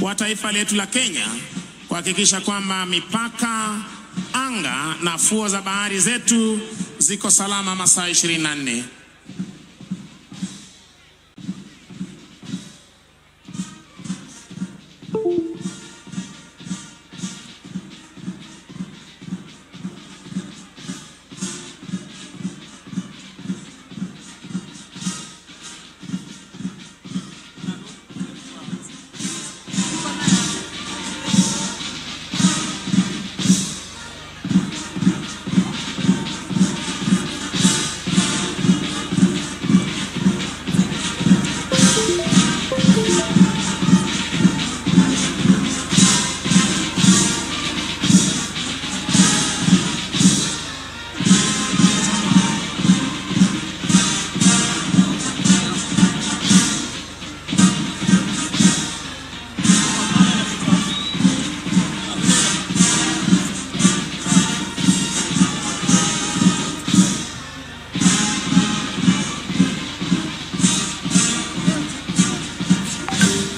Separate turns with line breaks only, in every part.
wa taifa letu la Kenya kuhakikisha kwamba mipaka, anga na fuo za bahari zetu ziko salama masaa 24.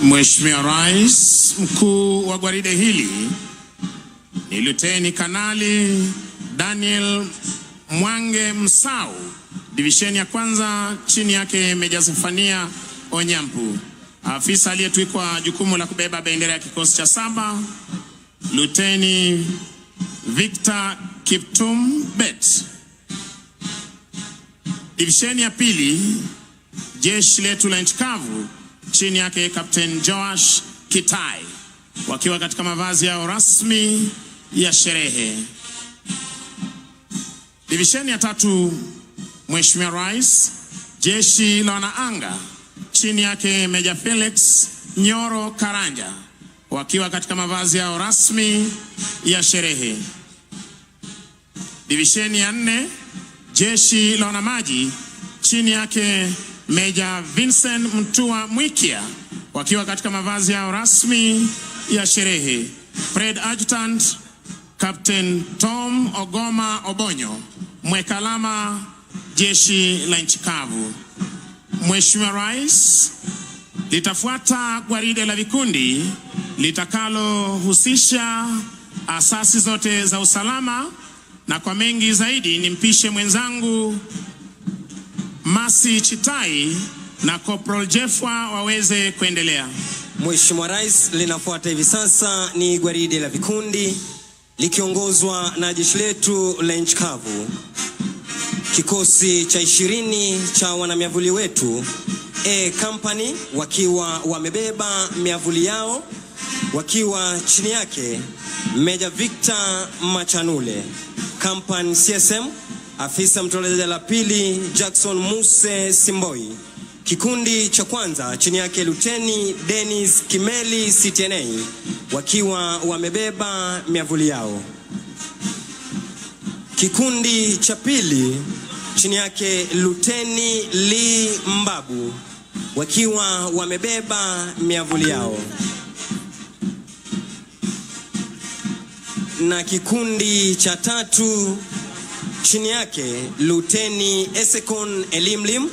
Mheshimiwa Rais, mkuu wa gwaride hili ni Luteni Kanali Daniel Mwange Msau, divisheni ya kwanza, chini yake Meja Zefania Onyampu. Afisa aliyetwikwa jukumu la kubeba bendera ya kikosi cha 7, Luteni Victor Kiptum Bet. Divisheni ya pili, jeshi letu la nchi kavu, chini yake Captain Joash Kitai, wakiwa katika mavazi yao rasmi ya sherehe. Divisheni ya 3, Mheshimiwa Rais, jeshi la wanaanga, chini yake Meja Felix Nyoro Karanja, wakiwa katika mavazi yao rasmi ya sherehe. Divisheni ya 4, jeshi la wanamaji, chini yake Meja Vincent Mtua Mwikia, wakiwa katika mavazi yao rasmi ya sherehe. Fred Adjutant Captain Tom Ogoma Obonyo, mwekalama jeshi la nchi kavu. Mheshimiwa Rais, litafuata gwaride la vikundi litakalohusisha asasi zote za usalama, na kwa mengi zaidi nimpishe mwenzangu Masi Chitai na Corporal Jeffwa waweze kuendelea.
Mheshimiwa Rais, linafuata hivi sasa ni gwaride la vikundi likiongozwa na jeshi letu la nchi kavu, kikosi cha 20 cha wanamiavuli wetu company, wakiwa wamebeba miavuli yao, wakiwa chini yake Meja Victor Machanule. Company CSM, afisa mtolezaji la pili Jackson Muse Simboi. Kikundi cha kwanza chini yake Luteni Dennis Kimeli CTNA, wakiwa wamebeba miavuli yao. Kikundi cha pili chini yake Luteni Lee Mbabu, wakiwa wamebeba miavuli yao. Na kikundi cha 3 chini yake Luteni Esekon Elimlim,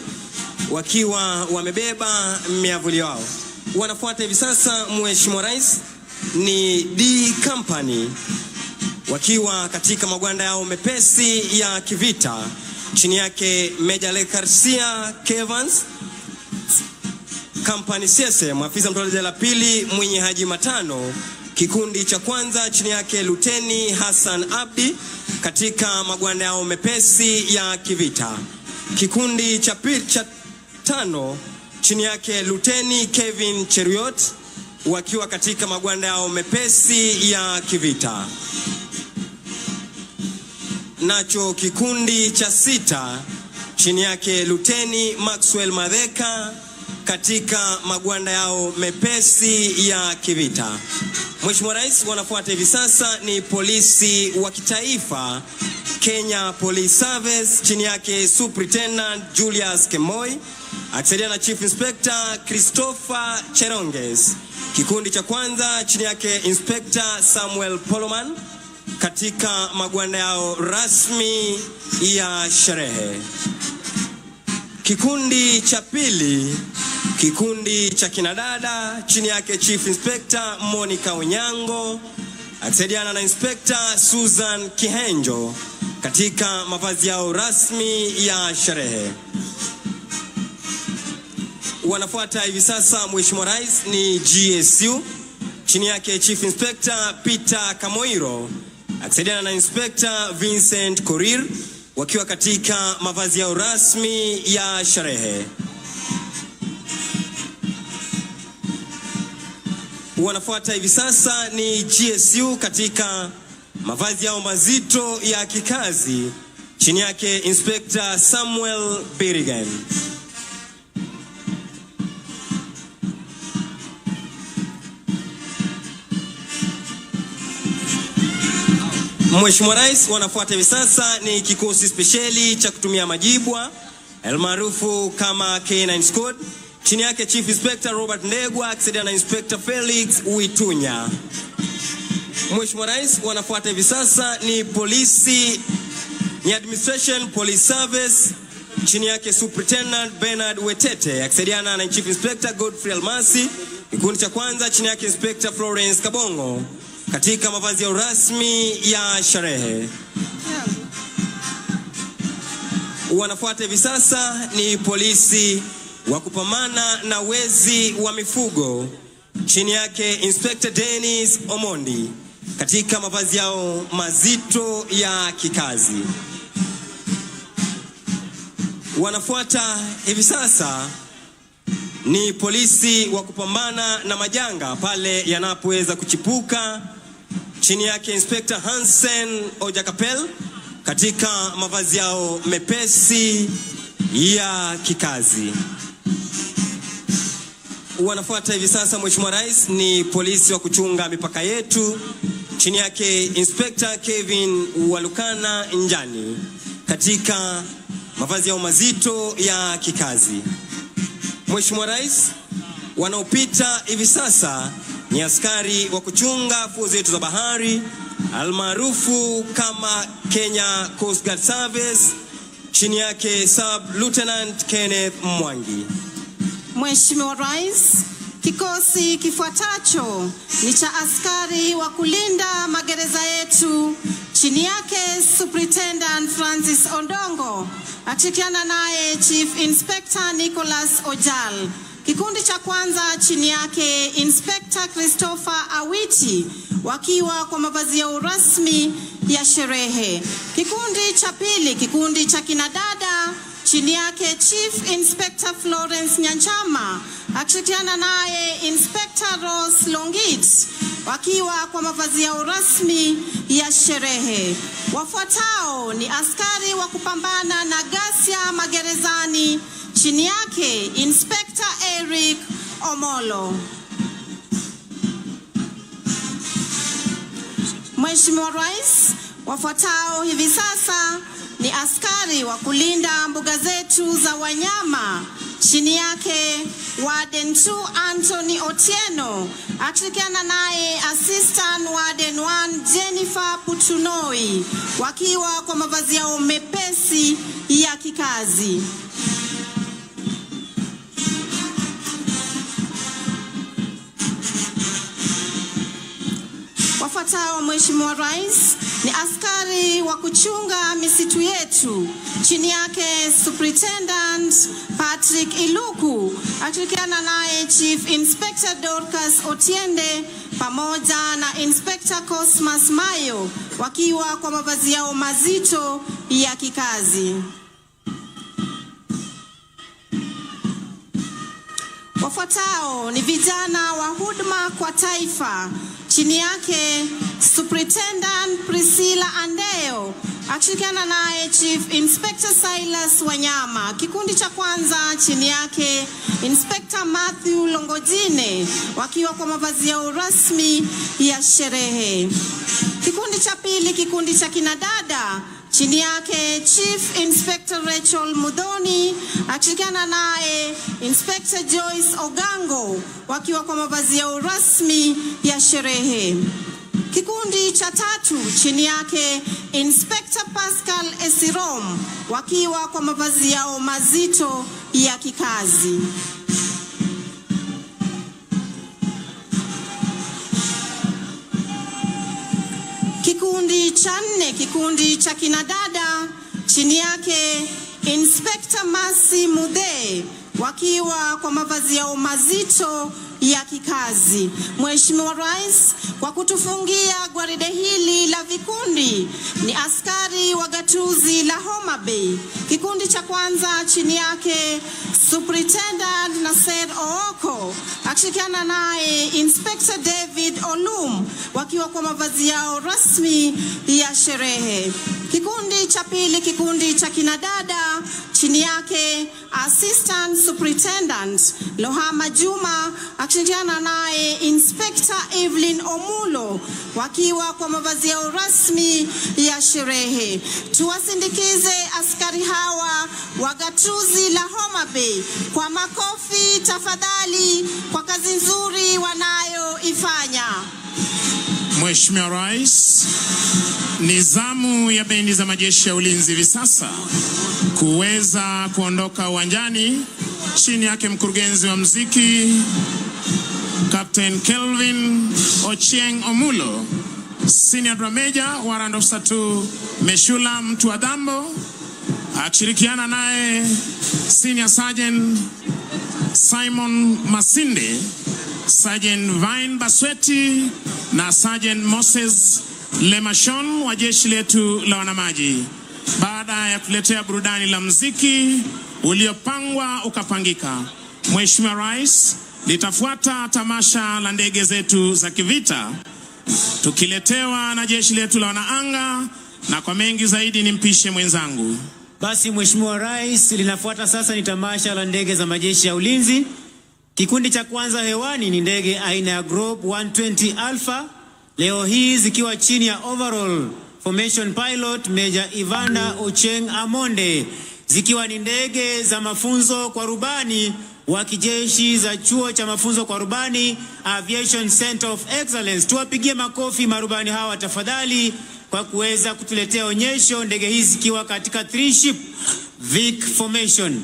wakiwa wamebeba miavuli yao. Wanafuata hivi sasa, Mheshimiwa Rais, ni D Company, wakiwa katika magwanda yao mepesi ya kivita, chini yake Meja Lekarsia Kevans. Company CSM, afisa mtolezaji la pili mwenye haji matano. Kikundi cha kwanza chini yake Luteni Hassan Abdi, katika magwanda yao mepesi ya kivita. Kikundi cha 5 chini yake Luteni Kevin Cheruiyot, wakiwa katika magwanda yao mepesi ya kivita. Nacho kikundi cha 6 chini yake Luteni Maxwell Madheka, katika magwanda yao mepesi ya kivita. Mheshimiwa Rais, wanafuata hivi sasa ni polisi wa kitaifa Kenya Police Service, chini yake Superintendent Julius Kemoi, akisaidia na Chief Inspector Christopher Cheronges. Kikundi cha kwanza chini yake Inspector Samuel Poloman, katika magwanda yao rasmi ya sherehe. Kikundi cha pili Kikundi cha kinadada chini yake Chief Inspector Monica Onyango akisaidiana na Inspector Susan Kihenjo katika mavazi yao rasmi ya sherehe. Wanafuata hivi sasa Mheshimiwa Rais ni GSU chini yake Chief Inspector Peter Kamoiro akisaidiana na Inspector Vincent Korir wakiwa katika mavazi yao rasmi ya sherehe. Wanafuata hivi sasa ni GSU katika mavazi yao mazito ya kikazi chini yake Inspector Samuel Birigan. Mheshimiwa Rais, wanafuata hivi sasa ni kikosi spesheli cha kutumia majibwa almaarufu kama K9 Squad chini yake Chief Inspector Robert Ndegwa akisaidiana na Inspector Felix Uitunya. Mheshimiwa Rais, wanafuata hivi sasa ni polisi ni Administration Police Service chini yake Superintendent Bernard Wetete akisaidiana na Chief Inspector Godfrey Almasi. Kikundi cha kwanza chini yake Inspector Florence Kabongo katika mavazi ya rasmi ya sherehe. Wanafuata hivi sasa ni polisi wa kupambana na wezi wa mifugo chini yake Inspector Dennis Omondi katika mavazi yao mazito ya kikazi. Wanafuata hivi sasa ni polisi wa kupambana na majanga pale yanapoweza kuchipuka chini yake Inspector Hansen Ojakapel katika mavazi yao mepesi ya kikazi. Wanafuata hivi sasa Mheshimiwa Rais ni polisi wa kuchunga mipaka yetu chini yake Inspector Kevin Walukana Njani katika mavazi yao mazito ya kikazi. Mheshimiwa Rais, wanaopita hivi sasa ni askari wa kuchunga fuo zetu za bahari almaarufu kama Kenya Coast Guard Service chini yake Sub Lieutenant Kenneth Mwangi.
Mheshimiwa Rais, kikosi kifuatacho ni cha askari wa kulinda magereza yetu chini yake Superintendent Francis Ondongo akishirikiana naye Chief Inspector Nicholas Ojal. Kikundi cha kwanza chini yake Inspector Christopher Awiti wakiwa kwa mavazi ya rasmi ya sherehe. Kikundi cha pili, kikundi cha kinadada chini yake Chief Inspector Florence Nyanchama akishirikiana naye Inspector Rose Longit wakiwa kwa mavazi ya rasmi ya sherehe. Wafuatao ni askari wa kupambana na ghasia magerezani chini yake Inspector Eric Omolo. Mheshimiwa Rais, wafuatao hivi sasa ni askari wa kulinda mbuga zetu za wanyama chini yake Warden 2 Anthony Otieno akishirikiana naye Assistant Warden 1 Jennifer Putunoi wakiwa kwa mavazi yao mepesi ya kikazi. Wafuatao Mheshimiwa Rais ni askari wa kuchunga misitu yetu chini yake Superintendent Patrick Iluku akishirikiana naye Chief Inspector Dorcas Otiende pamoja na Inspector Cosmas Mayo wakiwa kwa mavazi yao mazito ya kikazi. Wafuatao ni vijana wa huduma kwa taifa chini yake Superintendent Priscilla Andeo akishirikiana naye Chief Inspector Silas Wanyama. Kikundi cha kwanza chini yake Inspector Matthew Longojine wakiwa kwa mavazi yao rasmi ya sherehe. Kikundi cha pili, kikundi cha kinadada chini yake Chief Inspector Rachel Mudhoni akishirikiana naye Inspector Joyce Ogango wakiwa kwa mavazi yao rasmi ya sherehe. Kikundi cha tatu chini yake Inspector Pascal Esirom wakiwa kwa mavazi yao mazito ya kikazi. Kikundi cha 4, kikundi cha kinadada, chini yake Inspector Masi Mude, wakiwa kwa mavazi yao mazito ya kikazi. Mheshimiwa Rais, kwa kutufungia gwaride hili la vikundi ni askari wa gatuzi la Homa Bay. Kikundi cha kwanza chini yake Superintendent Nasser Ooko akishirikiana naye Inspector David Olum wakiwa kwa mavazi yao rasmi ya sherehe. Kikundi cha pili, kikundi cha kinadada, chini yake Assistant Superintendent Lohama Juma akishirikiana naye Inspector Evelyn Omulo wakiwa kwa mavazi yao rasmi ya sherehe. Tuwasindikize askari hawa wa gatuzi la Homa Bay kwa makofi tafadhali, kwa kazi nzuri wanayoifanya.
Mheshimiwa Rais, ni zamu ya bendi za majeshi ya ulinzi hivi sasa kuweza kuondoka uwanjani. Chini yake mkurugenzi wa muziki Captain Kelvin Ochieng Omulo, Senior Drum Major Warrant Officer 2 Meshula Mtuadhambo akishirikiana naye Senior Sergeant Simon Masinde, Sergeant Vine Basweti na Sergeant Moses Lemashon wa jeshi letu la wanamaji. Baada ya kuletea burudani la muziki uliopangwa ukapangika, Mheshimiwa Rais, litafuata tamasha la ndege zetu za kivita tukiletewa na jeshi letu la wanaanga, na kwa mengi zaidi nimpishe mwenzangu.
Basi Mheshimiwa Rais, linafuata sasa ni tamasha la ndege za majeshi ya ulinzi. Kikundi cha kwanza hewani ni ndege aina ya Group 120 Alpha, leo hii zikiwa chini ya overall formation pilot Major Ivanda Ocheng Amonde, zikiwa ni ndege za mafunzo kwa rubani wa kijeshi za chuo cha mafunzo kwa rubani Aviation Center of Excellence. Tuwapigie makofi marubani hawa tafadhali kwa kuweza kutuletea onyesho, ndege hizi zikiwa katika 3 ship Vic formation.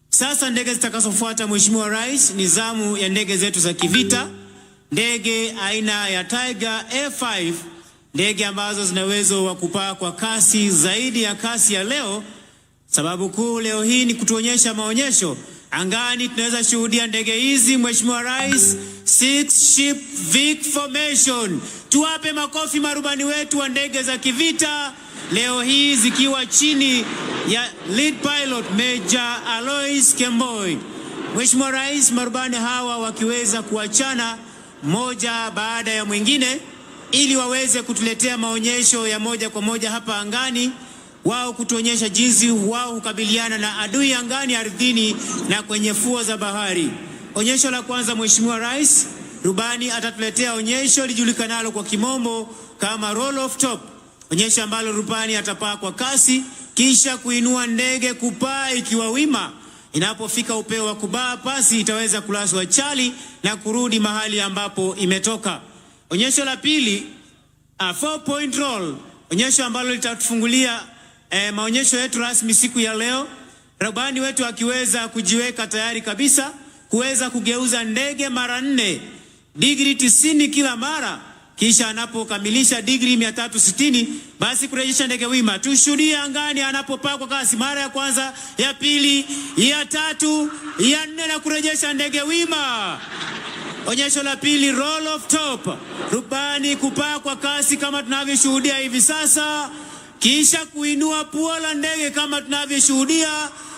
Sasa ndege zitakazofuata Mheshimiwa Rais ni zamu ya ndege zetu za kivita, ndege aina ya Tiger A5, ndege ambazo zina uwezo wa kupaa kwa kasi zaidi ya kasi ya leo. Sababu kuu leo hii ni kutuonyesha maonyesho angani. Tunaweza shuhudia ndege hizi Mheshimiwa Rais, 6 ship Vic formation. Tuwape makofi marubani wetu wa ndege za kivita leo hii zikiwa chini ya lead pilot Major Alois Kemboi. Mheshimiwa Rais, marubani hawa wakiweza kuachana moja baada ya mwingine ili waweze kutuletea maonyesho ya moja kwa moja hapa angani, wao kutuonyesha jinsi wao hukabiliana na adui angani, ardhini na kwenye fuo za bahari. Onyesho la kwanza Mheshimiwa Rais, rubani atatuletea onyesho lijulikanalo kwa kimombo kama roll of top. Onyesho ambalo rubani atapaa kwa kasi kisha kuinua ndege kupaa ikiwa wima. Inapofika upeo wa kubaa, pasi itaweza kulaswa chali na kurudi mahali ambapo imetoka. Onyesho la pili, 4-point roll. Onyesho ambalo litatufungulia maonyesho yetu rasmi siku ya leo. Rubani wetu akiweza kujiweka tayari kabisa kuweza kugeuza ndege mara 4, degree 90 kila mara, kisha anapokamilisha degree 360 basi kurejesha ndege wima. Tushuhudie angani anapopaa kwa kasi mara ya kwanza, ya pili, ya 3, ya 4 na kurejesha ndege wima. Onyesho la pili, roll of top. Rubani kupaa kwa kasi kama tunavyoshuhudia hivi sasa, kisha kuinua pua la ndege kama tunavyoshuhudia,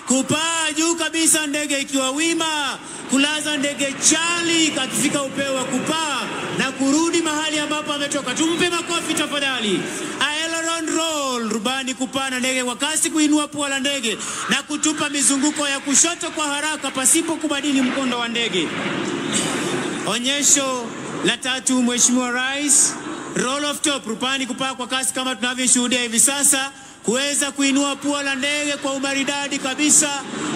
kupaa juu kabisa ndege ikiwa wima, kulaza ndege chali katika upeo wa kupaa na kurudi mahali ambapo ametoka. Tumpe makofi tafadhali. Aileron roll, rubani kupaa na ndege kwa kasi, kuinua pua la ndege na kutupa mizunguko ya kushoto kwa haraka pasipo kubadili mkondo wa ndege. Onyesho la tatu Mheshimiwa Rais, roll of top, rubani kupaa kwa kasi kama tunavyoshuhudia hivi sasa, kuweza kuinua pua la ndege kwa umaridadi kabisa,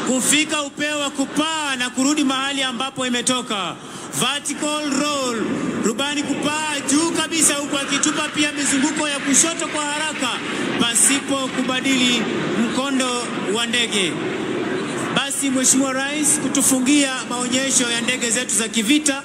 kufika upeo wa kupaa na kurudi mahali ambapo imetoka. Vertical roll, rubani kupaa juu kabisa huku akitupa pia mizunguko ya kushoto kwa haraka pasipo kubadili mkondo wa ndege. Basi Mheshimiwa Rais, kutufungia maonyesho ya ndege zetu za kivita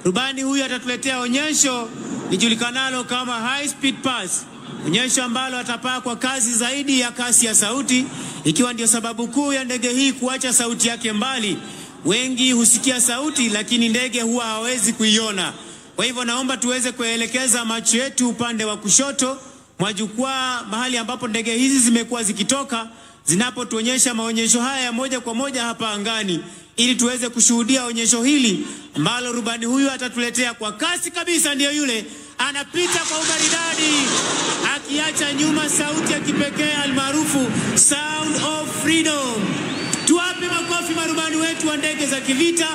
rubani huyu atatuletea onyesho lijulikanalo kama high speed pass, onyesho ambalo atapaa kwa kasi zaidi ya kasi ya sauti, ikiwa ndio sababu kuu ya ndege hii kuacha sauti yake mbali. Wengi husikia sauti lakini ndege huwa hawezi kuiona. Kwa hivyo naomba tuweze kuelekeza macho yetu upande wa kushoto mwa jukwaa, mahali ambapo ndege hizi zimekuwa zikitoka, zinapotuonyesha maonyesho haya moja kwa moja hapa angani, ili tuweze kushuhudia onyesho hili ambalo rubani huyu atatuletea kwa kasi kabisa. Ndiyo yule anapita kwa umaridadi, akiacha nyuma sauti ya kipekee almaarufu Sound of Freedom. Tuwape makofi marubani wetu wa ndege za kivita.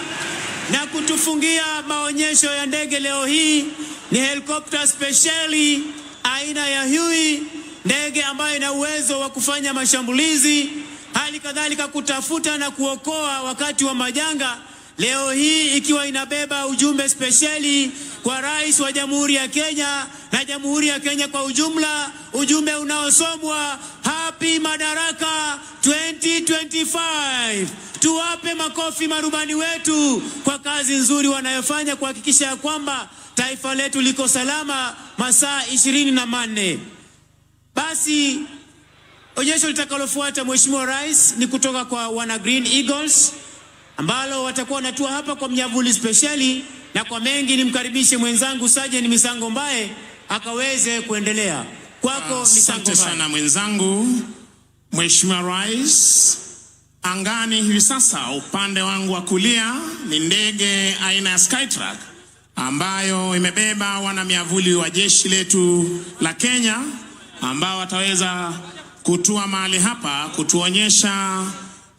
Na kutufungia maonyesho ya ndege leo hii ni helikopta speciali aina ya Huey, ndege ambayo ina uwezo wa kufanya mashambulizi, hali kadhalika kutafuta na kuokoa wakati wa majanga. Leo hii ikiwa inabeba ujumbe speciali kwa Rais wa Jamhuri ya Kenya na Jamhuri ya Kenya kwa ujumla, ujumbe unaosomwa Happy Madaraka 2025. Tuwape makofi marubani wetu kwa kazi nzuri wanayofanya kuhakikisha ya kwamba taifa letu liko salama masaa 24. Basi onyesho litakalofuata Mheshimiwa Rais ni kutoka kwa wana Green Eagles, ambalo watakuwa wanatua hapa kwa mnyavuli speciali, na kwa mengi nimkaribishe mwenzangu Sergeant Misango Mbae akaweze kuendelea. Kwako Misango Mbae.
Asante sana mwenzangu. Mheshimiwa Rais, angani hivi sasa upande wangu wa kulia ni ndege aina ya Skytrack ambayo imebeba wana miavuli wa jeshi letu la Kenya, ambao wataweza kutua mahali hapa kutuonyesha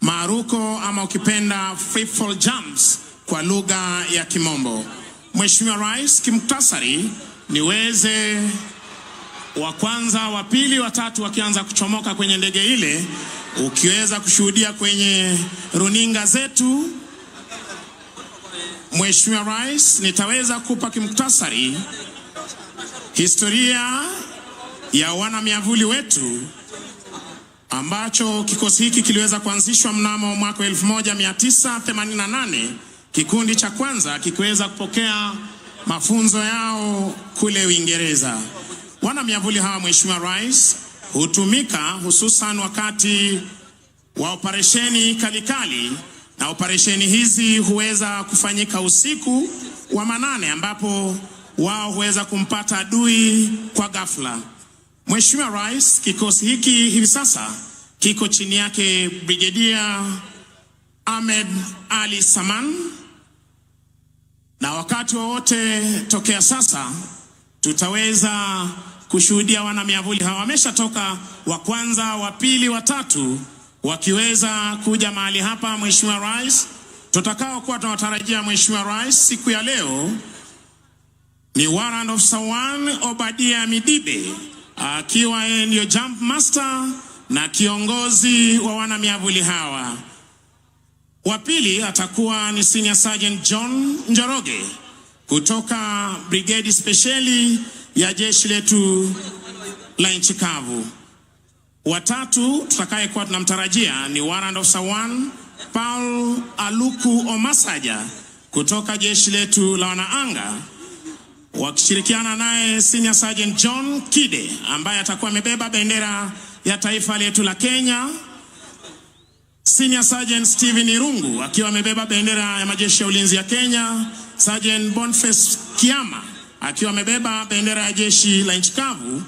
maruko ama ukipenda free fall jumps kwa lugha ya Kimombo. Mheshimiwa Rais, kimuktasari niweze wa kwanza, wa pili, wa tatu wakianza kuchomoka kwenye ndege ile, ukiweza kushuhudia kwenye runinga zetu. Mheshimiwa Rais, nitaweza kupa kimuktasari historia ya wana miavuli wetu, ambacho kikosi hiki kiliweza kuanzishwa mnamo mwaka 1988, kikundi cha kwanza kikiweza kupokea mafunzo yao kule Uingereza. Wana miavuli hawa Mheshimiwa Rais hutumika hususan wakati wa operesheni kalikali, na operesheni hizi huweza kufanyika usiku wa manane, ambapo wao huweza kumpata adui kwa ghafla. Mheshimiwa Rais, kikosi hiki hivi sasa kiko chini yake Brigadier Ahmed Ali Saman, na wakati wowote tokea sasa tutaweza kushuhudia wana miavuli hawa wameshatoka, wa kwanza, wa pili, wa tatu wakiweza kuja mahali hapa. Mheshimiwa Rais, tutakao kuwa tunawatarajia Mheshimiwa Rais siku ya leo ni Warrant Officer 1 Obadia Midibe, akiwa ndio jump master na kiongozi wa wana miavuli hawa. Wa pili atakuwa ni Senior Sergeant John Njoroge kutoka Brigade Speciali ya jeshi letu la nchi kavu. Wa tatu tutakaye kuwa tunamtarajia ni Warrant Officer 1 Paul Aluku Omasaja kutoka jeshi letu la wanaanga, wakishirikiana naye Senior Sergeant John Kide ambaye atakuwa amebeba bendera ya taifa letu la Kenya, Senior Sergeant Steven Irungu akiwa amebeba bendera ya majeshi ya ulinzi ya Kenya, Sergeant Boniface Kiama akiwa amebeba bendera ya jeshi la nchi kavu,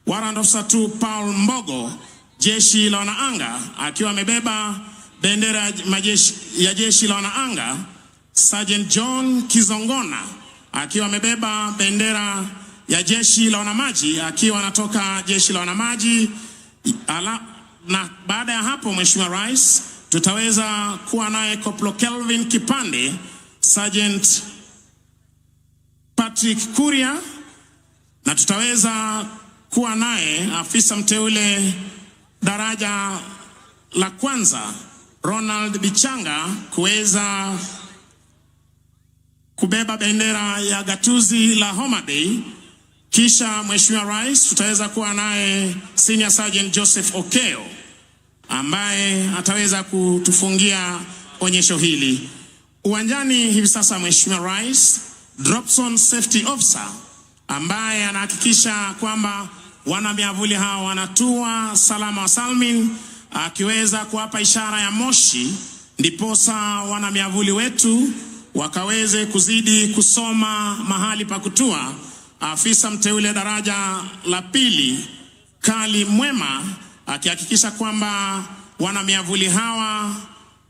Warrant Officer 2 Paul Mbogo jeshi la wanaanga akiwa amebeba bendera ya jeshi la wanaanga, Sergeant John Kizongona akiwa amebeba bendera ya jeshi la wanamaji akiwa anatoka jeshi la wanamaji. Na baada ya hapo Mheshimiwa Rais, tutaweza kuwa naye Corporal Kelvin Kipande, Sergeant Patrick Kuria, na tutaweza kuwa naye afisa mteule daraja la kwanza Ronald Bichanga kuweza kubeba bendera ya gatuzi la Homa Bay. Kisha Mheshimiwa Rais, tutaweza kuwa naye Senior Sergeant Joseph Okeo ambaye ataweza kutufungia onyesho hili. Uwanjani hivi sasa Mheshimiwa Rais Dropson Safety Officer, ambaye anahakikisha kwamba wana miavuli hao wanatua salama wa salmin, akiweza kuwapa ishara ya moshi, ndiposa wana miavuli wetu wakaweze kuzidi kusoma mahali pa kutua. Afisa mteule daraja la pili Kali Mwema akihakikisha kwamba wana miavuli hawa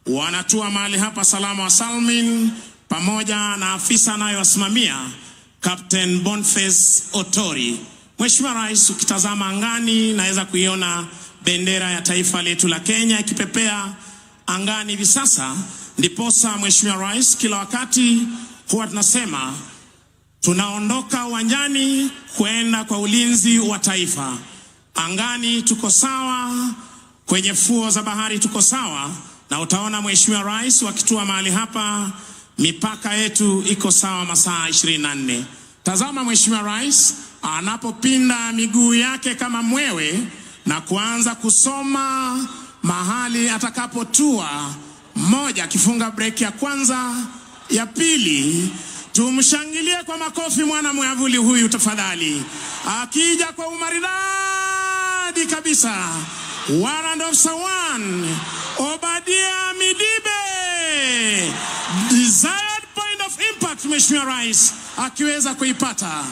wanatua mahali hapa salama wa salmin, pamoja na afisa anayowasimamia Captain Boniface Otori. Mheshimiwa Rais, ukitazama angani naweza kuiona bendera ya taifa letu la Kenya ikipepea angani hivi sasa. Ndiposa Mheshimiwa Rais, kila wakati huwa tunasema tunaondoka uwanjani kwenda kwa ulinzi wa taifa. Angani tuko sawa, kwenye fuo za bahari tuko sawa, na utaona Mheshimiwa Rais wakitua mahali hapa, mipaka yetu iko sawa masaa 24. Tazama Mheshimiwa Rais anapopinda miguu yake kama mwewe na kuanza kusoma mahali atakapotua. Mmoja akifunga break ya kwanza, ya pili. Tumshangilie kwa makofi mwana mwavuli huyu tafadhali. Akija kwa umaridadi kabisa, Warrant Officer 1 Obadia Midibe, desired point of impact. Mheshimiwa Rais akiweza kuipata,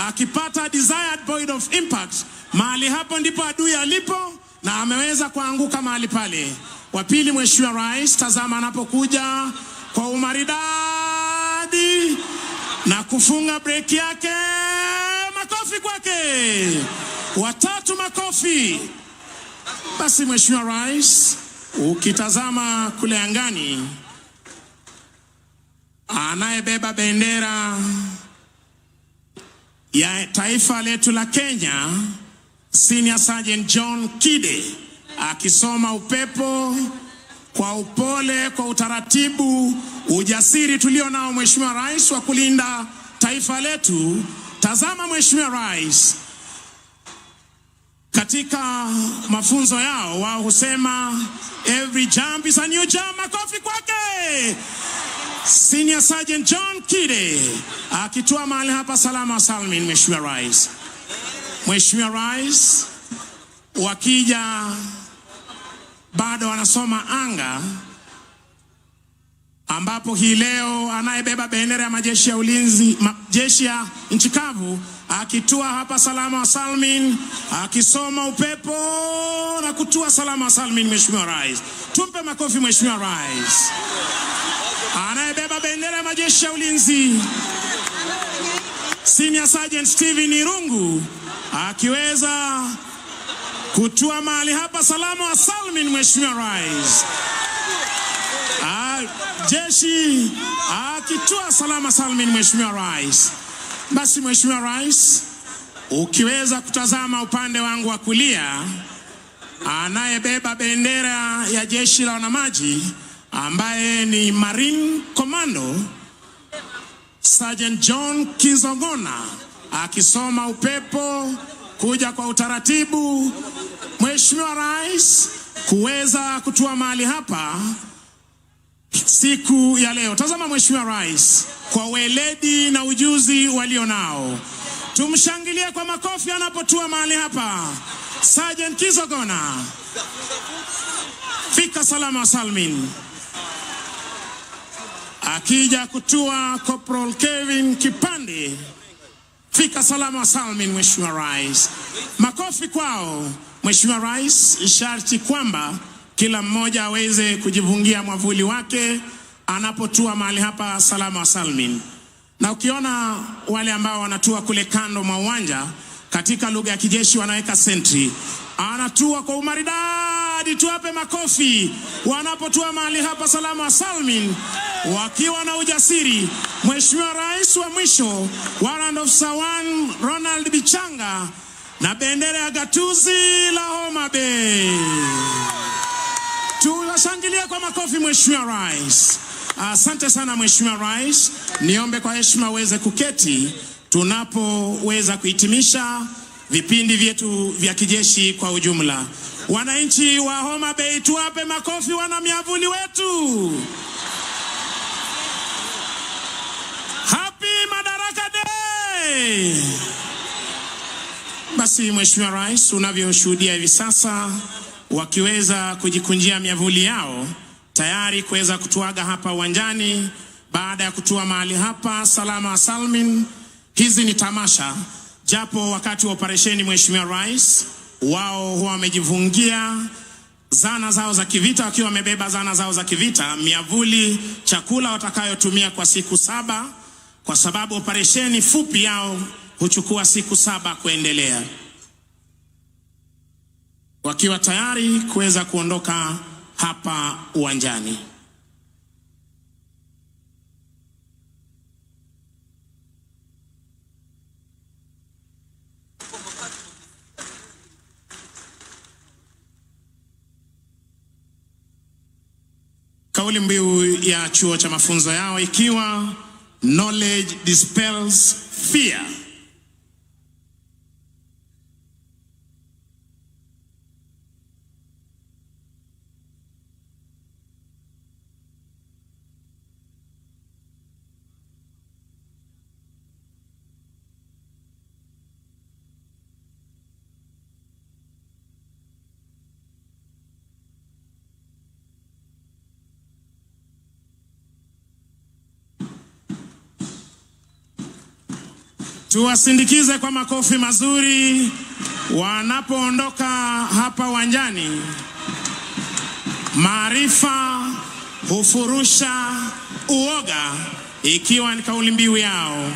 akipata desired point of impact, mahali hapo ndipo adui alipo na ameweza kuanguka mahali pale. Wa pili Mheshimiwa Rais, tazama anapokuja kwa umaridadi na kufunga break yake, makofi kwake. Watatu makofi. Basi Mheshimiwa Rais, ukitazama kule angani, anayebeba bendera ya taifa letu la Kenya, Senior Sergeant John Kide, akisoma upepo kwa upole, kwa utaratibu, ujasiri tulio nao Mheshimiwa Rais wa kulinda taifa letu. Tazama Mheshimiwa Rais, katika mafunzo yao wao husema every jump is a new jump. Makofi kwake. Senior Sergeant John Kide akitua mahali hapa salama wa salmin. Mheshimiwa Rais, Mheshimiwa Rais, wakija bado wanasoma anga, ambapo hii leo anayebeba bendera ya majeshi ya ulinzi, majeshi ya nchi kavu, akitua hapa salama wa salmin, akisoma upepo na kutua salama wa salmin. Mheshimiwa Rais, tumpe makofi Mheshimiwa Rais. Anayebeba bendera ya majeshi ya ulinzi, Senior Sergeant Steven Irungu, akiweza kutua mahali hapa salama wa salmin. Mheshimiwa Rais, jeshi akitua salama salmin. Mheshimiwa Rais, basi Mheshimiwa Rais, ukiweza kutazama upande wangu wa kulia, anayebeba bendera ya jeshi la wanamaji ambaye ni Marine Commando, Sergeant John Kizogona, akisoma upepo kuja kwa utaratibu. Mheshimiwa Rais, kuweza kutua mahali hapa siku ya leo. Tazama Mheshimiwa Rais kwa weledi na ujuzi walio nao. Tumshangilie kwa makofi anapotua mahali hapa. Sergeant Kizogona, fika salama salmin. Akija kutua Corporal Kevin Kipande, fika salama salmin. Mheshimiwa Rais, makofi kwao. Mheshimiwa Rais, sharti kwamba kila mmoja aweze kujivungia mwavuli wake anapotua mahali hapa salama salmin. Na ukiona wale ambao wanatua kule kando mwa uwanja, katika lugha ya kijeshi wanaweka sentry, anatua kwa umaridadi. Tuwape makofi wanapotua mahali hapa salama salmin, wakiwa na ujasiri. Mheshimiwa Rais wa mwisho, Warrant Officer 1 Ronald Bichanga na bendera ya gatuzi la Homa Bay. Tuwashangilie kwa makofi Mheshimiwa Rais. Asante sana Mheshimiwa Rais. Niombe kwa heshima uweze kuketi tunapoweza kuhitimisha vipindi vyetu vya kijeshi kwa ujumla. Wananchi wa Homa Bay, tuwape makofi wana miavuli wetu. Happy oye! Basi Mheshimiwa Rais, unavyoshuhudia hivi sasa wakiweza kujikunjia miavuli yao tayari kuweza kutuaga hapa uwanjani baada ya kutua mahali hapa salama salmin. Hizi ni tamasha, japo wakati wa operesheni Mheshimiwa Rais wao huwa wamejivungia zana zao za kivita, wakiwa wamebeba zana zao za kivita, miavuli, chakula watakayotumia kwa siku 7, kwa sababu operesheni fupi yao huchukua siku 7 kuendelea, wakiwa tayari kuweza kuondoka hapa uwanjani. Kauli mbiu ya chuo cha mafunzo yao ikiwa knowledge dispels fear. Tuwasindikize kwa makofi mazuri wanapoondoka hapa uwanjani. Maarifa hufurusha uoga, ikiwa ni kauli mbiu yao.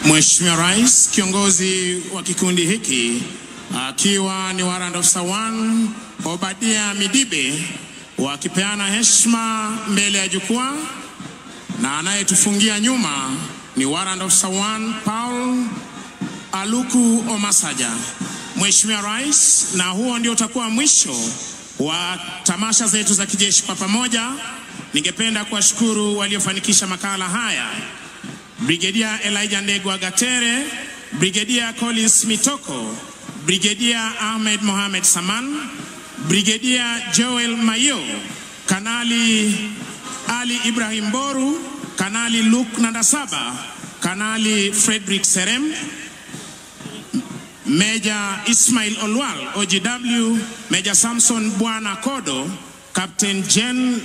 Mheshimiwa Rais, kiongozi wa kikundi hiki akiwa ni Warrant Officer 1 Obadia Midibe, wakipeana heshima mbele ya jukwaa, na anayetufungia nyuma ni Warrant Officer 1 Paul Aluku Omasaja. Mheshimiwa Rais, na huo ndio utakuwa mwisho wa tamasha zetu za kijeshi kwa pamoja. Ningependa kuwashukuru waliofanikisha makala haya: Brigadier Elijah Ndegwa Gatere, Brigadier Collins Mitoko, Brigadier Ahmed Mohamed Saman, Brigadier Joel Mayo, Kanali Ali Ibrahim Boru, Kanali Luke Nandasaba, Kanali Frederick Serem, Major Ismail Olwal, OGW, Major Samson Bwana Kodo, Captain Jen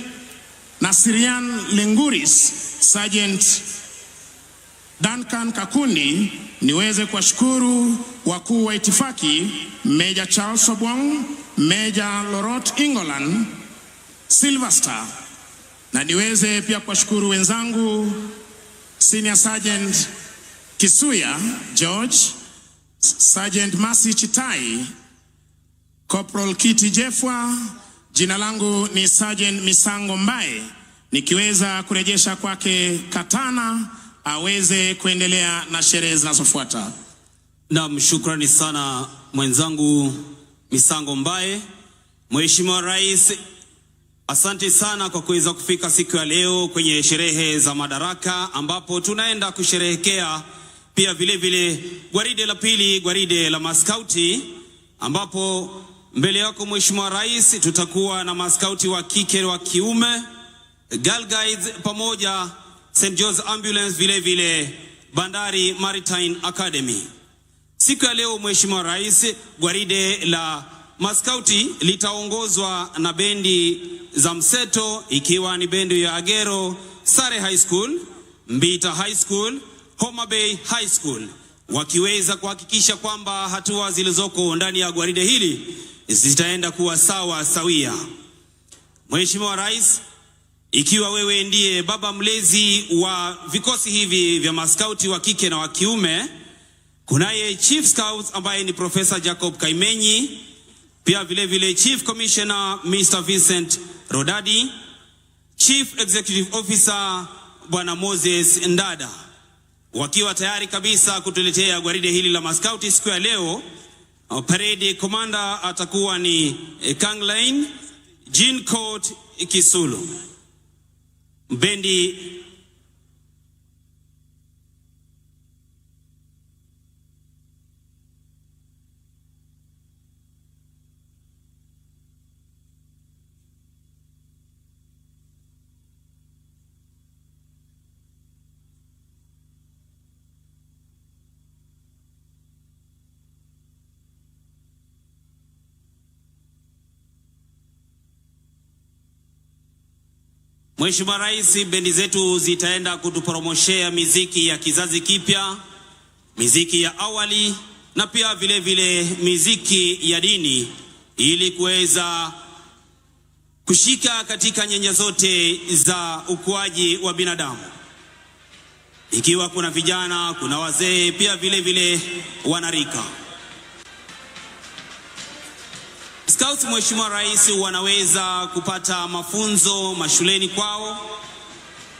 Nasirian Lenguris, Sergeant Duncan Kakundi. Niweze kuwashukuru wakuu wa itifaki, Major Charles Obwang, Major Lorot Ingolan, Silverstar, na niweze pia kuwashukuru wenzangu Senior Sergeant Kisuya George, Sergeant Masi Chitai, Corporal Kiti Jefwa. Jina langu ni Sergeant Misango Mbae, nikiweza kurejesha kwake katana aweze kuendelea na sherehe zinazofuata.
Naam, shukrani sana mwenzangu Misango Mbae. Mheshimiwa Rais, asante sana kwa kuweza kufika siku ya leo kwenye sherehe za Madaraka, ambapo tunaenda kusherehekea pia vile vile gwaride la pili, gwaride la maskauti, ambapo mbele yako Mheshimiwa Rais tutakuwa na maskauti wa kike wa kiume, Girl Guides pamoja St. John's Ambulance, vile vile Bandari Maritime Academy. Siku ya leo Mheshimiwa Rais, gwaride la maskauti litaongozwa na bendi za mseto, ikiwa ni bendi ya Agero Sare High School, Mbita High School, Homa Bay High School, wakiweza kuhakikisha kwamba hatua zilizoko ndani ya gwaride hili zitaenda kuwa sawa sawia. Mheshimiwa Rais, ikiwa wewe ndiye baba mlezi wa vikosi hivi vya maskauti wa kike na wa kiume, kunaye Chief Scouts ambaye ni Professor Jacob Kaimenyi, pia vile vile Chief Commissioner Mr. Vincent Rodadi, Chief Executive Officer Bwana Moses Ndada, wakiwa tayari kabisa kutuletea gwaride hili la maskauti siku ya leo. Parade Commander atakuwa ni Kanglain Jean Court Kisulu. Bendi Mheshimiwa Rais, bendi zetu zitaenda kutupromoshea miziki ya kizazi kipya, miziki ya awali na pia vile vile miziki ya dini ili kuweza kushika katika nyanja zote za ukuaji wa binadamu. Ikiwa kuna vijana, kuna wazee, pia vile vile wanarika. Scouts, Mheshimiwa Rais, wanaweza kupata mafunzo mashuleni kwao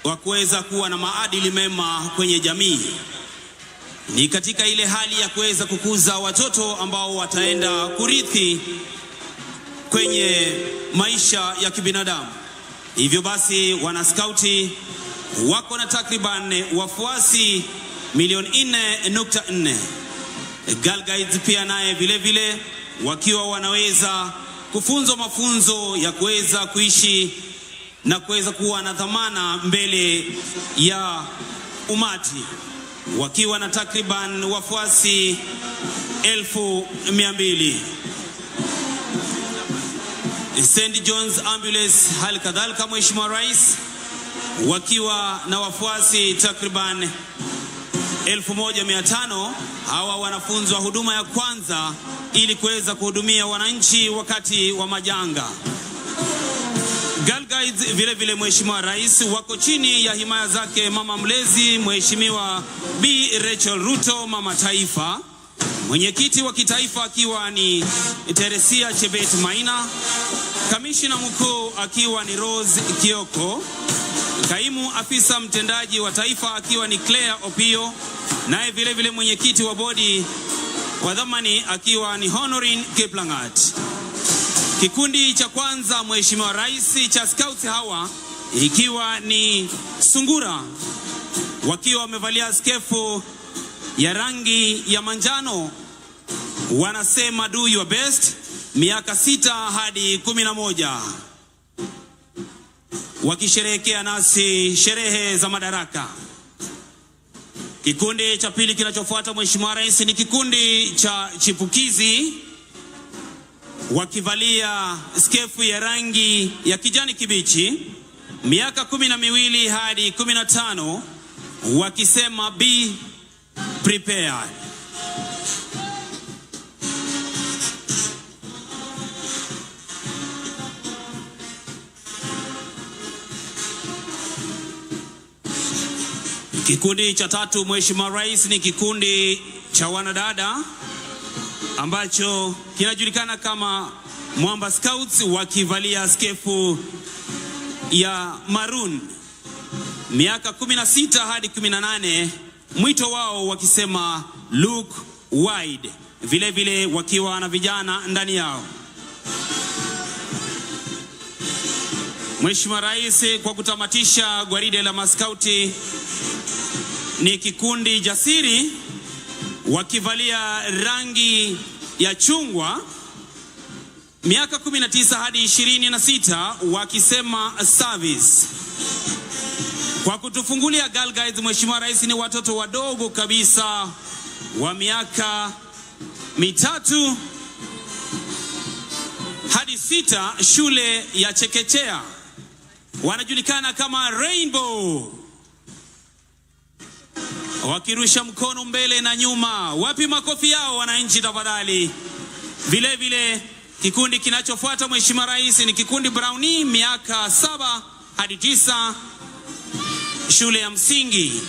wa kuweza kuwa na maadili mema kwenye jamii. Ni katika ile hali ya kuweza kukuza watoto ambao wataenda kurithi kwenye maisha ya kibinadamu. Hivyo basi wana skauti wako na takriban wafuasi 4.4. Girl Guides pia naye vile vile wakiwa wanaweza kufunzwa mafunzo ya kuweza kuishi na kuweza kuwa na dhamana mbele ya umati, wakiwa na takriban wafuasi 1,200. St. John's Ambulance hali kadhalika, Mheshimiwa Rais, wakiwa na wafuasi takriban 1,500. Hawa wanafunzwa huduma ya kwanza ili kuweza kuhudumia wananchi wakati wa majanga. Girl Guides vile vile, Mheshimiwa Rais, wako chini ya himaya zake mama mlezi Mheshimiwa B. Rachel Ruto, mama taifa, mwenyekiti wa kitaifa akiwa ni Teresia Chebet Maina, kamishina mkuu akiwa ni Rose Kioko, kaimu afisa mtendaji wa taifa akiwa ni Claire Opio, naye vile vile mwenyekiti wa bodi wa dhamani akiwa ni Honorin Kiplangat. Kikundi cha kwanza, Mheshimiwa Rais, cha Scouts hawa ikiwa ni Sungura, wakiwa wamevalia skefu ya rangi ya manjano, wanasema do your best, miaka 6 hadi 11, wakisherehekea nasi sherehe za Madaraka. Kikundi cha pili kinachofuata, Mheshimiwa Rais, ni kikundi cha chipukizi, wakivalia skefu ya rangi ya kijani kibichi, miaka 12 hadi 15, wakisema be prepared. Kikundi cha tatu, Mheshimiwa Rais, ni kikundi cha wanadada ambacho kinajulikana kama Mwamba Scouts, wakivalia skefu ya maroon, miaka 16 hadi 18, mwito wao wakisema look wide, vile vile wakiwa na vijana ndani yao. Mheshimiwa Rais, kwa kutamatisha gwaride la maskauti ni kikundi jasiri, wakivalia rangi ya chungwa, miaka 19 hadi 26, wakisema service. Kwa kutufungulia Girl Guides, Mheshimiwa Rais, ni watoto wadogo kabisa wa miaka 3 hadi 6, shule ya chekechea, wanajulikana kama Rainbow, wakirusha mkono mbele na nyuma. Wapi makofi yao wananchi tafadhali? Vile vile Kikundi kinachofuata Mheshimiwa Rais ni kikundi Brownie, miaka 7 hadi 9, shule ya msingi.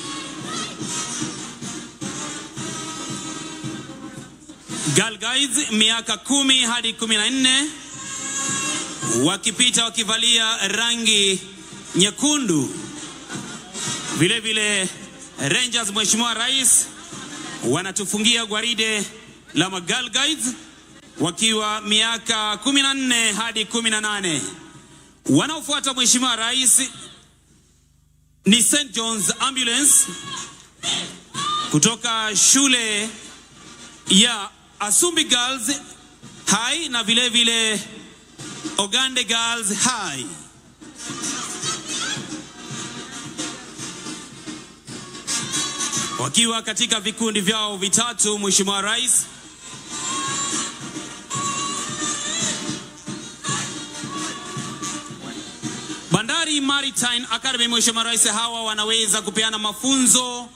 Girl Guides, miaka 10 hadi 14, wakipita wakivalia rangi nyekundu. Vile vile Rangers, Mheshimiwa Rais, wanatufungia gwaride la Girl Guides wakiwa miaka 14 hadi 18. Wanaofuata Mheshimiwa Rais ni St. John's Ambulance kutoka shule ya Asumbi Girls High na vile vile Ogande Girls High. Wakiwa katika vikundi vyao vitatu, Mheshimiwa Rais, Bandari Maritime Academy, Mheshimiwa Rais, hawa wanaweza kupeana mafunzo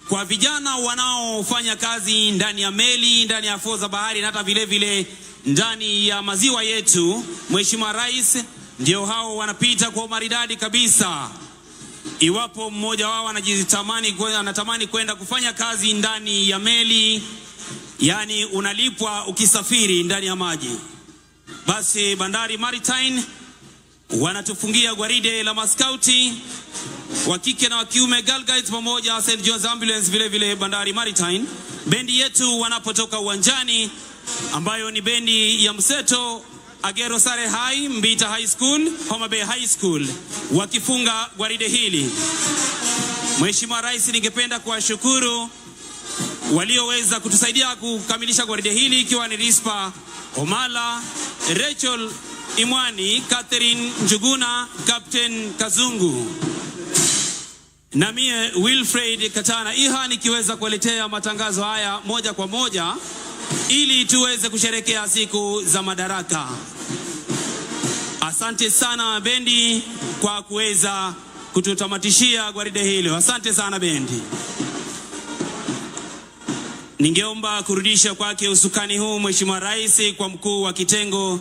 kwa vijana wanaofanya kazi ndani ya meli, ndani ya fuo za bahari na hata vile vile ndani ya maziwa yetu. Mheshimiwa Rais, ndio hao wanapita kwa maridadi kabisa. Iwapo mmoja wao anatamani kwenda kufanya kazi ndani ya meli, yani unalipwa ukisafiri ndani ya maji, basi Bandari Maritime wanatufungia gwaride la maskauti wa kike na wa kiume, Girl Guides pamoja St. John's Ambulance, vile vile Bandari Maritime. Bendi yetu wanapotoka uwanjani, ambayo ni bendi ya mseto Agero Sare High, Mbita High School, Homa Bay High School, wakifunga gwaride hili. Mheshimiwa Rais, ningependa kuwashukuru walioweza kutusaidia kukamilisha gwaride hili, ikiwa ni Rispa Omala, Rachel Imwani, Catherine Njuguna, Captain Kazungu, na mie Wilfred Katana Iha, nikiweza kuletea matangazo haya moja kwa moja ili tuweze kusherekea siku za Madaraka. Asante sana bendi kwa kuweza kututamatishia gwaride hilo. Asante sana bendi. Ningeomba kurudisha kwake usukani huu Mheshimiwa Rais kwa mkuu wa kitengo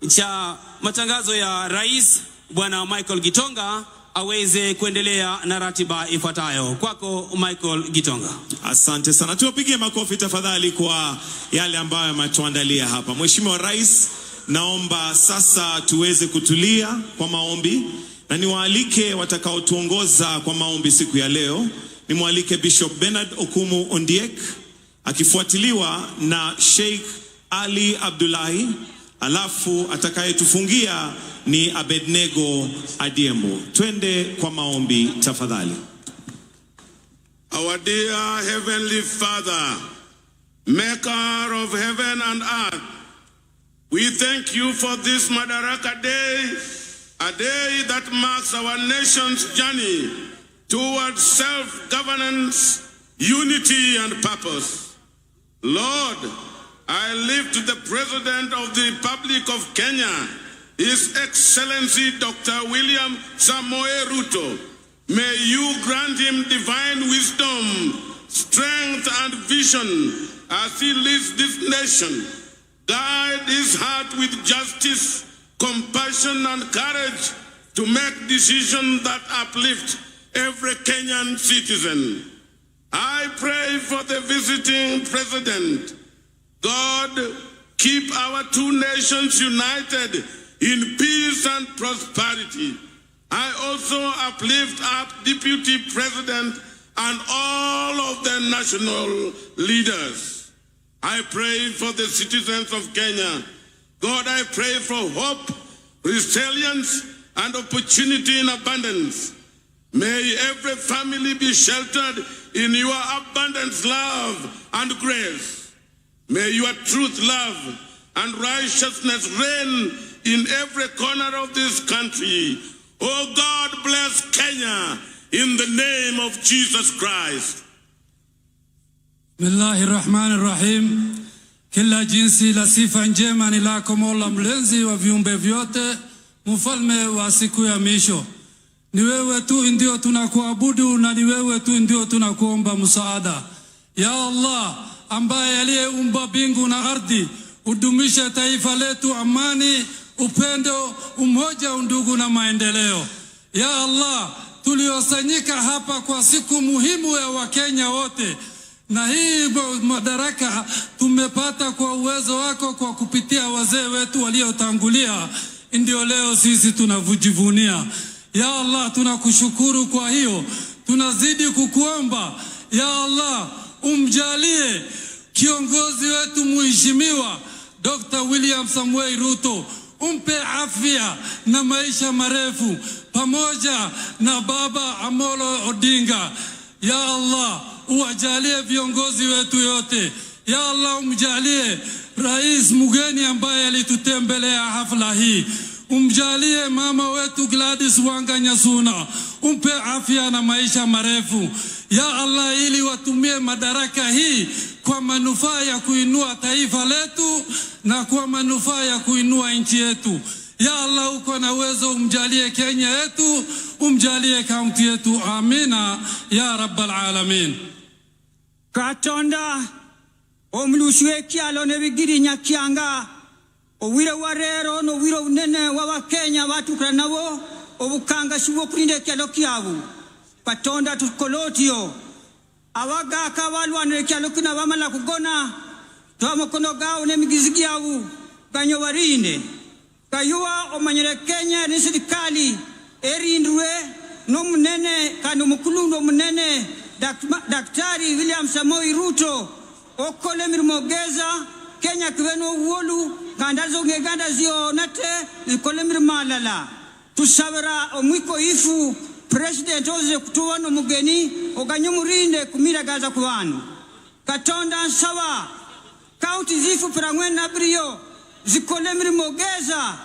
cha matangazo ya Rais, Bwana Michael Gitonga, aweze kuendelea na ratiba ifuatayo. Kwako Michael Gitonga.
Asante sana. Tuwapigie makofi tafadhali kwa yale ambayo ametuandalia hapa. Mheshimiwa Rais, naomba sasa tuweze kutulia kwa maombi, na niwaalike watakaotuongoza kwa maombi siku ya leo. Nimwalike Bishop Bernard Okumu Ondiek, akifuatiliwa na Sheikh Ali Abdullahi, alafu atakayetufungia ni Abednego Adiemo. Twende kwa maombi tafadhali.
Our dear Heavenly Father, Maker of heaven and earth, we thank you for this Madaraka Day, a day that marks our nation's journey towards self-governance, unity and purpose. Lord, I lift the President of the Republic of Kenya, His Excellency Dr. William Samoei Ruto. May you grant him divine wisdom, strength and vision as he leads this nation. Guide his heart with justice, compassion and courage to make decisions that uplift every Kenyan citizen. I pray for the visiting president. God, keep our two nations united in peace and prosperity. I also uplift up Deputy President and all of the national leaders. I pray for the citizens of Kenya. God, I pray for hope, resilience, and opportunity in abundance. May every family be sheltered in your abundant love and grace. May your truth, love, and righteousness reign in every corner of this country. Oh God, bless Kenya in the name of Jesus Christ.
Bismillahirrahmanirrahim. Kila jinsi la sifa njema ni lako Mola, mlezi wa viumbe vyote, mfalme wa siku ya mwisho. Ni wewe tu ndio tunakuabudu na ni wewe tu ndio tunakuomba msaada. Ya Allah, ambaye aliyeumba mbingu na ardhi, udumishe taifa letu amani, upendo, umoja, undugu na maendeleo. Ya Allah, tuliosanyika hapa kwa siku muhimu ya Wakenya wote, na hii madaraka tumepata kwa uwezo wako, kwa kupitia wazee wetu waliotangulia, ndio leo sisi tunavujivunia. Ya Allah, tunakushukuru kwa hiyo. Tunazidi kukuomba, ya Allah, umjalie kiongozi wetu mheshimiwa Dr. William Samoei Ruto, umpe afya na maisha marefu, pamoja na baba Amolo Odinga. Ya Allah, uwajalie viongozi wetu yote. Ya Allah, umjalie rais mgeni ambaye alitutembelea hafla hii. Umjalie mama wetu Gladys Wanga Nyasuna, umpe afya na maisha marefu. Ya Allah, ili watumie madaraka hii kwa manufaa ya kuinua taifa letu na kwa manufaa ya kuinua nchi yetu. Ya Allah, uko na uwezo, umjalie Kenya yetu, umjalie kaunti yetu. Amina ya rabbal alamin.
Katonda omlushwe kyalo ne bigiri nyakyanga owire warero no wiro unene wa Wakenya batukana nabo obukanga shibo kulinde kyalo kyabu. Katonda tukolotio awaga kabalwanire kyalo kina bamala kugona twamukono gawo ne migizigi yabu ganyo warinde kayuwa omanyire Kenya ni serikali erindwe no munene kandi mukulundo munene Daktari William Samoei Ruto okole mirmogeza Kenya kweno wolu gandazo ngeganda zio nate ikole mirmalala tusabira omwiko ifu president oze kutuwano mugeni oganyumurinde kumira gaza kubanu. Katonda sawa county zifu pirangwena brio zikole mirmogeza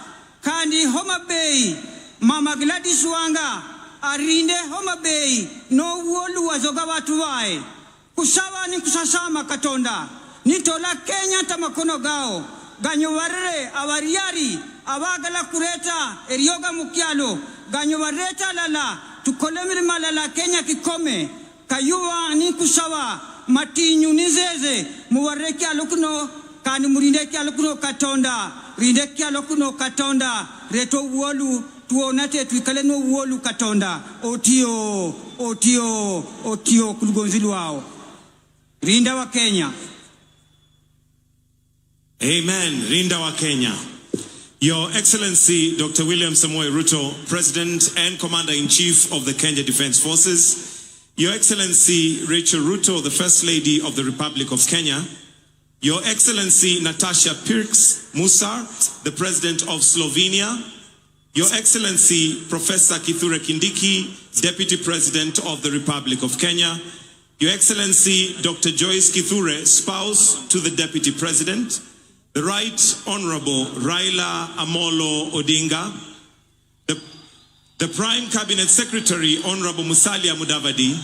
kandi Homa Bay mama Gladys Wanga arinde Homa Bay no wolu wazoga watu wae kusawa ni kusasama. Katonda nitola Kenya tamakono gao ganyo warre awariari abagala kureta erioga mukialo ganyo wareta lala tukolemiri malala Kenya kikome kayuwa ni kusawa matinyu nizeze muwarre kialo kuno kani murinde kialo kuno. Katonda rinde kialo kuno. Katonda reto wolu tuonate tuikale no wolu. Katonda otio kulugonzilu wao rinda wa Kenya.
Amen. Rinda wa Kenya. Your Excellency Dr. William Samoei Ruto, President and Commander-in-Chief of the Kenya Defense Forces. Your Excellency Rachel Ruto, the First Lady of the Republic of Kenya. Your Excellency Natasha Pirks Musar, the President of Slovenia. Your Excellency Professor Kithure Kindiki, Deputy President of the Republic of Kenya. Your Excellency Dr. Joyce Kithure, spouse to the Deputy President. The Right Honorable Raila Amolo Odinga. The Prime Cabinet Secretary, Honorable Musalia Mudavadi.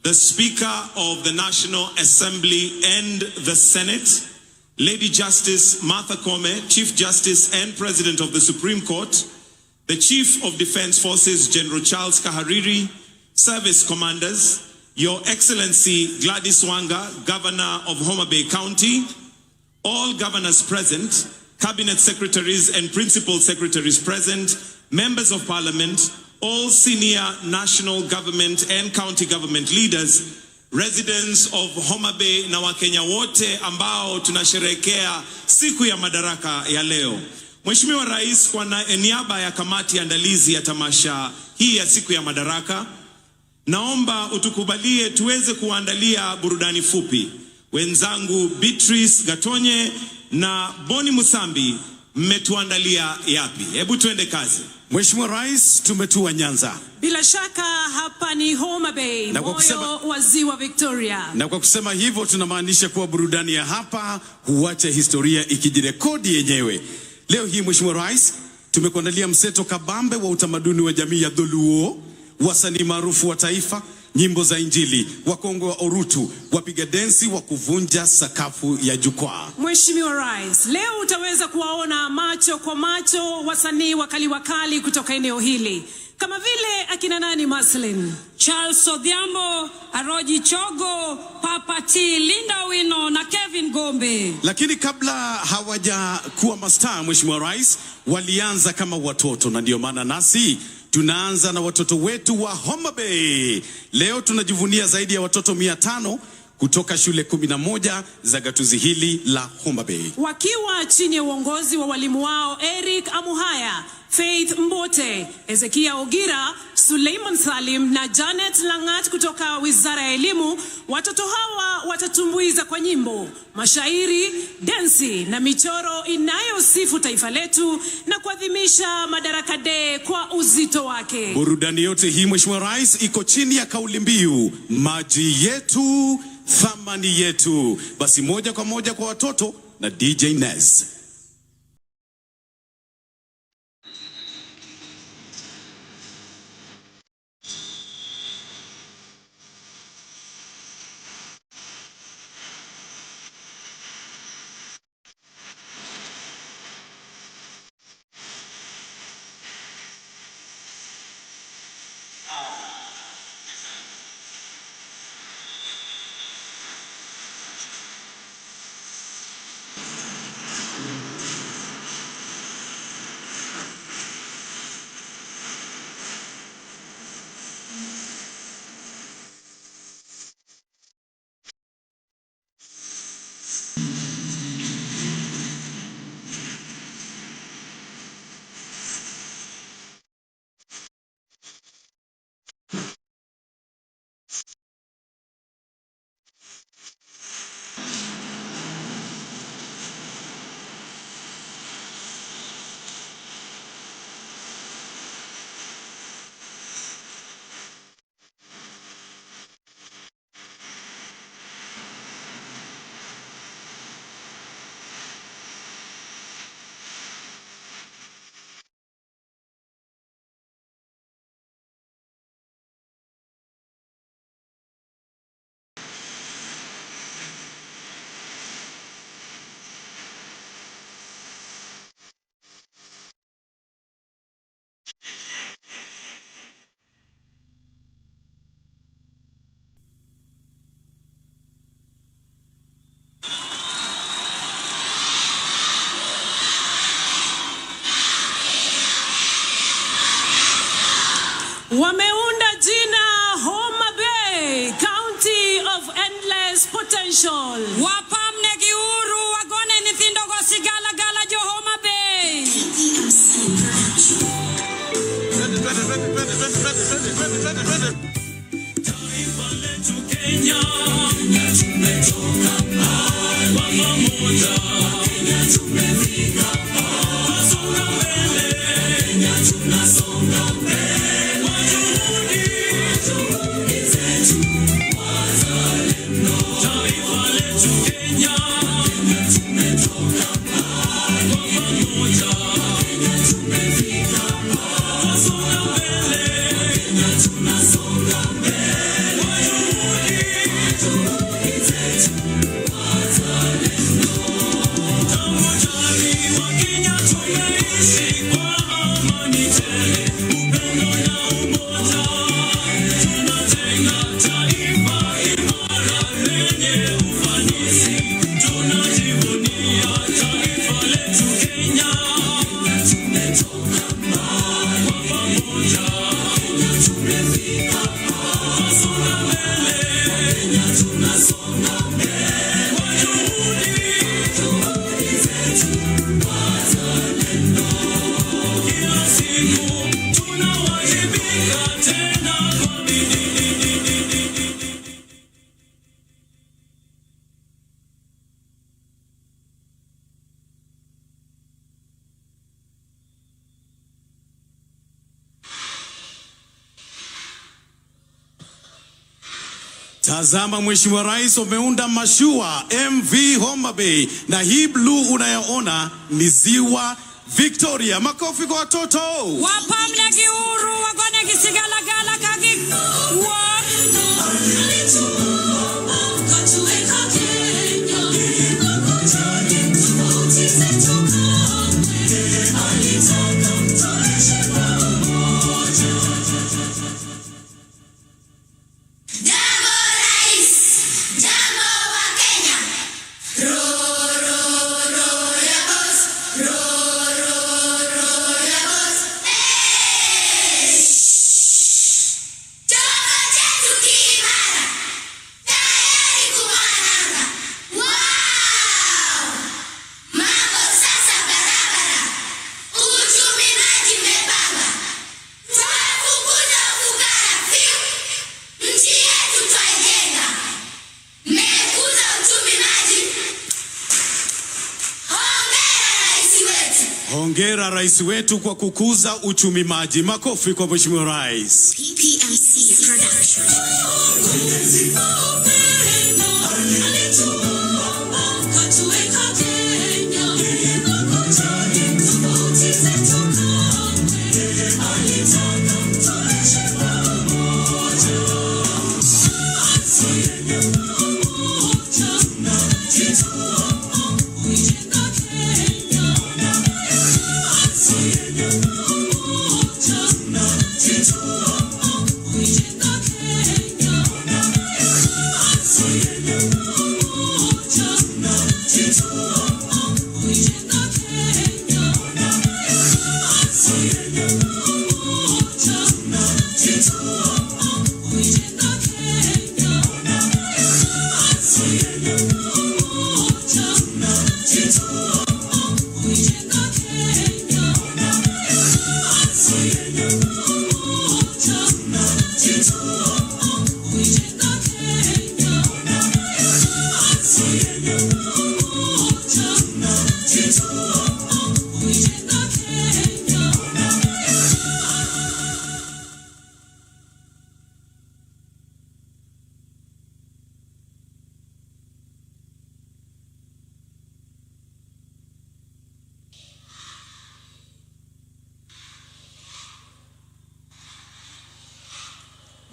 The Speaker of the National Assembly and the Senate, Lady Justice Martha Koome, Chief Justice and President of the Supreme Court. The Chief of Defense Forces, General Charles Kahariri. Service Commanders, Your Excellency Gladys Wanga, Governor of Homa Bay County, all governors present, cabinet secretaries and principal secretaries present, members of parliament, all senior national government and county government leaders, residents of Homa Bay na Wakenya wote ambao tunasherehekea siku ya madaraka ya leo. Mheshimiwa Rais, kwa niaba ya kamati andalizi ya tamasha hii ya siku ya madaraka, naomba utukubalie tuweze kuandalia burudani fupi. Wenzangu Beatrice Gatonye na Boni Musambi, mmetuandalia yapi? Hebu tuende kazi.
Mheshimiwa Rais, tumetua Nyanza.
Bila shaka hapa ni Homa Bay, moyo wa Ziwa Victoria.
Na kwa kusema hivyo tunamaanisha kuwa burudani ya hapa huacha historia ikijirekodi yenyewe. Leo hii Mheshimiwa Rais, tumekuandalia mseto kabambe wa utamaduni wa jamii ya Dholuo, wasanii maarufu wa taifa, nyimbo za Injili, wakongwe wa Orutu, wapiga densi wa kuvunja sakafu ya jukwaa.
Mheshimiwa Rais, leo utaweza kuwaona macho kwa macho wasanii wakali kutoka eneo hili. Kama vile akina nani Maslin,
Charles Odhiambo, Aroji Chogo, Wapati Linda Wino na Kevin Gombe.
Lakini kabla hawaja kuwa mastaa, Mheshimiwa Rais, walianza kama watoto, na ndio maana nasi tunaanza na watoto wetu wa Homa Bay. Leo tunajivunia zaidi ya watoto 500 kutoka shule 11 za gatuzi hili la Homa Bay,
wakiwa chini ya uongozi wa walimu wao Eric Amuhaya, Faith Mbote, Ezekia Ogira, Suleiman Salim na Janet Langat kutoka Wizara ya Elimu. Watoto hawa watatumbuiza kwa nyimbo, mashairi, densi na michoro inayosifu taifa letu na kuadhimisha Madaraka Day kwa uzito wake.
Burudani yote hii, Mheshimiwa Rais, iko chini ya kauli mbiu maji yetu, thamani yetu. Basi moja kwa moja kwa watoto na DJ Ness.
Wameunda jina Homa Bay, County of Endless Potential.
Wapamne giuru wagone nithindo gosigala gala jo Homa Bay.
Taifa letu Kenya, tumetoka mbali kwa pamoja. Kenya tumefika mbali, songa mbele. Kenya tunasonga mbele.
Tazama Mheshimiwa Rais, umeunda mashua MV Homa Bay, na hii blue unayoona ni ziwa Victoria. Makofi kwa watoto.
Wapamne giuru wagone gisigala gala kagi.
Jambo Rais, jambo
Hongera rais wetu kwa kukuza uchumi maji. Makofi kwa Mheshimiwa Rais.
PPMC Production.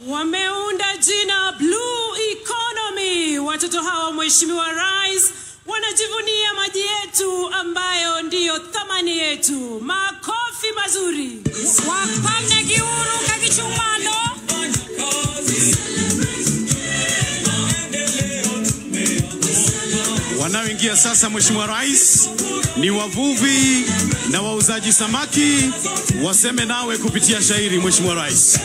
Wameunda jina Blue Economy. Watoto hawa Mheshimiwa Rais wanajivunia maji yetu ambayo ndiyo thamani yetu. Makofi mazuri.
Wapamne giuru kakichumano.
Wanaoingia sasa Mheshimiwa Rais ni wavuvi na wauzaji samaki. Waseme nawe kupitia shairi Mheshimiwa Rais.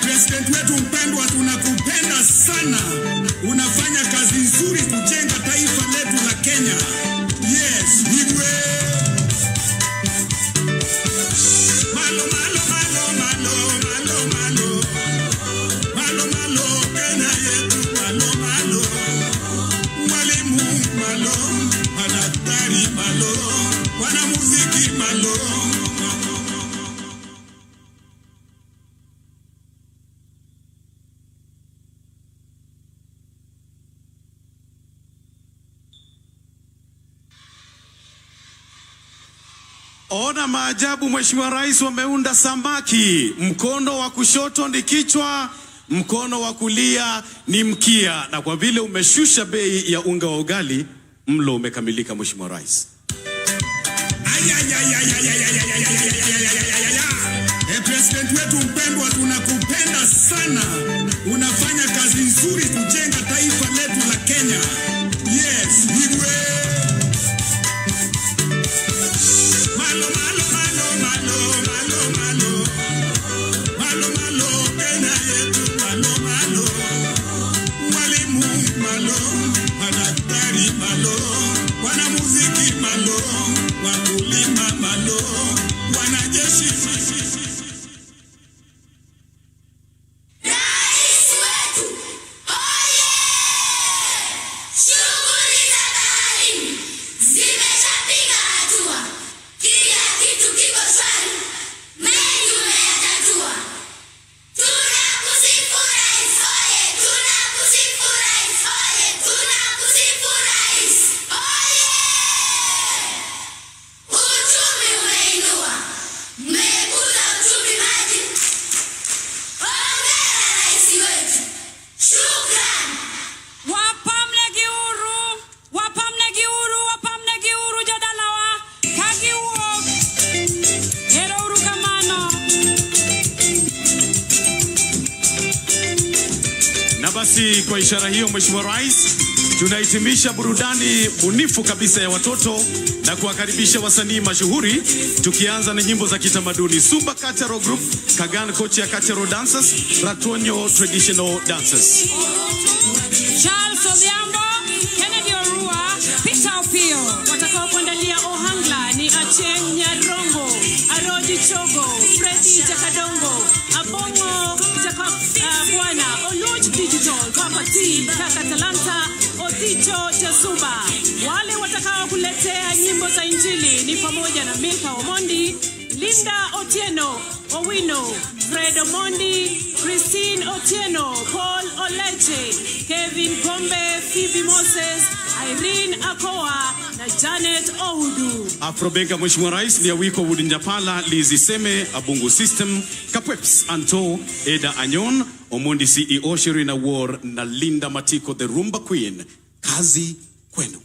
President wetu mpendwa, tunakupenda sana. Unafanya kazi nzuri kujenga taifa letu la Kenya. Yes, Igwe. Malo malo malo malo malo malo. Malo malo Kenya yetu malo malo. Walimu malo, madaktari malo, wanamuziki malo.
Ona maajabu Mheshimiwa Rais, wameunda samaki. Mkono wa kushoto ni kichwa, mkono wa kulia ni mkia. Na kwa vile umeshusha bei ya unga wa ugali, mlo umekamilika Mheshimiwa Rais.
President wetu mpendwa, tunakupenda sana. Unafanya kazi nzuri kujenga taifa letu la Kenya. Yes, Igwe. Malo malo malo malo malo malo. Malo malo Kenya yetu malo malo. Walimu malo, madaktari malo, wanamuziki malo, wakulima malo, wanajeshi.
Kila kitu kiko shwari, mengi umeyatatua.
kwa ishara hiyo, Mheshimiwa Rais, tunahitimisha burudani bunifu kabisa ya watoto na kuwakaribisha wasanii mashuhuri, tukianza na nyimbo za kitamaduni. Super Cultural Group, Kagan Kochia Cultural Dancers, Ratonyo Traditional Dancers.
Charles Odhiambo, Kennedy Orua, Peter Opio.
Watakao kuandalia ohangla ni Achieng' Nyarongo, Arodi Chogo, Freddy Jakadongo, Abongo Bwana, Oluch Digital, Papa T, Kaka Talanta, Oticho Jasuba. Wale watakao kuletea nyimbo za Injili ni pamoja na Milka Omondi, Linda Otieno, Owino, Fred Omondi, Christine Otieno, Paul Oleche, Kevin Gombe, Phoebe Moses, Irene Akoa na Janet Ohudu.
Afrobenga Mheshimiwa Rais ni Awiko Wudinjapala, Lizi Seme, Abungu System, Kapweps Anto, Eda Anyon, Omondi CEO Sherina War na Linda Matiko the Rumba Queen. Kazi kwenu.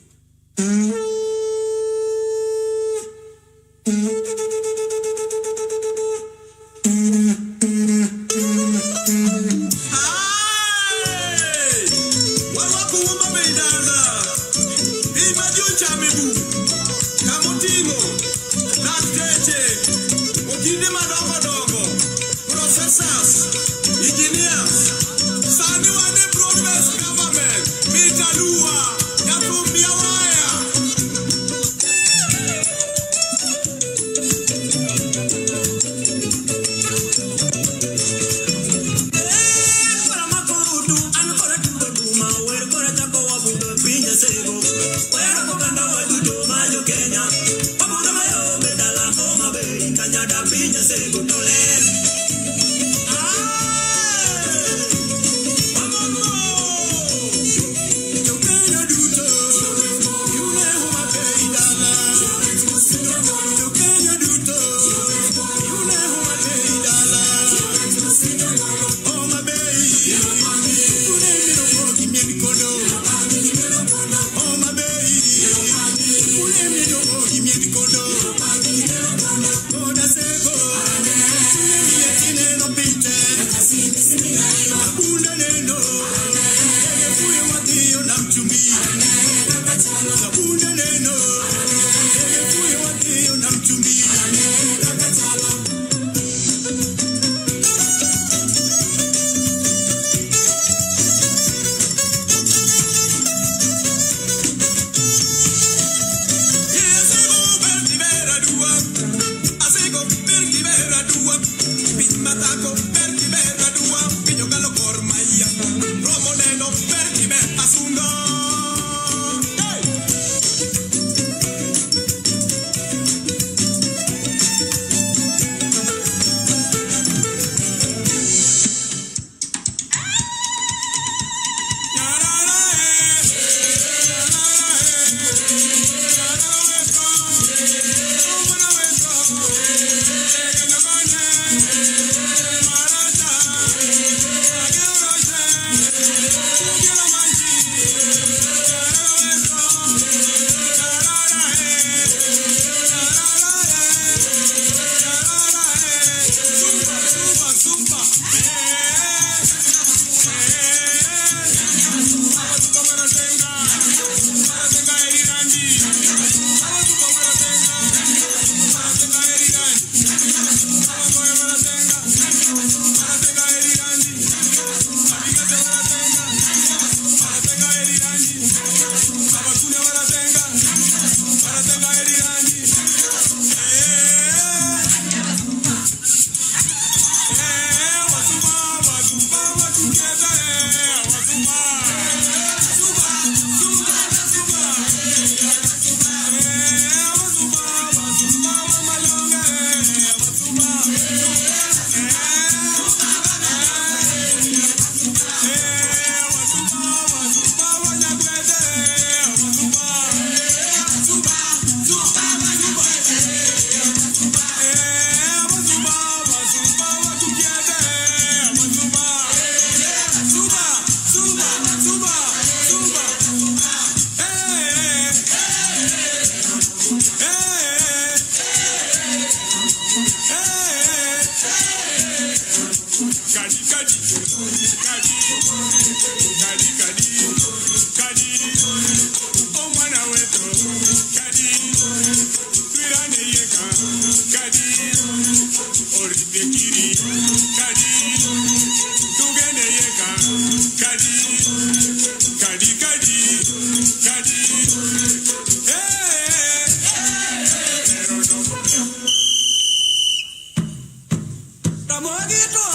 Ramogi to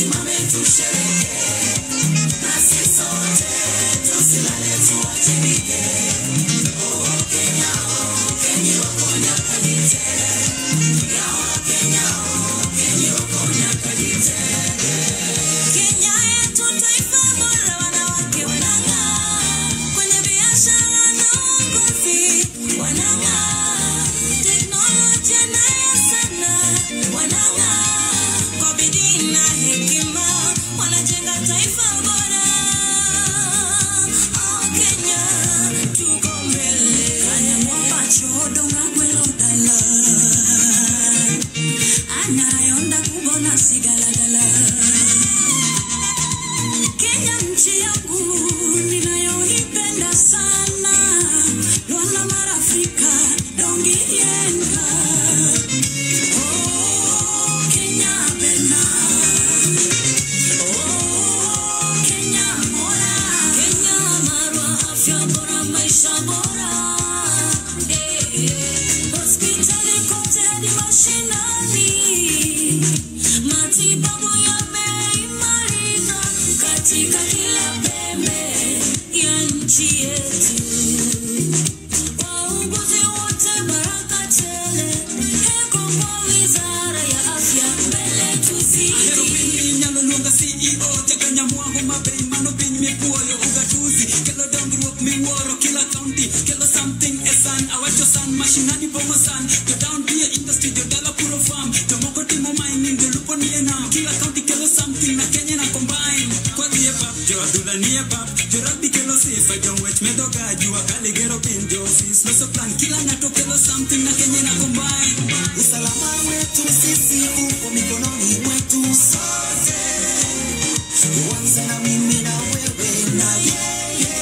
tusimame tusherehekee, nasi sote tusilale tuwajibike. Oh Kenya, Kenya wako nyakajite, ya Kenya, Kenya wako nyakajite. Kenya yetu taifa bora, wanawake wanang'aa, kwenye biashara na uongozi wanang'aa, teknolojia nayo sana wanang'aa, kwa bidii na hekima wanajenga taifa bora. Oh Kenya, tuko mbele. Kanya mwamba chodo ngagwelo dala, anayonda kubona sigaladala. Kenya nchi yangu ninayoipenda sana, Lwana mara Afrika dongienga. Oh Kenya bena, oh Kenya bora, Kenya marwa afya bora, maisha bora. Hospitali kote hadi mashinani, matibabu yameimarika katika kila pembe ya nchi yetu. Wauguzi wote baraka tele, heko kwa wizara ya afya, mbele tuzidi.
Nyalolonga CEO Teganya mwangu mabei mano piny mipuoyo ugatuzi kelo dongruok miwuoro kila county kelo something esan awacho san mashinani bongo san jo down beer industry jo dala puro farm jo moko timo mining jo lupo nie nam kila county kelo something na Kenya na combine kwa dhie pap jo adhula nie pap jo rugby kelo sifa jo ng'wech medo ga jua kali gero piny jo office loso plan kila ng'ato kelo something na Kenya na combine.
Usalama wetu sisi uko mikononi mwetu sote, uanze na mimi na wewe na yeye.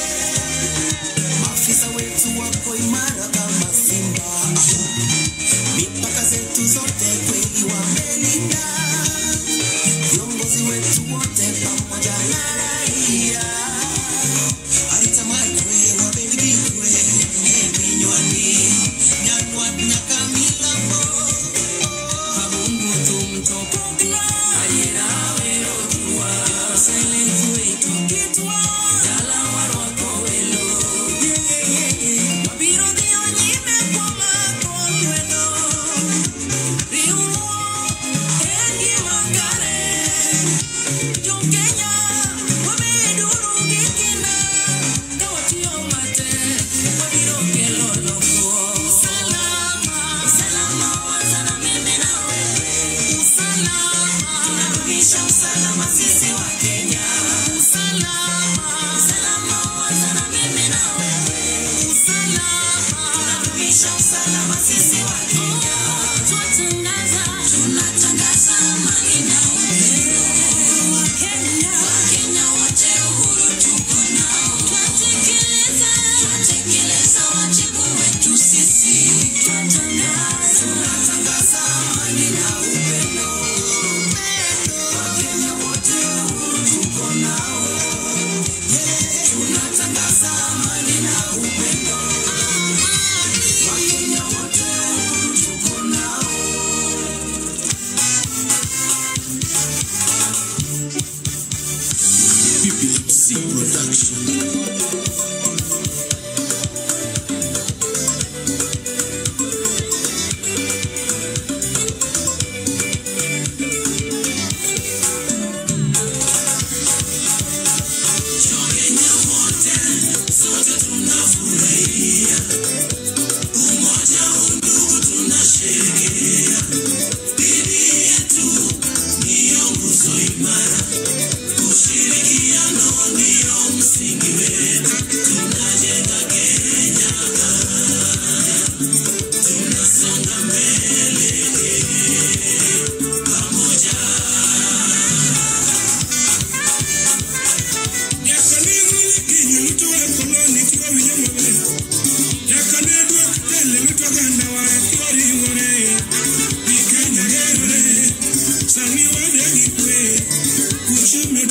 Maafisa wetu wako imara kama simba, mipaka zetu zote kweli wamelinda. Viongozi wetu wote pamoja na raia, alitamani wabelgikwe vinywani nyanwa nyakamila mo. Habungu tumtopogna ayera wero tuwa sele kwetu kitwa dala warwako welo wabiro dio nyime kwa makolwelo riuo engi magare jo Kenya wabeduru gikina kawatio mate wabiro kelo loko. Usalama, usalama wanza na mimi na wewe. Usalama, tunadumisha usalama sisi wa Kenya. Usalama, usalama wanza na mimi na wewe. Usalama, tunadumisha usalama sisi wa Kenya. Tunatangaza amani na upendo wa Kenya. Wakenya wote uhuru tuko nao. Twatekeleza wajibu wetu sisi. Tunatangaza amani na upendo. Wakenya wote uhuru tuko nao. Tunatangaza amani na upendo. Wakenya wote uhuru tuko nao.
PPMC Production.
Wakenya wote sote tunafurahia, umoja undugu tunasherehekea. Bidii yetu ndiyo nguzo imara, ushirikiano ndiyo msingi wetu. Tunajenga Kenya, tunasonga mbele pamoja.
Sani wa degi kwe, kuchime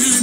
Yes,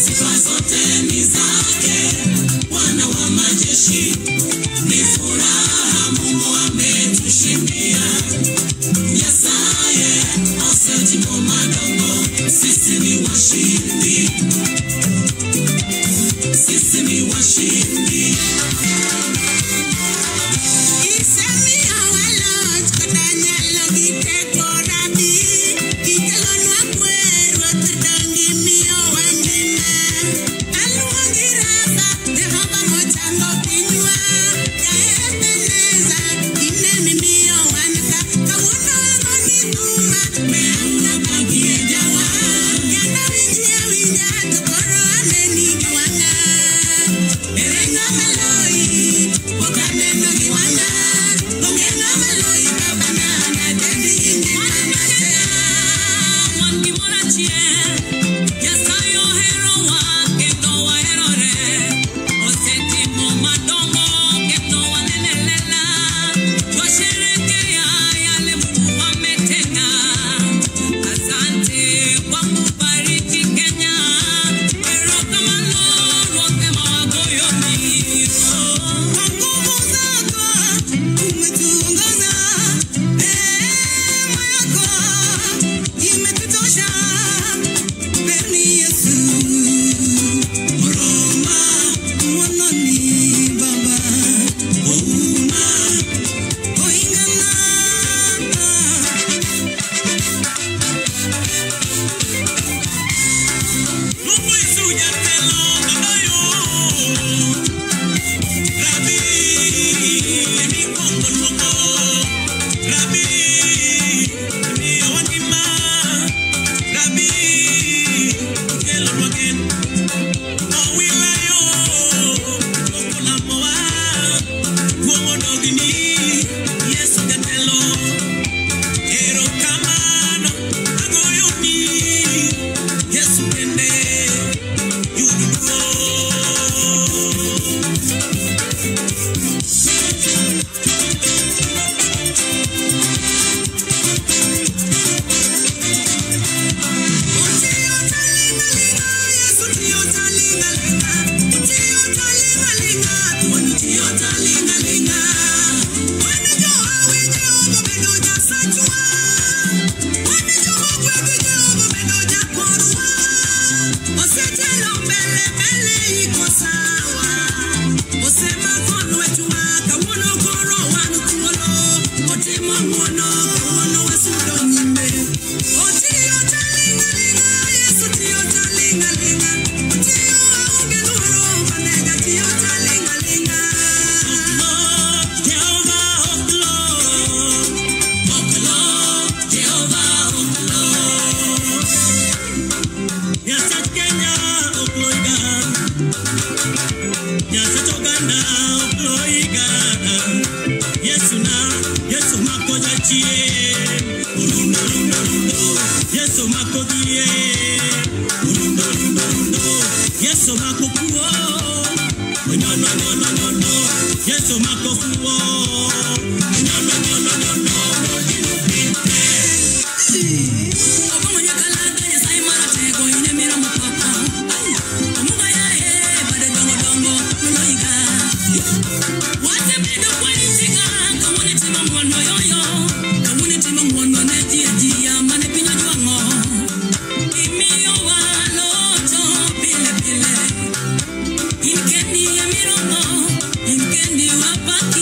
Sifa zote ni zake, Bwana wa majeshi. Ni furaha Mungu ametushindia. Nyasaye osetimo madongo, sisi ni washindi. Sisi ni washindi. Isemi awalot kadanya logi kekorabi. Ikelonwa kwero tudangi miyo wangina. Aluangiraba dehaba mochango pinywa. Yaebeneza inemi miyo wanaka. Kawuno ngoni kuma meamna kagie jawa. Yana winja tukoro aneni giwanga. Erenga maloi wakane no giwanga. Ongenga maloi babana dendi indi wanaka. Wangi morachie yasayo hero wa kendo wa herore. Osetimo madongo kendo wanenelela. Twasherekea yale Mungu ametenda. Asante kwa kubariki Kenya. Erokamano wote mawagoyoni. Kwa nguvu zako umetuongoza. Neema yako imetutosha. Beni Yesu. Roma mwanani Baba. Homa oingana. Mungu Yesu jatelo kabayo. Rabi ni kongo loko. Rabi ni wangima. Rabi kelo wagen. Owilayo loko la moa. Kuomo dogini Yesu jatelo. Ero kamano agoyoni. Yesu kende yudugo. Inkendi wa pata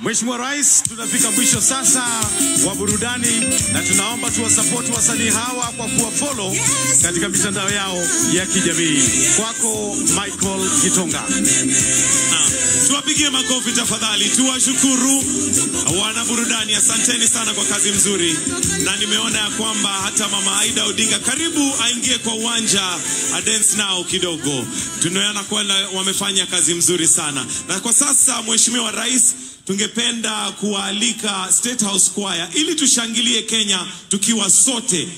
Mheshimiwa Rais, tunafika mwisho sasa wa burudani na tunaomba tuwasapoti wasanii hawa kwa kuwafollow katika mitandao yao ya kijamii. Kwako Michael Kitonga.
Tuwapigie makofi tafadhali, tuwashukuru wana burudani. Asanteni sana kwa kazi mzuri, na nimeona ya kwamba hata Mama Aida Odinga karibu aingie kwa uwanja a dance nao kidogo. Tunaona kwamba wamefanya kazi mzuri sana. Na kwa sasa Mheshimiwa Rais, tungependa kualika State House Choir ili tushangilie Kenya tukiwa sote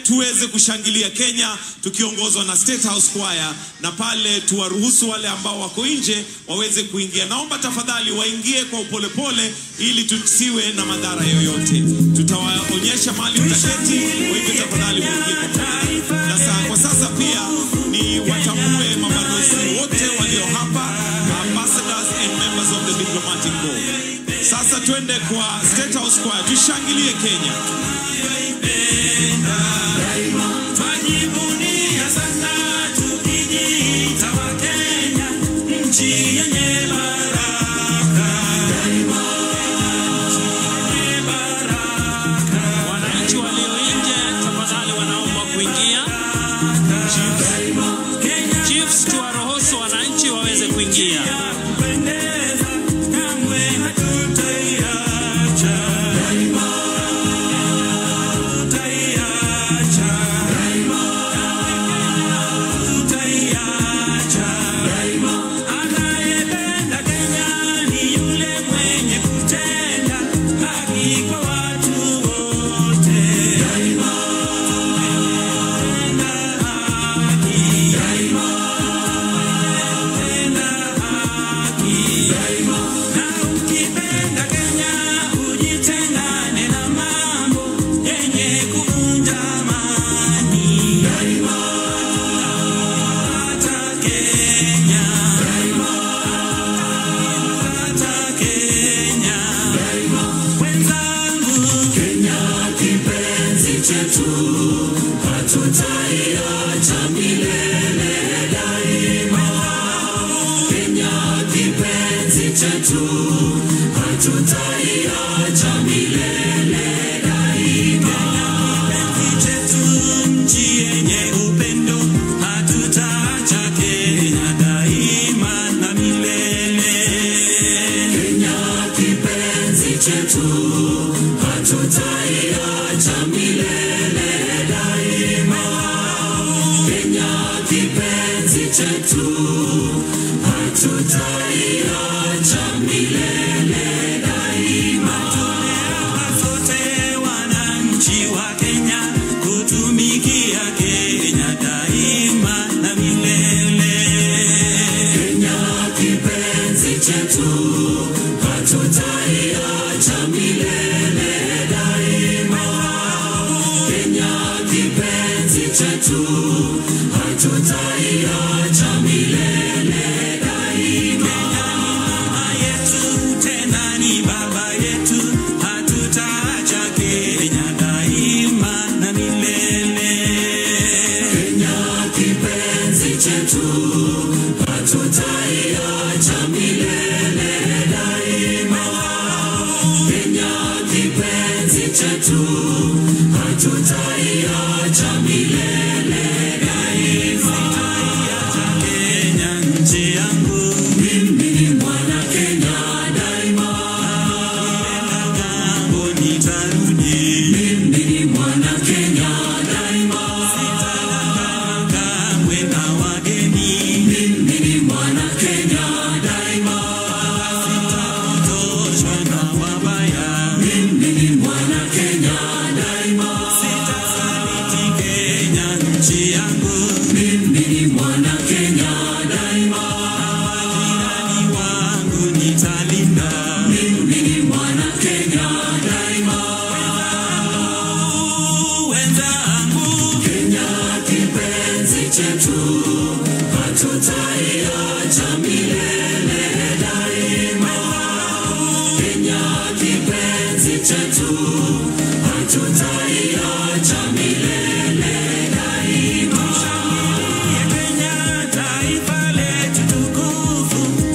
tuweze kushangilia Kenya tukiongozwa na State House Choir, na pale tuwaruhusu wale ambao wako nje waweze kuingia. Naomba tafadhali waingie kwa upolepole ili tusiwe na madhara yoyote. Tutawaonyesha mahali mtaketi, kwa hivyo tafadhali muingie kwa upolepole. Na kwa sasa pia ni watambue mabalozi wote walio hapa, ambassadors and members of the diplomatic corps. Sasa twende kwa State House Choir, tushangilie Kenya.
Wananchi walio nje tafadhali wanaomba kuingia. Chiefs, tuwaruhusu wananchi waweze kuingia.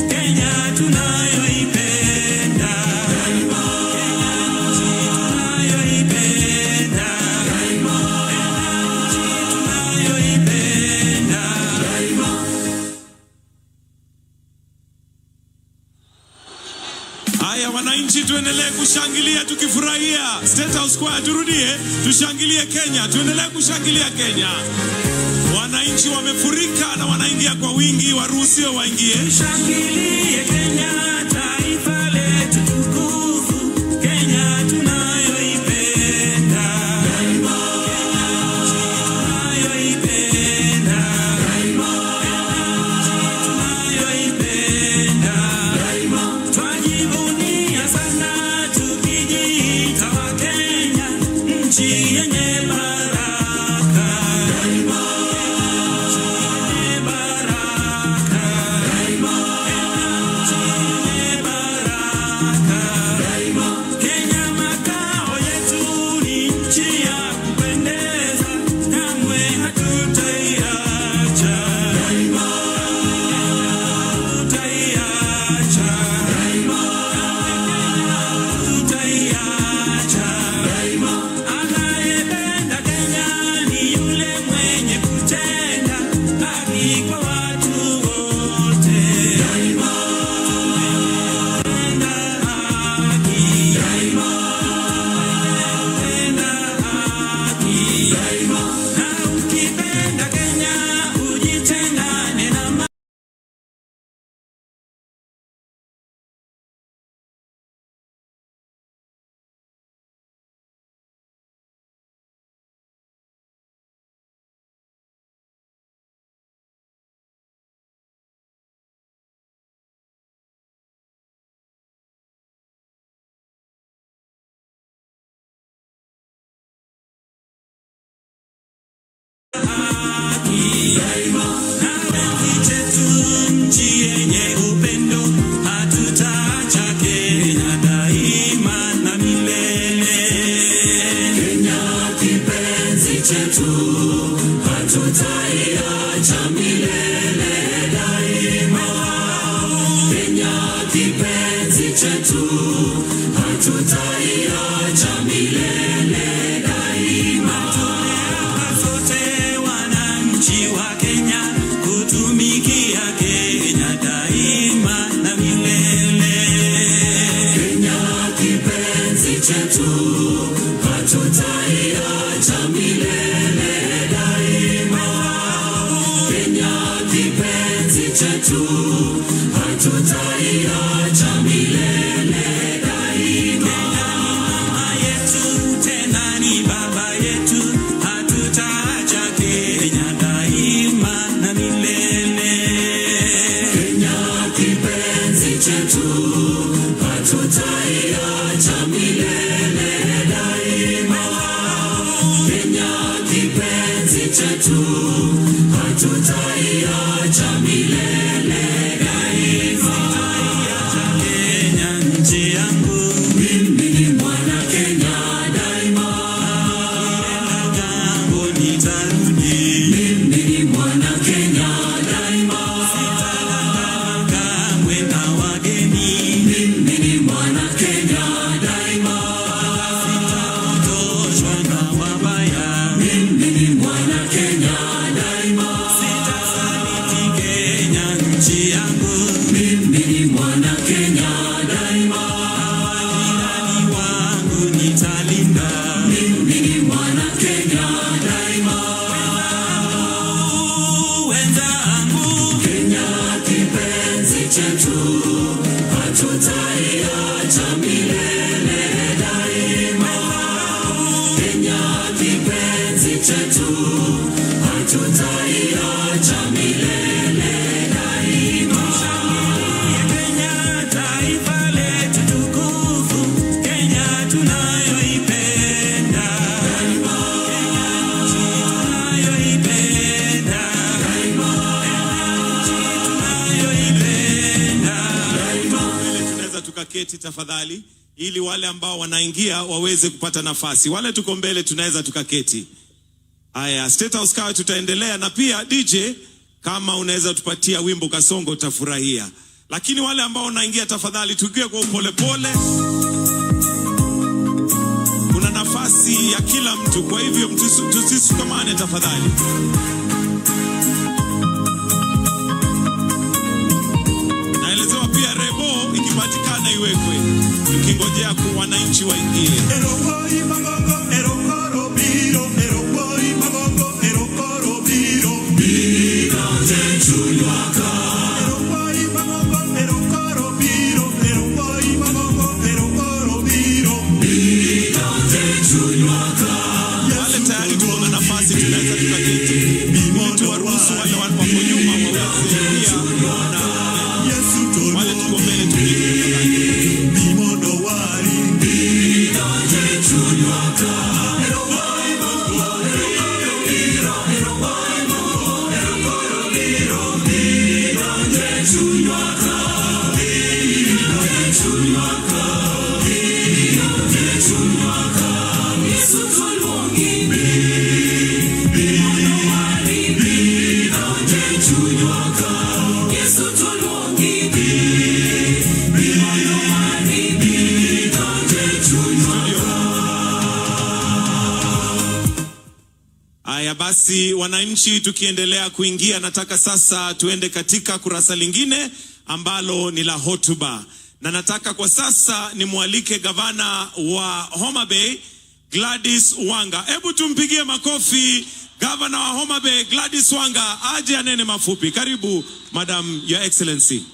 Kenya tunayoipenda.
tuendelee kushangilia tukifurahia. State House Choir turudie, tushangilie Kenya, tuendelee kushangilia Kenya. Wananchi wamefurika na wanaingia kwa wingi, waruhusiwe waingie.
Tushangilie Kenya, taifa letu tukufu, Kenya tunayoipenda. Daima tunayoipenda. Daima tunayoipenda. Daima twajivunia sana tukijiita wa Kenya, nchi yenye baraka. Daima
tafadhali, ili wale ambao wanaingia waweze kupata nafasi. Wale tuko mbele tunaweza tukaketi. Haya, State House Choir tutaendelea, na pia DJ kama unaweza tupatia wimbo kasongo utafurahia. Lakini wale ambao wanaingia tafadhali tugie kwa upole pole. Kuna nafasi ya kila mtu, kwa hivyo tusisukamane tafadhali. Naelezewa pia rebo ikipatikana iwekwe. tukingojea kwa wananchi waingie. Wale tayari tuko na nafasi, tunaweza tukaketi. Tuwaruhusu wale wako nyuma waweze pia kuona. Wale tuko mbele tukiketi. Haya basi, wananchi tukiendelea kuingia, nataka sasa tuende katika kurasa lingine ambalo ni la hotuba. Na nataka kwa sasa nimwalike gavana wa Homa Bay, Gladys Wanga. Hebu tumpigie makofi gavana wa Homa Bay, Gladys Wanga, aje anene mafupi. Karibu, Madam Your Excellency.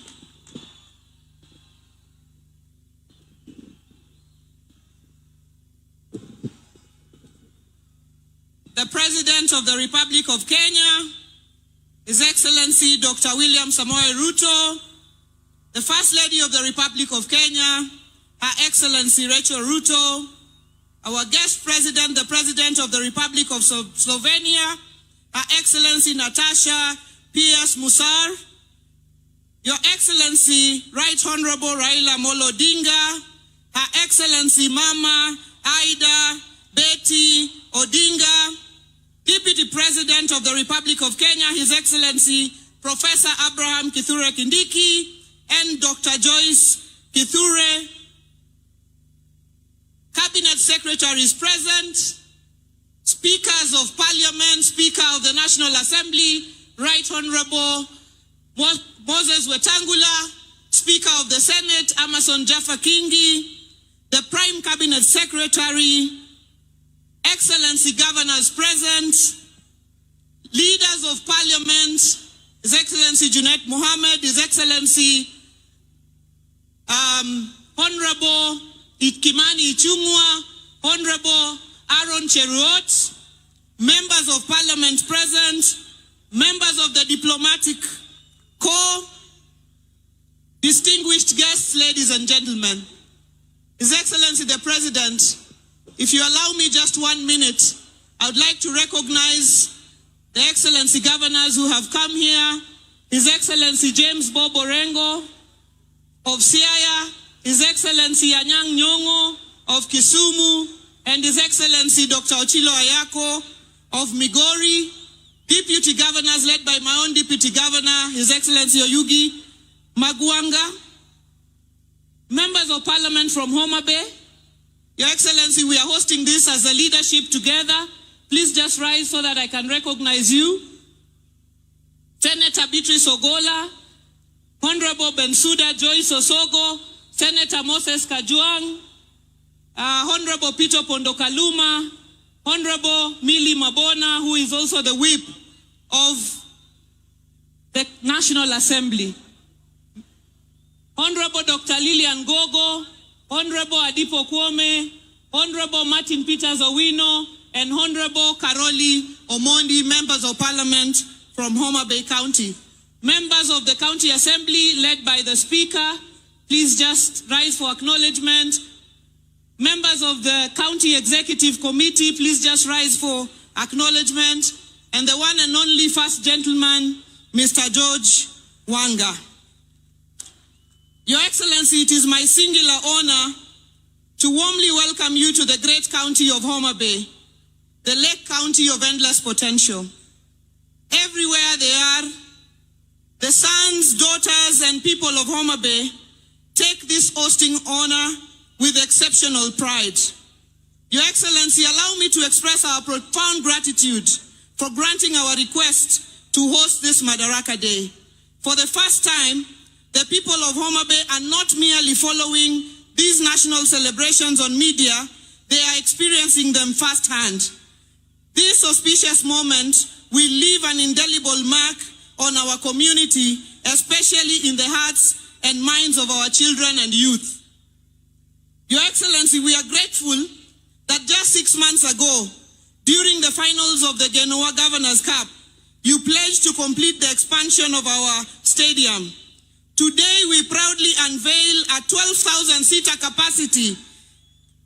The President of the Republic of Kenya, His Excellency Dr. William Samoei Ruto, the First Lady of the Republic of Kenya, Her Excellency Rachel Ruto, our guest President, the President of the Republic of Slovenia, Her Excellency Natasha P.S. Musar, Your Excellency Right Honorable Raila Amolo Odinga, Her Excellency Mama Aida Betty Odinga, Deputy President of the Republic of Kenya, His Excellency Professor Abraham Kithure Kindiki, and Dr. Joyce Kithure. Cabinet Secretaries present, Speakers of Parliament, Speaker of the National Assembly, Right Honorable Moses Wetangula, Speaker of the Senate, Amason Jaffa Kingi, the Prime Cabinet Secretary, Excellency Governors present, Leaders of Parliament, His Excellency Junet Mohammed, His Excellency Honorable Kimani Ichung'wa, Honorable Aaron Cheruiyot, Members of Parliament present, Members of the Diplomatic Corps, distinguished guests, ladies and gentlemen. His Excellency the President, if you allow me just 1 minute, I would like to recognize the Excellency Governors who have come here. His Excellency James Bob Orengo of Siaya, His Excellency Anyang' Nyong'o of Kisumu, and His Excellency Dr. Ochilo Ayako of Migori. Deputy Governors led by my own Deputy Governor, His Excellency Oyugi Magwanga. Members of Parliament from Homa Bay, Your Excellency, we are hosting this as a leadership together. Please just rise so that I can recognize you. Senator Beatrice Ogola, Honorable Bensouda Joyce Osogo, Senator Moses Kajwang, Honorable Peter Pondokaluma, Honorable Millie Mabona, who is also the whip of the National Assembly, Honorable Dr. Lilian Gogo, Honorable Adipo Kwome, Honorable Martin Peters Owino, and Honorable Karoli Omondi, Members of Parliament from Homa Bay County. Members of the County Assembly led by the Speaker, please just rise for acknowledgement. Members of the County Executive Committee, please just rise for acknowledgement. And the one and only First Gentleman, Mr. George Wanga. Your Excellency, it is my singular honor to warmly welcome you to the great county of Homa Bay, the Lake County of endless potential. Everywhere they are, the sons, daughters, and people of Homa Bay take this hosting honor with exceptional pride. Your Excellency, allow me to express our profound gratitude for granting our request to host this Madaraka Day. For the first time, the people of Homa Bay are not merely following these national celebrations on media, they are experiencing them firsthand. This auspicious moment will leave an indelible mark on our community, especially in the hearts and minds of our children and youth. Your Excellency, we are grateful that just 6 months ago, during the finals of the Genoa Governors Cup, you pledged to complete the expansion of our stadium. Today, we proudly unveil a 12,000-seater capacity,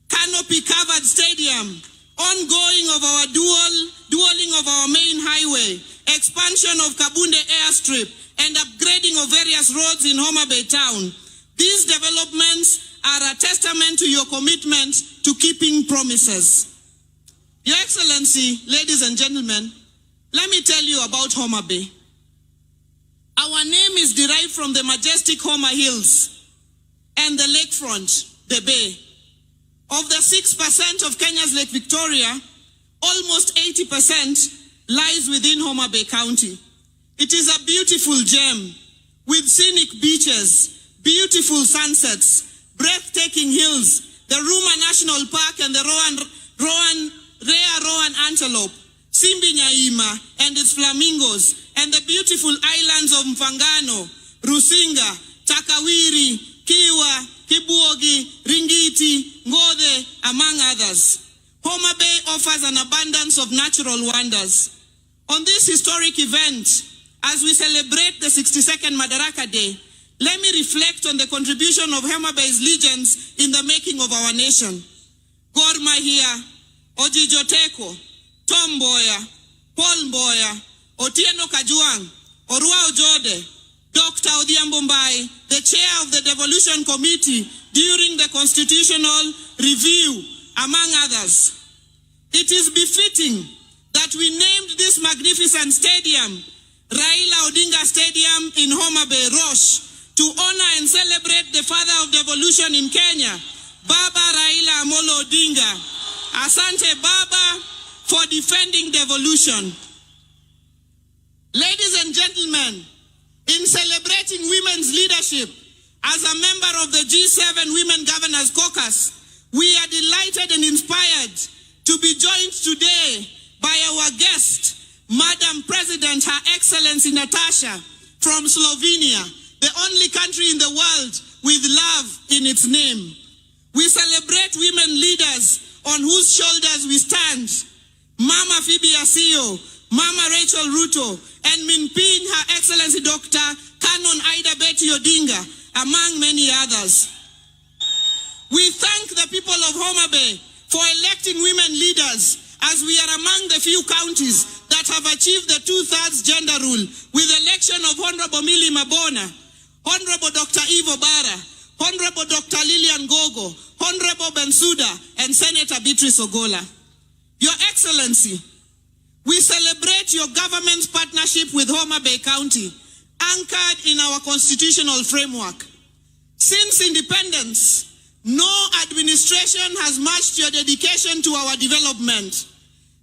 canopy-covered stadium, ongoing of our dualing of our main highway, expansion of Kabunde airstrip, and upgrading of various roads in Homa Bay town. These developments are a testament to your commitment to keeping promises. Your Excellency, ladies and gentlemen, let me tell you about Homa Bay. Our name is derived from the majestic Homa Hills and the lakefront, the bay. Of the 6% of Kenya's Lake Victoria, almost 80% lies within Homa Bay County. It is a beautiful gem with scenic beaches, beautiful sunsets, breathtaking hills, the Ruma National Park and the rare Rowan antelope, Simbi Nyaima and its flamingos, and the beautiful islands of Mfangano, Rusinga, Takawiri, Kiwa, Kibuogi, Ringiti, Ngode, among others. Homa Bay offers an abundance of natural wonders. On this historic event, as we celebrate the 62nd Madaraka Day, let me reflect on the contribution of Homa Bay's legends in the making of our nation. Gor Mahia, Ojijoteko, Tom Mboya, Paul Mboya, Otieno Kajuang, Orua Ojode, Dr. Odhiambo Mbai, the chair of the Devolution Committee during the Constitutional Review, among others. It is befitting that we named this magnificent stadium Raila Odinga Stadium in Homa Bay, Rosh, to honor and celebrate the father of devolution in Kenya, Baba Raila Amolo Odinga. Asante Baba for defending devolution. Ladies and gentlemen, in celebrating women's leadership, as a member of the G7 Women Governors Caucus, we are delighted and inspired to be joined today by our guest, Madam President, Her Excellency Natasha from Slovenia, the only country in the world with love in its name. We celebrate women leaders on whose shoulders we stand. Mama Phoebe Asio, Mama Rachel Ruto, and Minpin, Her Excellency Dr. Canon Ida Betty Odinga, among many others. We thank the people of Homa Bay for electing women leaders, as we are among the few counties that have achieved the 2/3 gender rule, with election of Honorable Millie Mabona, Honorable Dr. Ivo Bara, Honorable Dr. Lilian Gogo, Honorable Bensouda, and Senator Beatrice Ogola. Your Excellency, we celebrate your government's partnership with Homa Bay County, anchored in our constitutional framework. Since independence, no administration has matched your dedication to our development.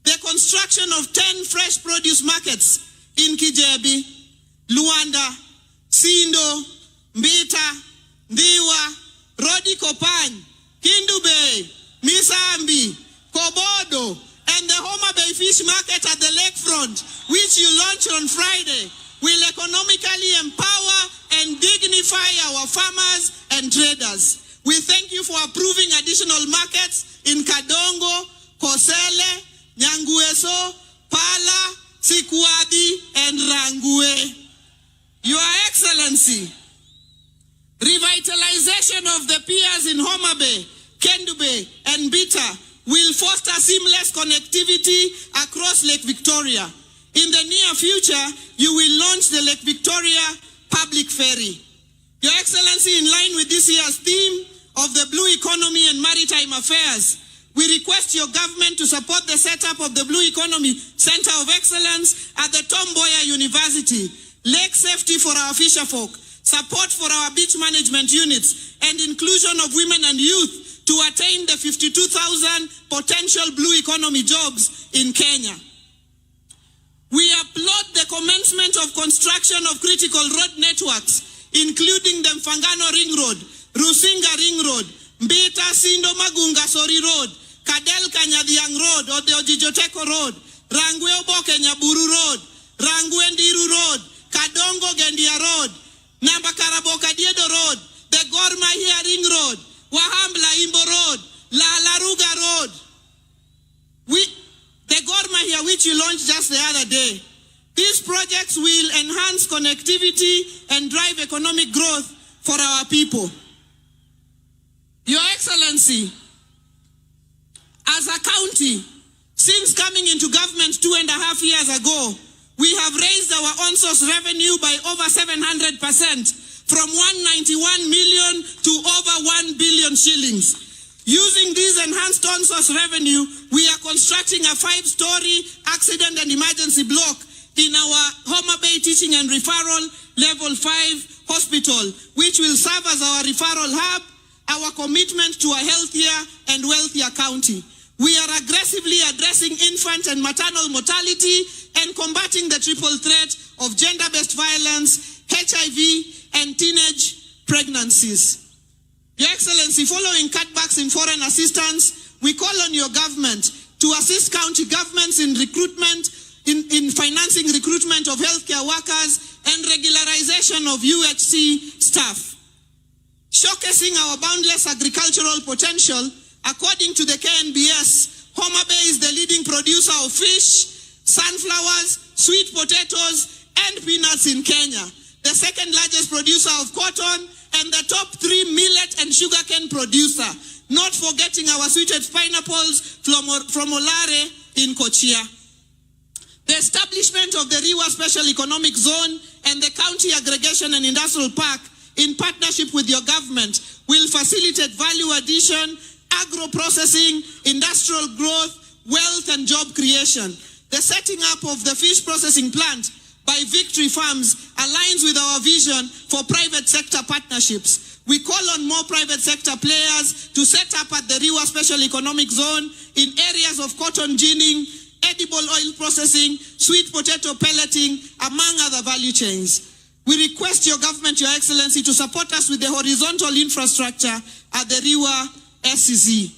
The construction of 10 fresh produce markets in Kijebi, Luanda, Sindo, Mbita, Ndiwa, Rodi Kopan, Kindu Bay, Misambi, Kobodo, and the Homa Bay Fish Market at the lakefront, which you launched on Friday, will economically empower and dignify our farmers and traders. We thank you for approving additional markets in Kadongo, Kosele, Nyangueso, Pala, Sikuadi, and Rangue. Your Excellency, revitalization of the piers in Homa Bay, Kendu Bay, and Bita will foster seamless connectivity across Lake Victoria. In the near future, you will launch the Lake Victoria Public Ferry. Your Excellency, in line with this year's theme of the Blue Economy and Maritime Affairs, we request your government to support the setup of the Blue Economy Center of Excellence at the Tom Mboya University, lake safety for our fisherfolk, support for our beach management units, and inclusion of women and youth to attain the 52,000 potential Blue Economy jobs in Kenya. We applaud the commencement of construction of critical road networks, including the Mfangano Ring Road, Rusinga Ring Road, Mbita Sindo Magunga Sori Road, Kadel Kanyadhiang Road, Odeojijoteko Road, Rangwe Oboke Nyaburu Road, Rangwe Ndiru Road, Kadongo Gendia Road, Nambakaraboka Diedo Road, the Gor Mahia Ring Road, Wahambla Imbo Road, La Laruga Road. The Gor Mahia, which you launched just the other day. These projects will enhance connectivity and drive economic growth for our people. Your Excellency, as a county, since coming into government 2.5 years ago, we have raised our on-source revenue by over 700%, from 191 million to over 1 billion shillings. Using this enhanced on-source revenue, we are constructing a 5-story accident and emergency block in our Homa Bay Teaching and Referral Level 5 hospital, which will serve as our referral hub, our commitment to a healthier and wealthier county. We are aggressively addressing infant and maternal mortality and combating the triple threat of gender-based violence, HIV, and teenage pregnancies. Your Excellency, following cutbacks in foreign assistance, we call on your government to assist county governments in recruitment, in financing recruitment of healthcare workers and regularization of UHC staff. Showcasing our boundless agricultural potential, according to the KNBS, Homa Bay is the leading producer of fish, sunflowers, sweet potatoes, and peanuts in Kenya, the second largest producer of cotton, and the top 3 millet and sugarcane producer, not forgetting our sweeted pineapples from Olare in Kochia. The establishment of the Riwa Special Economic Zone and the County Aggregation and Industrial Park, in partnership with your government, will facilitate value addition, agro-processing, industrial growth, wealth, and job creation. The setting up of the fish processing plant by Victory Farms aligns with our vision for private sector partnerships. We call on more private sector players to set up at the Riwa Special Economic Zone in areas of cotton ginning, edible oil processing, sweet potato pelleting, among other value chains. We request your government, Your Excellency, to support us with the horizontal infrastructure at the Riwa SEZ.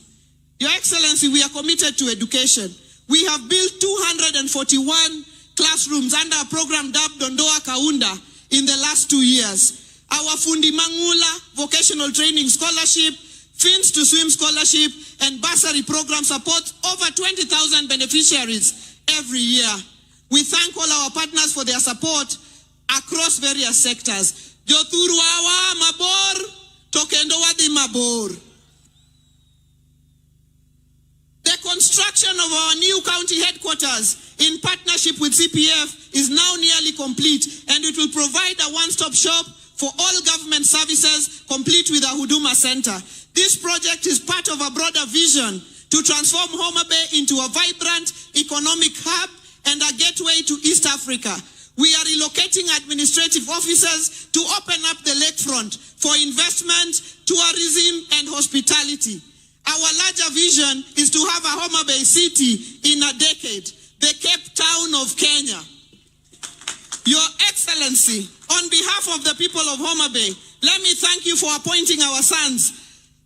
Your Excellency, we are committed to education. We have built 241 classrooms under a program dubbed Dondoa Kaunda in the last 2 years. Our Fundi Mangula Vocational Training Scholarship, Fins to Swim Scholarship, and bursary program supports over 20,000 beneficiaries every year. We thank all our partners for their support across various sectors. Joturu awa mabor, tokendo wadi mabor. The construction of our new county headquarters in partnership with CPF is now nearly complete, and it will provide a one-stop shop for all government services, complete with a Huduma Center. This project is part of a broader vision to transform Homa Bay into a vibrant economic hub and a gateway to East Africa. We are relocating administrative offices to open up the lakefront for investment, tourism, and hospitality. Our larger vision is to have a Homa Bay city in a decade, the Cape Town of Kenya. Your Excellency, on behalf of the people of Homa Bay, let me thank you for appointing our sons,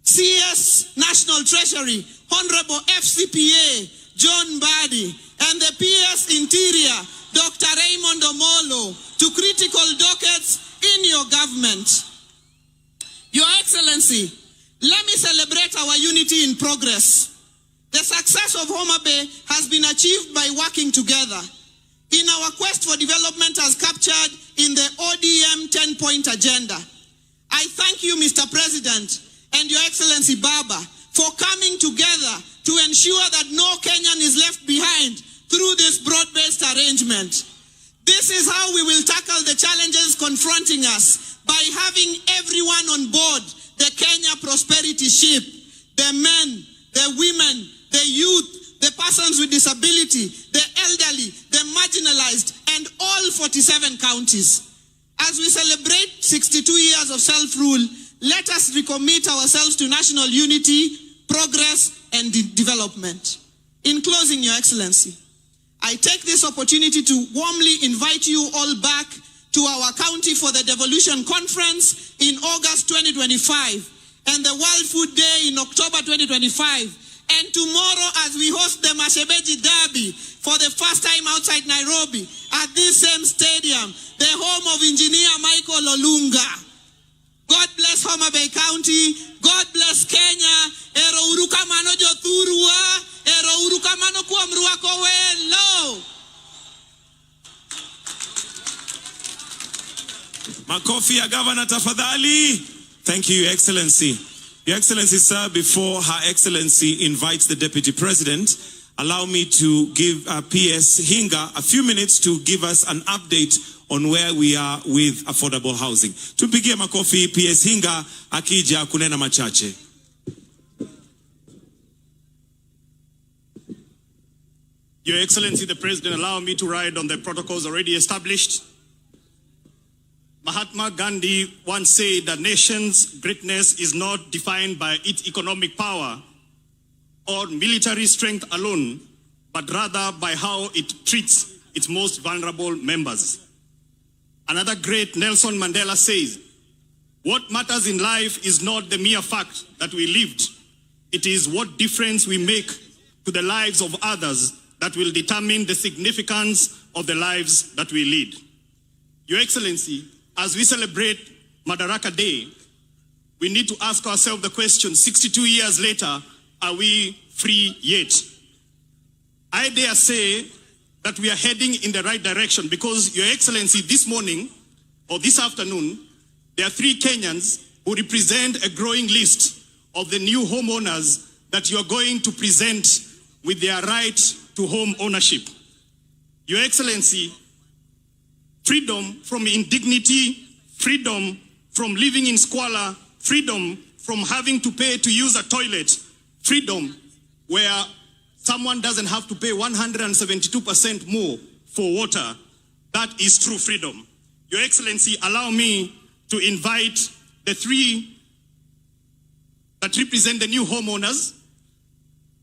CS National Treasury, Honorable FCPA, John Badi, and the PS Interior, Dr. Raymond Omolo, to critical dockets in your government. Your Excellency, let me celebrate our unity in progress. The success of Homa Bay has been achieved by working together. In our quest for development as captured in the ODM 10-point agenda. I thank you, Mr. President, and Your Excellency Baba, for coming together to ensure that no Kenyan is left behind through this broad-based arrangement. This is how we will tackle the challenges confronting us, by having everyone on board the Kenya prosperity ship, the men, the women, the youth, the persons with disability, the elderly, the marginalized, and all 47 counties. As we celebrate 62 years of self-rule, let us recommit ourselves to national unity, progress, and development. In closing, Your Excellency, I take this opportunity to warmly invite you all back to our county for the Devolution Conference in August 2025, and the World Food Day in October 2025. And tomorrow, as we host the Mashebeji Derby for the first time outside Nairobi, at this same stadium, the home of engineer Michael Olunga. God bless Homa Bay County. God bless Kenya. Ero urukamano jothurua. Ero urukamano kuwa mruako welo.
Makofi ya Governor tafadhali. Thank you, Your Excellency. Your Excellency, sir, before Her Excellency invites the Deputy President, allow me to give PS Hinga a few minutes to give us an update on where we are with affordable housing. Tumpigie makofi PS Hinga akija kunena machache.
Your Excellency, the President, allow me to ride on the protocols already established. Mahatma Gandhi once said that nation's greatness is not defined by its economic power or military strength alone, but rather by how it treats its most vulnerable members. Another great, Nelson Mandela, says, "What matters in life is not the mere fact that we lived. It is what difference we make to the lives of others that will determine the significance of the lives that we lead." Your Excellency, as we celebrate Madaraka Day, we need to ask ourselves the question, 62 years later, are we free yet? I dare say that we are heading in the right direction because, Your Excellency, this morning or this afternoon, there are 3 Kenyans who represent a growing list of the new homeowners that you are going to present with their right to home ownership. Your Excellency, freedom from indignity, freedom from living in squalor, freedom from having to pay to use a toilet, freedom where someone doesn't have to pay 172% more for water, that is true freedom. Your Excellency, allow me to invite the 3 that represent the new homeowners.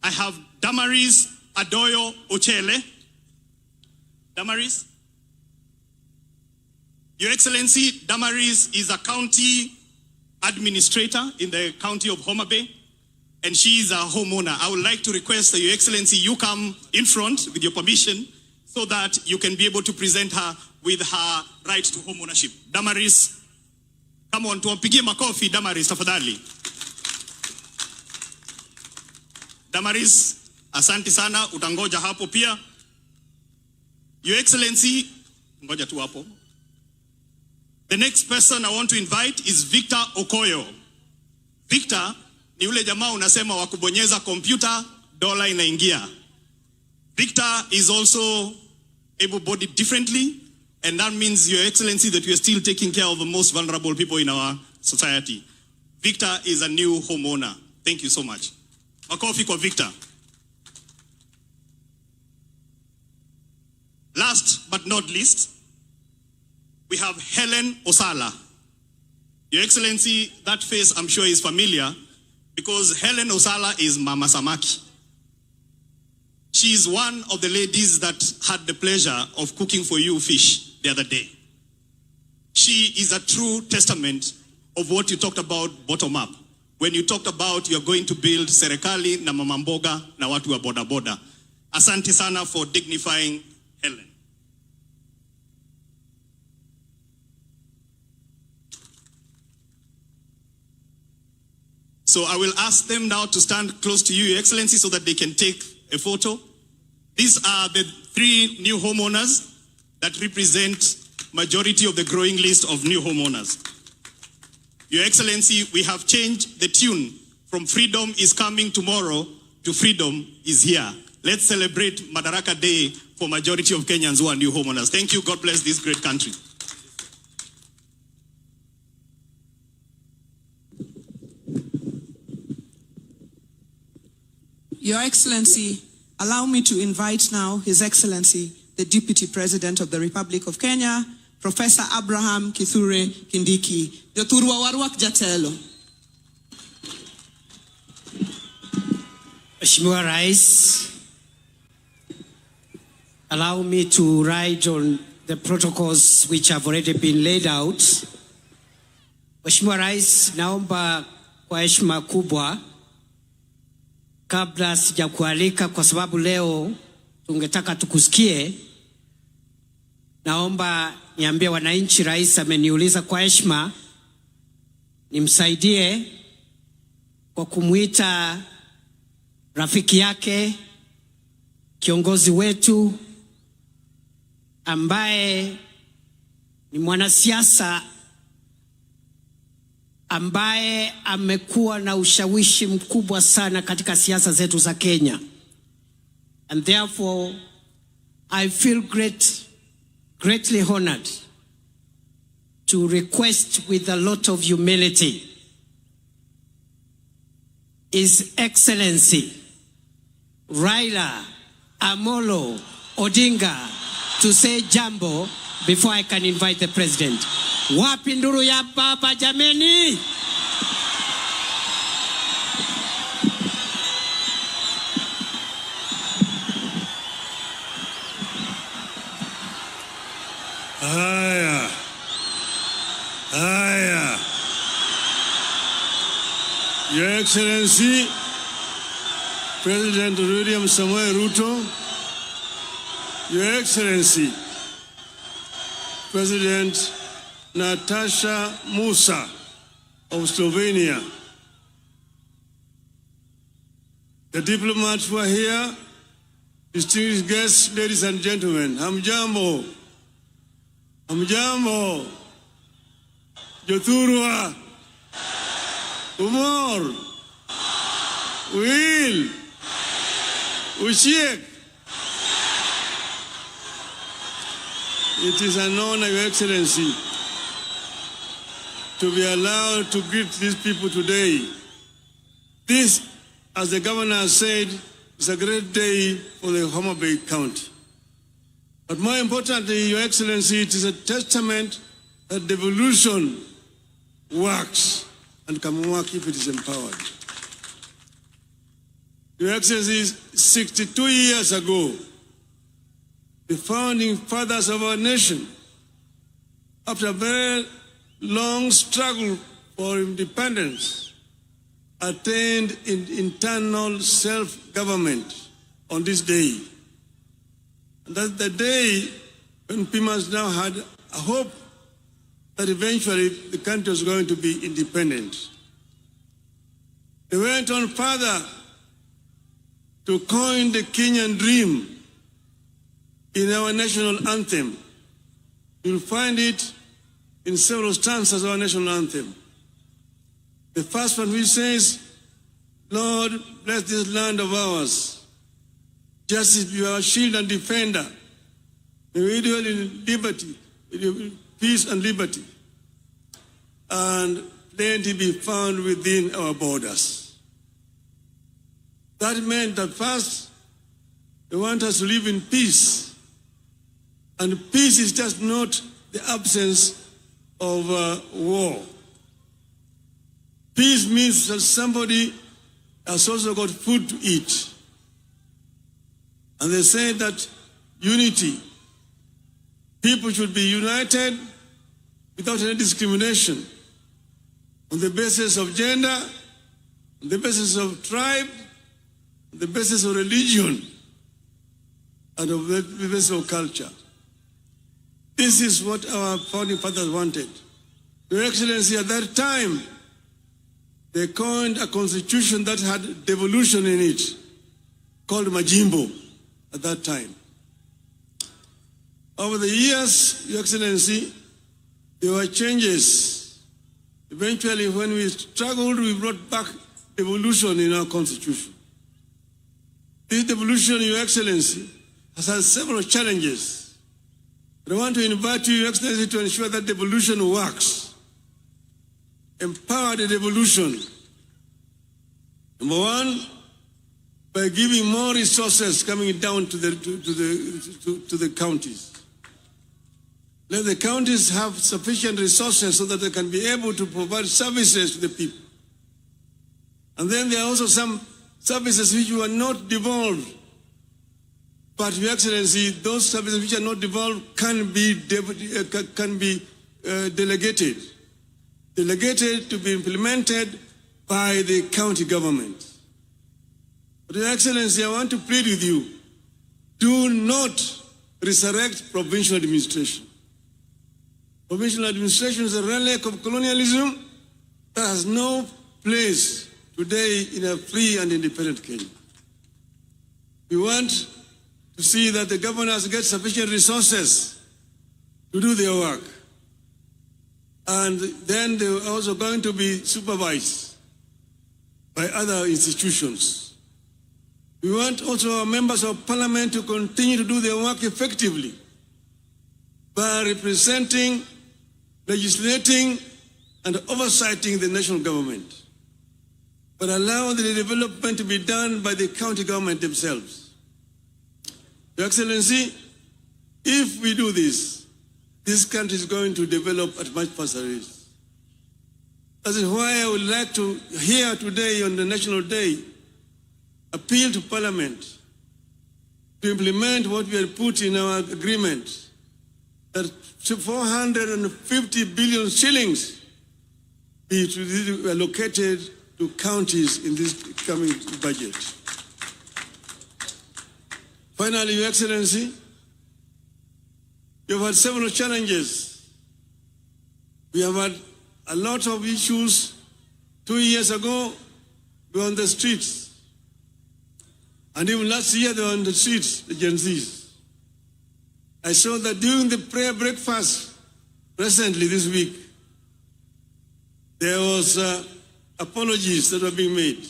I have Damaris Adoyo Ochele. Damaris. Your Excellency, Damaris is a county administrator in the county of Homa Bay, and she is a homeowner. I would like to request that, Your Excellency, you come in front with your permission so that you can be able to present her with her right to home ownership. Damaris, come on, tuwapigie makofi Damaris tafadhali. Damaris, asante sana, utangoja hapo pia. Your Excellency, ngoja tu hapo. The next person I want to invite is Victor Okoyo. Victor ni ule jamaa unasema wakubonyeza kompyuta dola inaingia. Victor is also able-bodied differently, and that means, Your Excellency, that we are still taking care of the most vulnerable people in our society. Victor is a new homeowner. Thank you so much. Makofi kwa Victor. Last but not least, we have Helen Osala. Your Excellency, that face I'm sure is familiar because Helen Osala is Mama Samaki. She is one of the ladies that had the pleasure of cooking for you fish the other day. She is a true testament of what you talked about bottom up. When you talked about you're going to build serikali na mama mboga na watu wa boda boda. Asante sana for dignifying Helen. So I will ask them now to stand close to you, Your Excellency, so that they can take a photo. These are the 3 new homeowners that represent majority of the growing list of new homeowners. Your Excellency, we have changed the tune from freedom is coming tomorrow to freedom is here. Let's celebrate Madaraka Day for majority of Kenyans who are new homeowners. Thank you. God bless this great country.
Your Excellency, allow me to invite now His Excellency, the Deputy President of the Republic of Kenya, Professor Abraham Kithure Kindiki. Joturwa warwak jatelo.
Mheshimiwa Rais, allow me to ride on the protocols which have already been laid out. Mheshimiwa Rais, naomba kwa heshima kubwa, kabla sijakualika, kwa sababu leo tungetaka tukusikie, naomba niambie wananchi, rais ameniuliza kwa heshima nimsaidie kwa kumuita rafiki yake, kiongozi wetu ambaye ni mwanasiasa ambaye amekuwa na ushawishi mkubwa sana katika siasa zetu za Kenya. And therefore I feel greatly honored to request with a lot of humility His Excellency Raila Amolo Odinga to say jambo before I can invite the president. Wapi nduru ya baba jameni?
Haya. Your Excellency, President William Samoei Ruto, Your Excellency, President Natasha Musa of Slovenia, the diplomats who are here, distinguished guests, ladies and gentlemen, hamjambo, hamjambo, Jothurwa, Umor, Will, Ushiek. It is an honor, Your Excellency, to be allowed to greet these people today. This, as the governor has said, is a great day for the Homa Bay County. But more importantly, Your Excellency, it is a testament that devolution works and can work if it is empowered. Your Excellency, 62 years ago, the founding fathers of our nation, after a very long struggle for independence, attained internal self-government on this day. And that's the day when Pimas now had a hope that eventually the country was going to be independent. They went on further to coin the Kenyan dream in our national anthem. You'll find it in several stanzas of our national anthem. The first one which says, Lord, bless this land of ours. Justice be our shield and defender. May we dwell in liberty, in peace and liberty, and plenty be found within our borders. That meant that first, they want us to live in peace. And peace is just not the absence of war. Peace means that somebody has also got food to eat. And they say that unity, people should be united without any discrimination on the basis of gender, on the basis of tribe, on the basis of religion, and on the basis of culture. This is what our founding fathers wanted. Your Excellency, at that time, they coined a constitution that had devolution in it, called Majimbo at that time. Over the years, Your Excellency, there were changes. Eventually, when we struggled, we brought back devolution in our constitution. This devolution, Your Excellency, has had several challenges. But I want to invite you, Your Excellency, to ensure that devolution works. Empower the devolution. Number one, by giving more resources coming down to the counties. Let the counties have sufficient resources so that they can be able to provide services to the people. And then there are also some services which were not devolved. But, Your Excellency, those services which are not devolved can be delegated. Delegated to be implemented by the county government. But Your Excellency, I want to plead with you, do not resurrect provincial administration. Provincial administration is a relic of colonialism that has no place today in a free and independent Kenya. We want to see that the governors get sufficient resources to do their work. And then they are also going to be supervised by other institutions. We want also our members of parliament to continue to do their work effectively by representing, legislating, and oversighting the national government, but allow the development to be done by the county government themselves. Your Excellency, if we do this country is going to develop at much faster rate. That is why I would like to hear today on the National Day appeal to Parliament to implement what we had put in our agreement, that 450 billion shillings be allocated to counties in this coming budget. Finally, Your Excellency, you have had several challenges. We have had a lot of issues. 2 years ago, we were on the streets. And even last year, they were on the streets, the Gen Zs. I saw that during the prayer breakfast recently this week, there was apologies that were being made.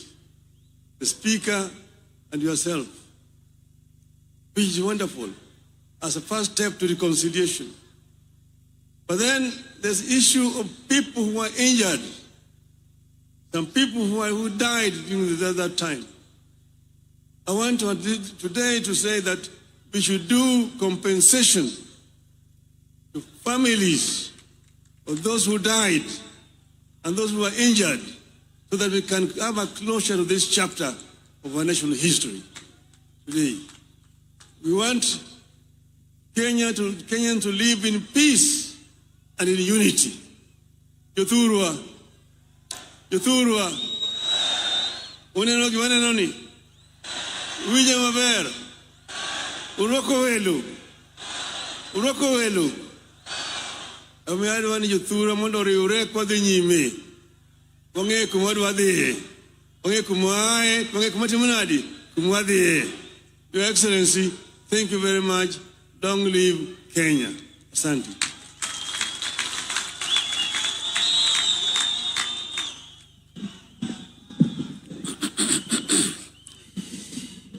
The Speaker and yourself, which is wonderful, as a first step to reconciliation. But then there's the issue of people who are injured, some people who died during that time. I want today to say that we should do compensation to families of those who died and those who are injured, so that we can have a closure to this chapter of our national history today. We want Kenyans to live in peace and in unity. Yothurwa. Unenogi wanenoni. Wija maber. Uroko welu. Amiari wani yothurwa mondo riure kwa dhi nyime. Wange kumwadwa dhi. Wange kumwae. Wange kumatimunadi. Kumwadhi. Your Excellency, thank you very much. Long live Kenya. Asante.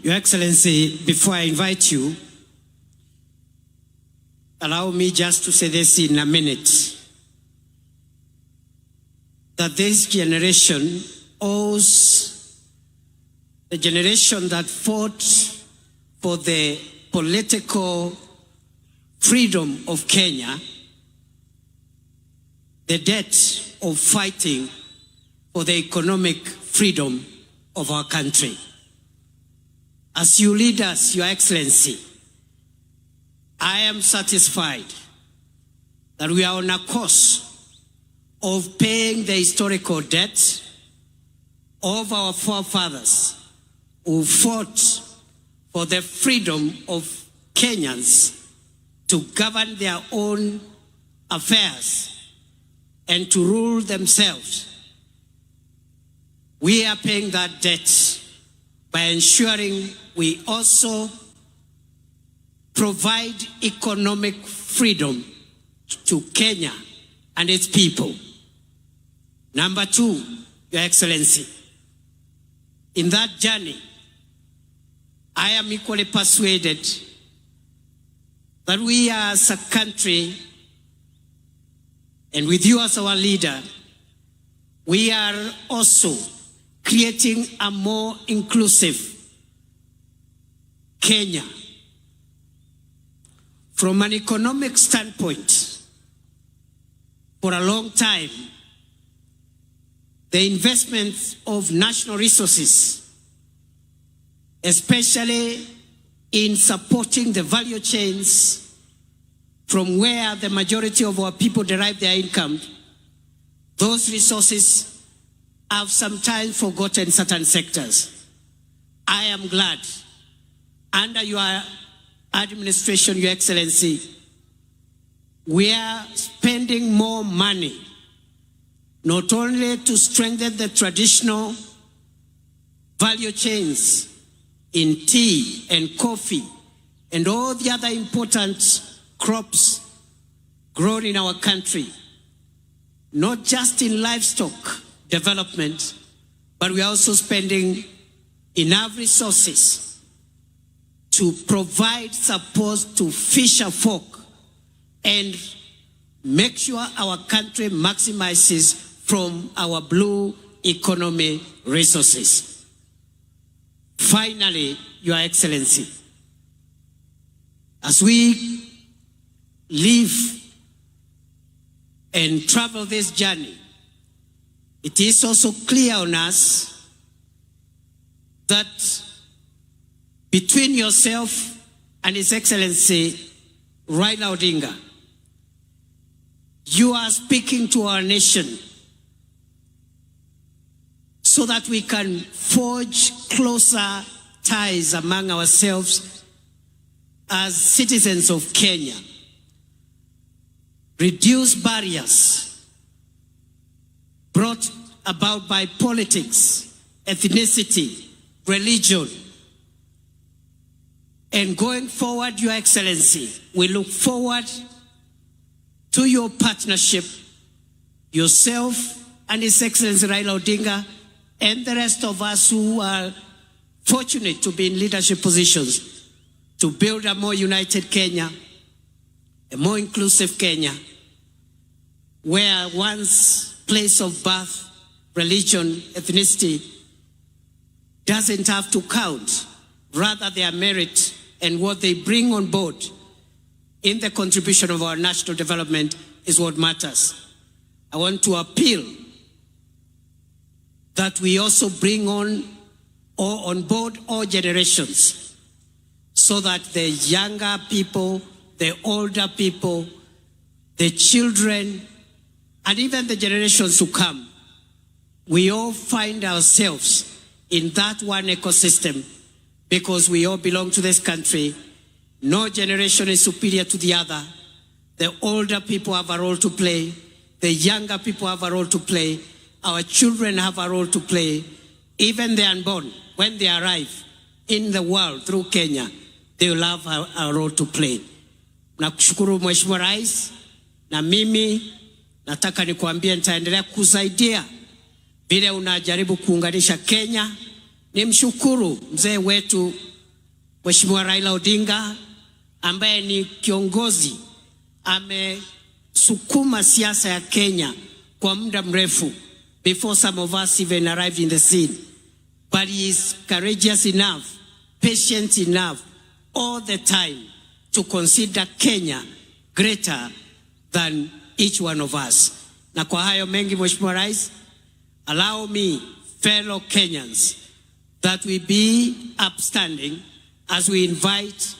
Your Excellency, before I invite you, allow me just to say this in a minute. That this generation owes the generation that fought for the political freedom of Kenya, the debt of fighting for the economic freedom of our country. As you lead us, Your Excellency, I am satisfied that we are on a course of paying the historical debt of our forefathers who fought for the freedom of Kenyans to govern their own affairs and to rule themselves. We are paying that debt by ensuring we also provide economic freedom to Kenya and its people. Number two, Your Excellency, in that journey, I am equally persuaded that we as a country, and with you as our leader, we are also creating a more inclusive Kenya. From an economic standpoint, for a long time, the investment of national resources, especially in supporting the value chains from where the majority of our people derive their income, those resources have sometimes forgotten certain sectors. I am glad under your administration, Your Excellency, we are spending more money, not only to strengthen the traditional value chains in tea and coffee and all the other important crops grown in our country, not just in livestock development, but we are also spending enough resources to provide support to fisher folk and make sure our country maximizes from our blue economy resources. Finally, Your Excellency, as we live and travel this journey, it is also clear on us that between yourself and His Excellency Raila Odinga, you are speaking to our nation so that we can forge closer ties among ourselves as citizens of Kenya, reduce barriers brought about by politics, ethnicity, religion. And going forward, Your Excellency, we look forward to your partnership, yourself and His Excellency Raila Odinga, and the rest of us who are fortunate to be in leadership positions, to build a more united Kenya, a more inclusive Kenya, where one's place of birth, religion, ethnicity doesn't have to count. Rather, their merit and what they bring on board in the contribution of our national development is what matters. I want to appeal that we also bring on board all generations, so that the younger people, the older people, the children, and even the generations to come, we all find ourselves in that one ecosystem, because we all belong to this country. No generation is superior to the other. The older people have a role to play. The younger people have a role to play. Our children have a role to play. Even the unborn, when they arrive in the world through Kenya, they will have a role to play. Nakushukuru Mheshimiwa Rais, na mimi nataka nikuambie nitaendelea kusaidia vile unajaribu kuunganisha Kenya. Nimshukuru mzee wetu Mheshimiwa Raila Odinga, ambaye ni kiongozi amesukuma siasa ya Kenya kwa muda mrefu, before some of us even arrived in the scene. But he is courageous enough, patient enough, all the time to consider Kenya greater than each one of us. Na kwa hayo mengi, Mheshimiwa Rais, allow me, fellow Kenyans, that we be upstanding as we invite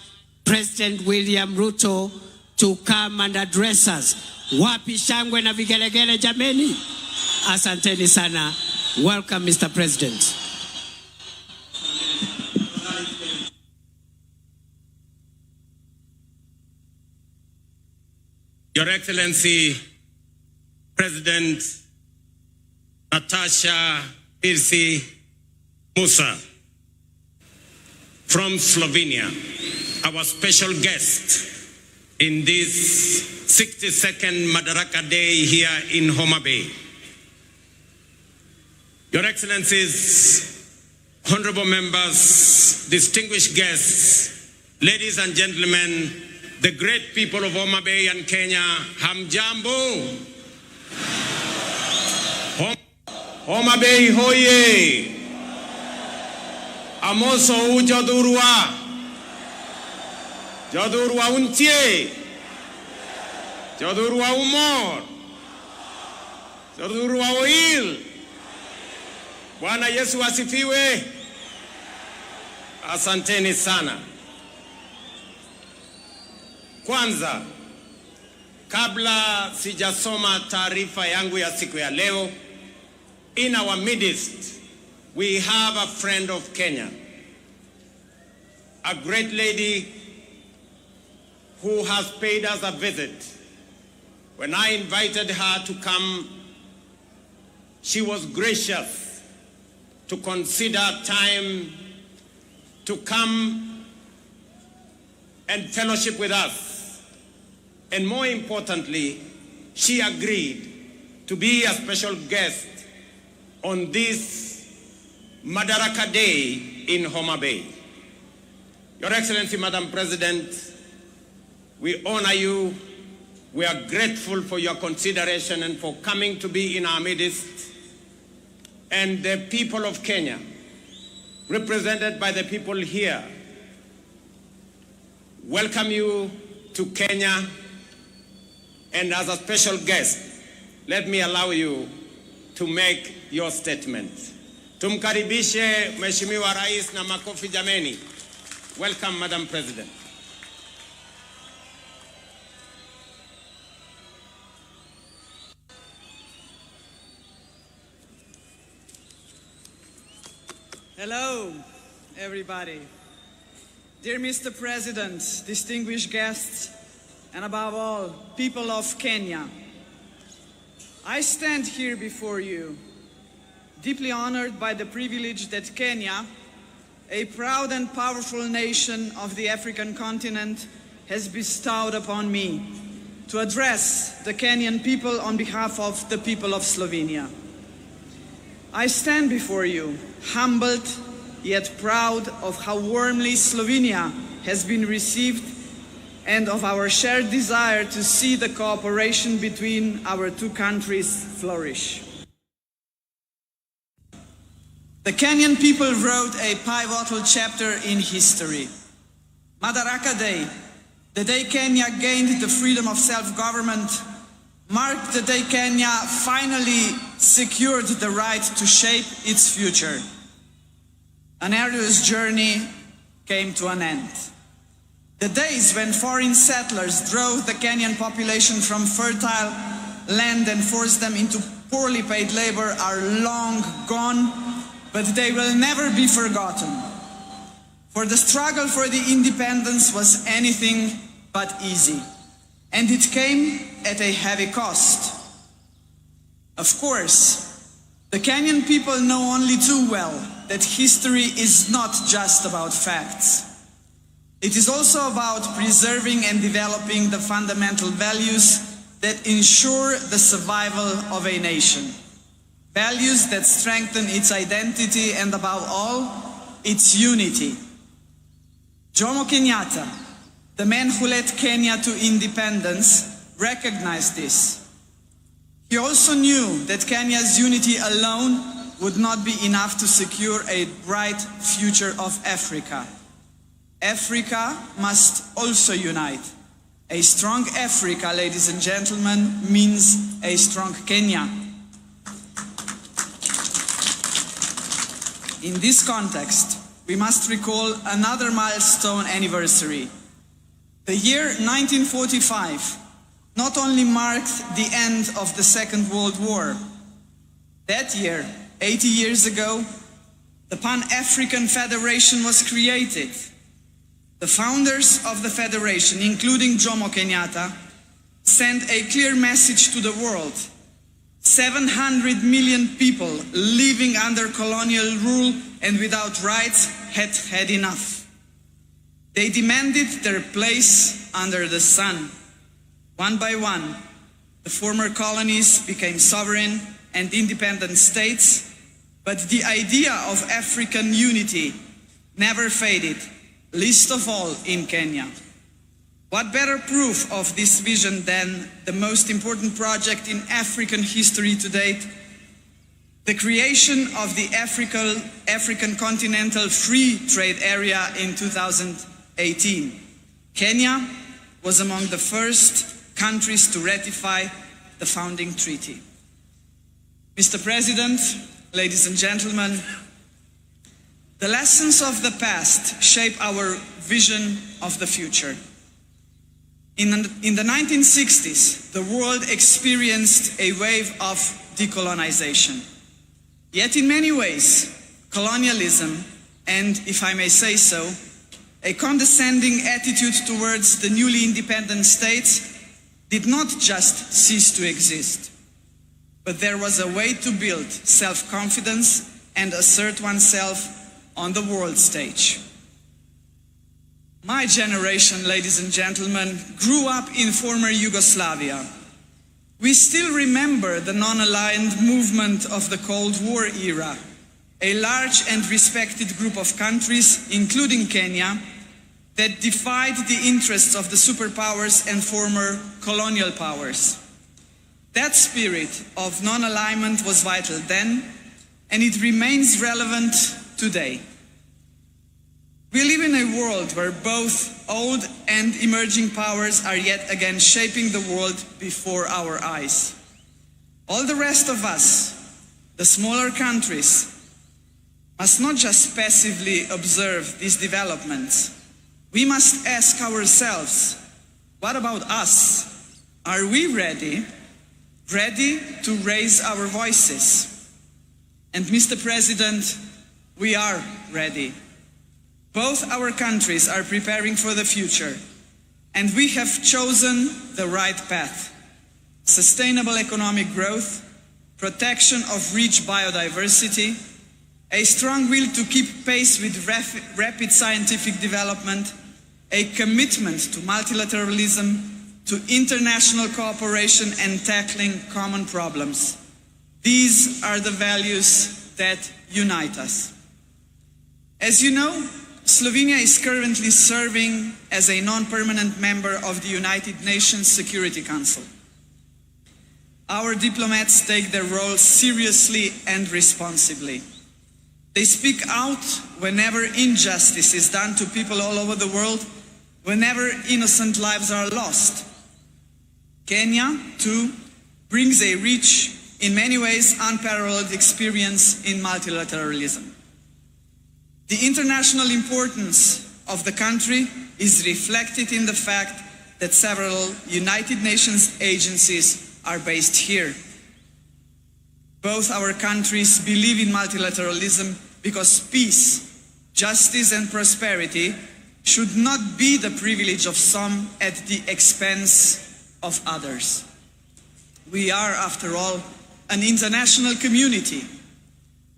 President William Ruto to come and address us. Wapi shangwe na vigelegele jameni? Asanteni sana. Welcome, Mr. President.
Your Excellency, President Natasha Irsi Musa from Slovenia, our special guest in this 62nd Madaraka Day here in Homa Bay. Your Excellencies, honorable members, distinguished guests, ladies and gentlemen, the great people of Homa Bay and Kenya, hamjambo. Homa Bay hoye. Amoso u jodurwa. Jodurwa untie. Jodurwa umor. Jodurwa oil. Bwana Yesu asifiwe. Asanteni sana. Kwanza, kabla sijasoma taarifa yangu ya siku ya leo, in our midst, we have a friend of Kenya, a great lady who has paid us a visit. When I invited her to come, she was gracious to consider time to come and fellowship with us. And more importantly, she agreed to be a special guest on this Madaraka Day in Homa Bay. Your Excellency, Madam President, we honor you. We are grateful for your consideration and for coming to be in our midst. And the people of Kenya, represented by the people here, welcome you to Kenya. And as a special guest, let me allow you to make your statement. Tumkaribishe Mheshimiwa Rais na makofi jameni. Welcome, Madam President.
Hello, everybody. Dear Mr. President, distinguished guests, and above all, people of Kenya, I stand here before you, deeply honored by the privilege that Kenya, a proud and powerful nation of the African continent, has bestowed upon me to address the Kenyan people on behalf of the people of Slovenia. I stand before you, humbled yet proud of how warmly Slovenia has been received and of our shared desire to see the cooperation between our two countries flourish. The Kenyan people wrote a pivotal chapter in history. Madaraka Day, the day Kenya gained the freedom of self-government, marked the day Kenya finally secured the right to shape its future. An arduous journey came to an end. The days when foreign settlers drove the Kenyan population from fertile land and forced them into poorly paid labor are long gone, but they will never be forgotten. For the struggle for the independence was anything but easy, and it came at a heavy cost. Of course, the Kenyan people know only too well that history is not just about facts. It is also about preserving and developing the fundamental values that ensure the survival of a nation. Values that strengthen its identity and, above all, its unity. Jomo Kenyatta, the man who led Kenya to independence, recognized this. He also knew that Kenya's unity alone would not be enough to secure a bright future of Africa. Africa must also unite. A strong Africa, ladies and gentlemen, means a strong Kenya. In this context, we must recall another milestone anniversary. The year 1945 not only marked the end of the Second World War. That year, 80 years ago, the Pan-African Federation was created. The founders of the Federation, including Jomo Kenyatta, sent a clear message to the world. 700 million people living under colonial rule and without rights had had enough. They demanded their place under the sun. One by one, the former colonies became sovereign and independent states, but the idea of African unity never faded, least of all in Kenya. What better proof of this vision than the most important project in African history to date, the creation of the African Continental Free Trade Area in 2018. Kenya was among the first countries to ratify the founding treaty. Mr. President, ladies and gentlemen, the lessons of the past shape our vision of the future. In the 1960s, the world experienced a wave of decolonization. Yet in many ways, colonialism, and if I may say so, a condescending attitude towards the newly independent states did not just cease to exist, but there was a way to build self-confidence and assert oneself on the world stage. My generation, ladies and gentlemen, grew up in former Yugoslavia. We still remember the non-aligned movement of the Cold War era, a large and respected group of countries, including Kenya, that defied the interests of the superpowers and former colonial powers. That spirit of non-alignment was vital then, and it remains relevant today. We live in a world where both old and emerging powers are yet again shaping the world before our eyes. All the rest of us, the smaller countries, must not just passively observe these developments. We must ask ourselves, what about us? Are we ready to raise our voices? And Mr. President, we are ready. Both our countries are preparing for the future, and we have chosen the right path. Sustainable economic growth, protection of rich biodiversity, a strong will to keep pace with rapid scientific development, a commitment to multilateralism, to international cooperation and tackling common problems. These are the values that unite us. As you know, Slovenia is currently serving as a non-permanent member of the United Nations Security Council. Our diplomats take their role seriously and responsibly. They speak out whenever injustice is done to people all over the world, whenever innocent lives are lost. Kenya, too, brings a rich, in many ways unparalleled experience in multilateralism. The international importance of the country is reflected in the fact that several United Nations agencies are based here. Both our countries believe in multilateralism because peace, justice and prosperity should not be the privilege of some at the expense of others. We are, after all, an international community,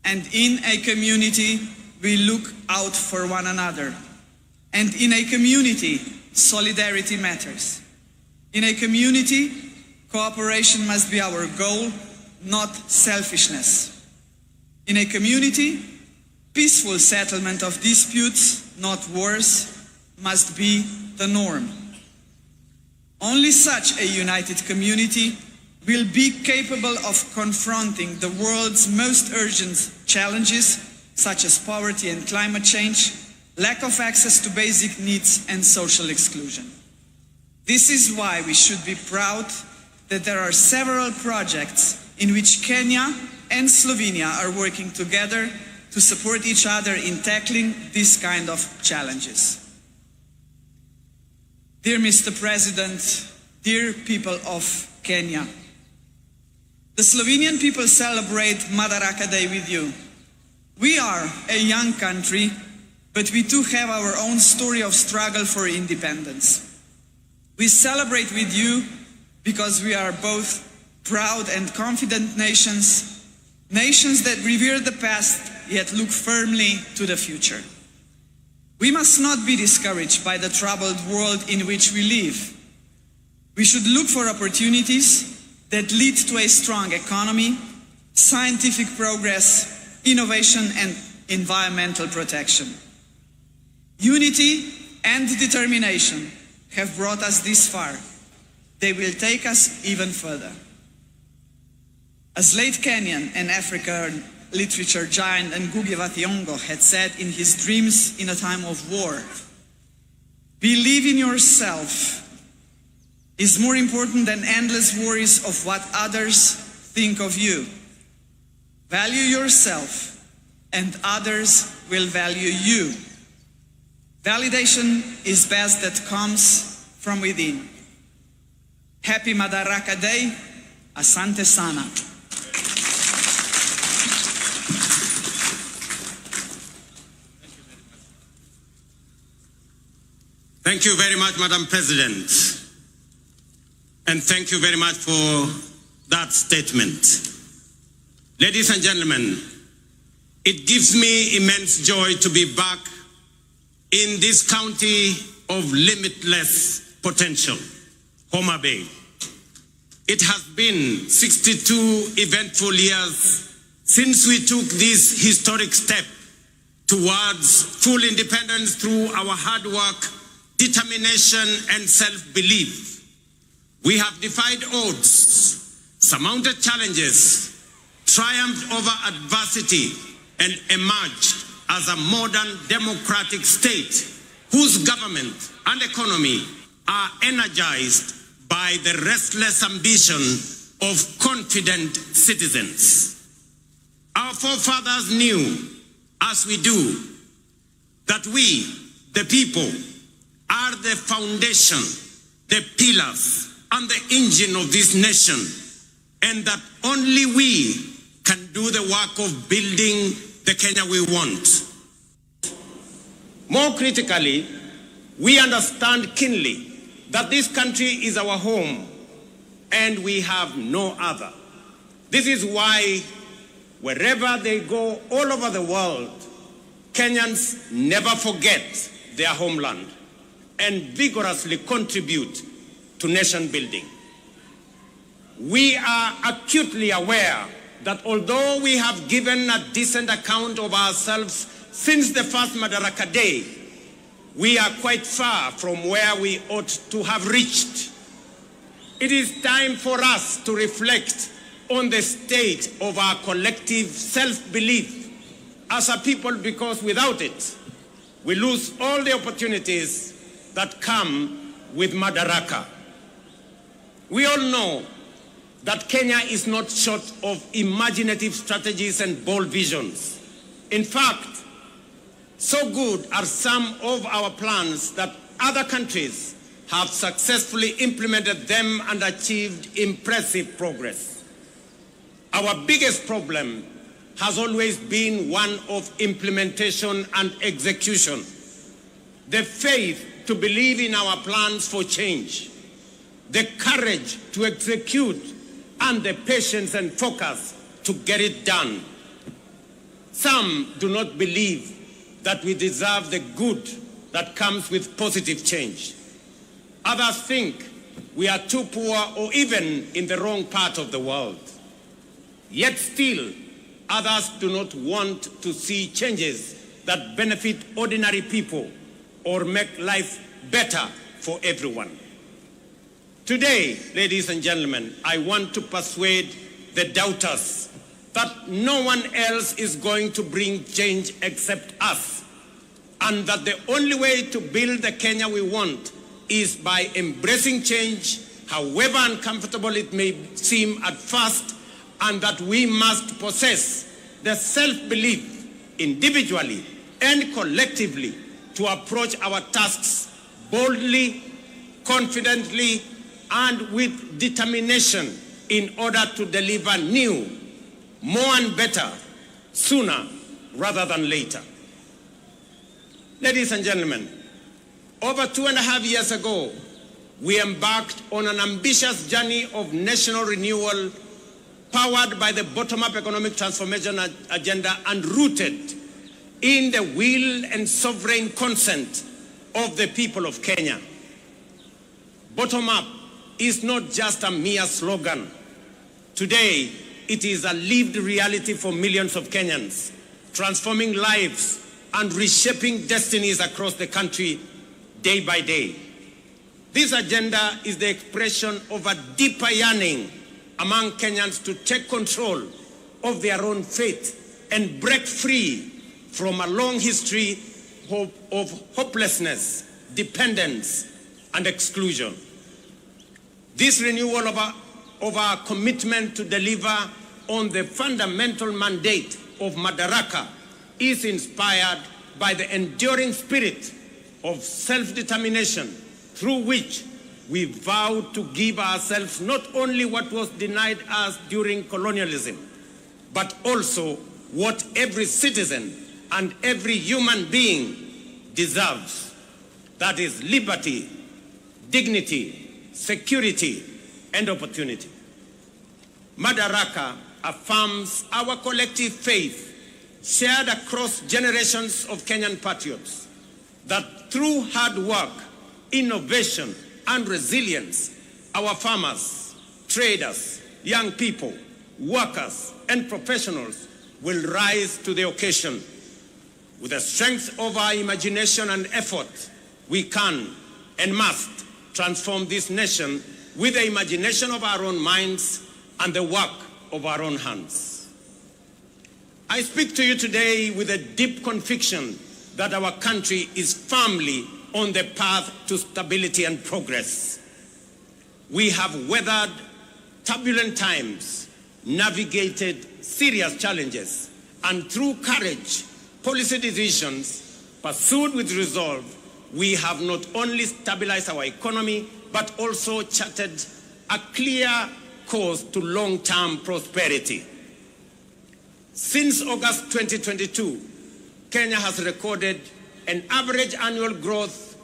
and in a community we look out for one another. And in a community, solidarity matters. In a community, cooperation must be our goal, not selfishness. In a community, peaceful settlement of disputes, not wars, must be the norm. Only such a united community will be capable of confronting the world's most urgent challenges, such as poverty and climate change, lack of access to basic needs and social exclusion. This is why we should be proud that there are several projects in which Kenya and Slovenia are working together to support each other in tackling this kind of challenges. Dear Mr. President, dear people of Kenya, the Slovenian people celebrate Madaraka Day with you. We are a young country, but we too have our own story of struggle for independence. We celebrate with you because we are both proud and confident nations, nations that revere the past yet look firmly to the future. We must not be discouraged by the troubled world in which we live. We should look for opportunities that lead to a strong economy, scientific progress, innovation and environmental protection. Unity and determination have brought us this far. They will take us even further. As late Kenyan and African literature giant Ngugi wa Thiong'o had said in his Dreams in a Time of War, believe in yourself is more important than endless worries of what others think of you. Value yourself and others will value you. Validation is best that comes from within. Happy Madaraka Day. Asante sana.
Thank you very much, Madam President. And thank you very much for that statement. Ladies and gentlemen, it gives me immense joy to be back in this county of limitless potential, Homa Bay. It has been 62 eventful years since we took this historic step towards full independence through our hard work, determination, and self-belief. We have defied odds, surmounted challenges, triumphed over adversity, and emerged as a modern democratic state whose government and economy are energized by the restless ambition of confident citizens. Our forefathers knew, as we do, that we, the people, are the foundation, the pillars, and the engine of this nation, and that only we can do the work of building the Kenya we want. More critically, we understand keenly that this country is our home and we have no other. This is why wherever they go all over the world, Kenyans never forget their homeland and vigorously contribute to nation building. We are acutely aware that although we have given a decent account of ourselves since the first Madaraka Day, we are quite far from where we ought to have reached. It is time for us to reflect on the state of our collective self-belief as a people, because without it, we lose all the opportunities that come with Madaraka. We all know that Kenya is not short of imaginative strategies and bold visions. In fact, so good are some of our plans that other countries have successfully implemented them and achieved impressive progress. Our biggest problem has always been one of implementation and execution. The faith to believe in our plans for change, the courage to execute, and the patience and focus to get it done. Some do not believe that we deserve the good that comes with positive change. Others think we are too poor or even in the wrong part of the world. Yet still, others do not want to see changes that benefit ordinary people or make life better for everyone. Today, ladies and gentlemen, I want to persuade the doubters that no one else is going to bring change except us, and that the only way to build the Kenya we want is by embracing change, however uncomfortable it may seem at first, and that we must possess the self-belief individually and collectively to approach our tasks boldly, confidently, and with determination in order to deliver new, more and better, sooner rather than later. Ladies and gentlemen, over 2.5 years ago, we embarked on an ambitious journey of national renewal powered by the bottom-up economic transformation agenda and rooted in the will and sovereign consent of the people of Kenya. Bottom-up is not just a mere slogan. Today, it is a lived reality for millions of Kenyans, transforming lives and reshaping destinies across the country day by day. This agenda is the expression of a deeper yearning among Kenyans to take control of their own fate and break free from a long history of hopelessness, dependence, and exclusion. This renewal of our commitment to deliver on the fundamental mandate of Madaraka is inspired by the enduring spirit of self-determination through which we vow to give ourselves not only what was denied us during colonialism, but also what every citizen and every human being deserves. That is liberty, dignity, security, and opportunity. Madaraka affirms our collective faith, shared across generations of Kenyan patriots, that through hard work, innovation, and resilience, our farmers, traders, young people, workers, and professionals will rise to the occasion. With the strength of our imagination and effort, we can and must transform this nation with the imagination of our own minds and the work of our own hands. I speak to you today with a deep conviction that our country is firmly on the path to stability and progress. We have weathered turbulent times, navigated serious challenges, and through courage, policy decisions pursued with resolve, we have not only stabilized our economy, but also charted a clear course to long-term prosperity. Since August 2022, Kenya has recorded an average annual growth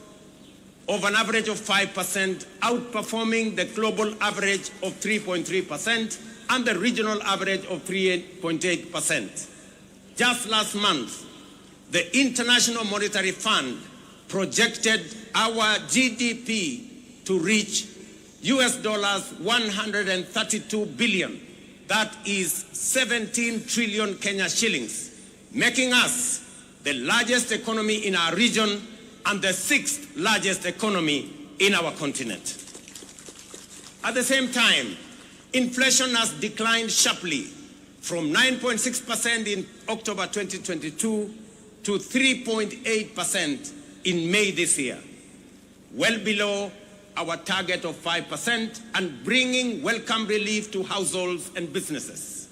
of an average of 5%, outperforming the global average of 3.3% and the regional average of 3.8%. Just last month, the International Monetary Fund projected our GDP to reach US dollars 132 billion. That is 17 trillion Kenya shillings, making us the largest economy in our region and the 6th largest economy in our continent. At the same time, inflation has declined sharply from 9.6% in October 2022 to 3.8% in May this year, well below our target of 5% and bringing welcome relief to households and businesses.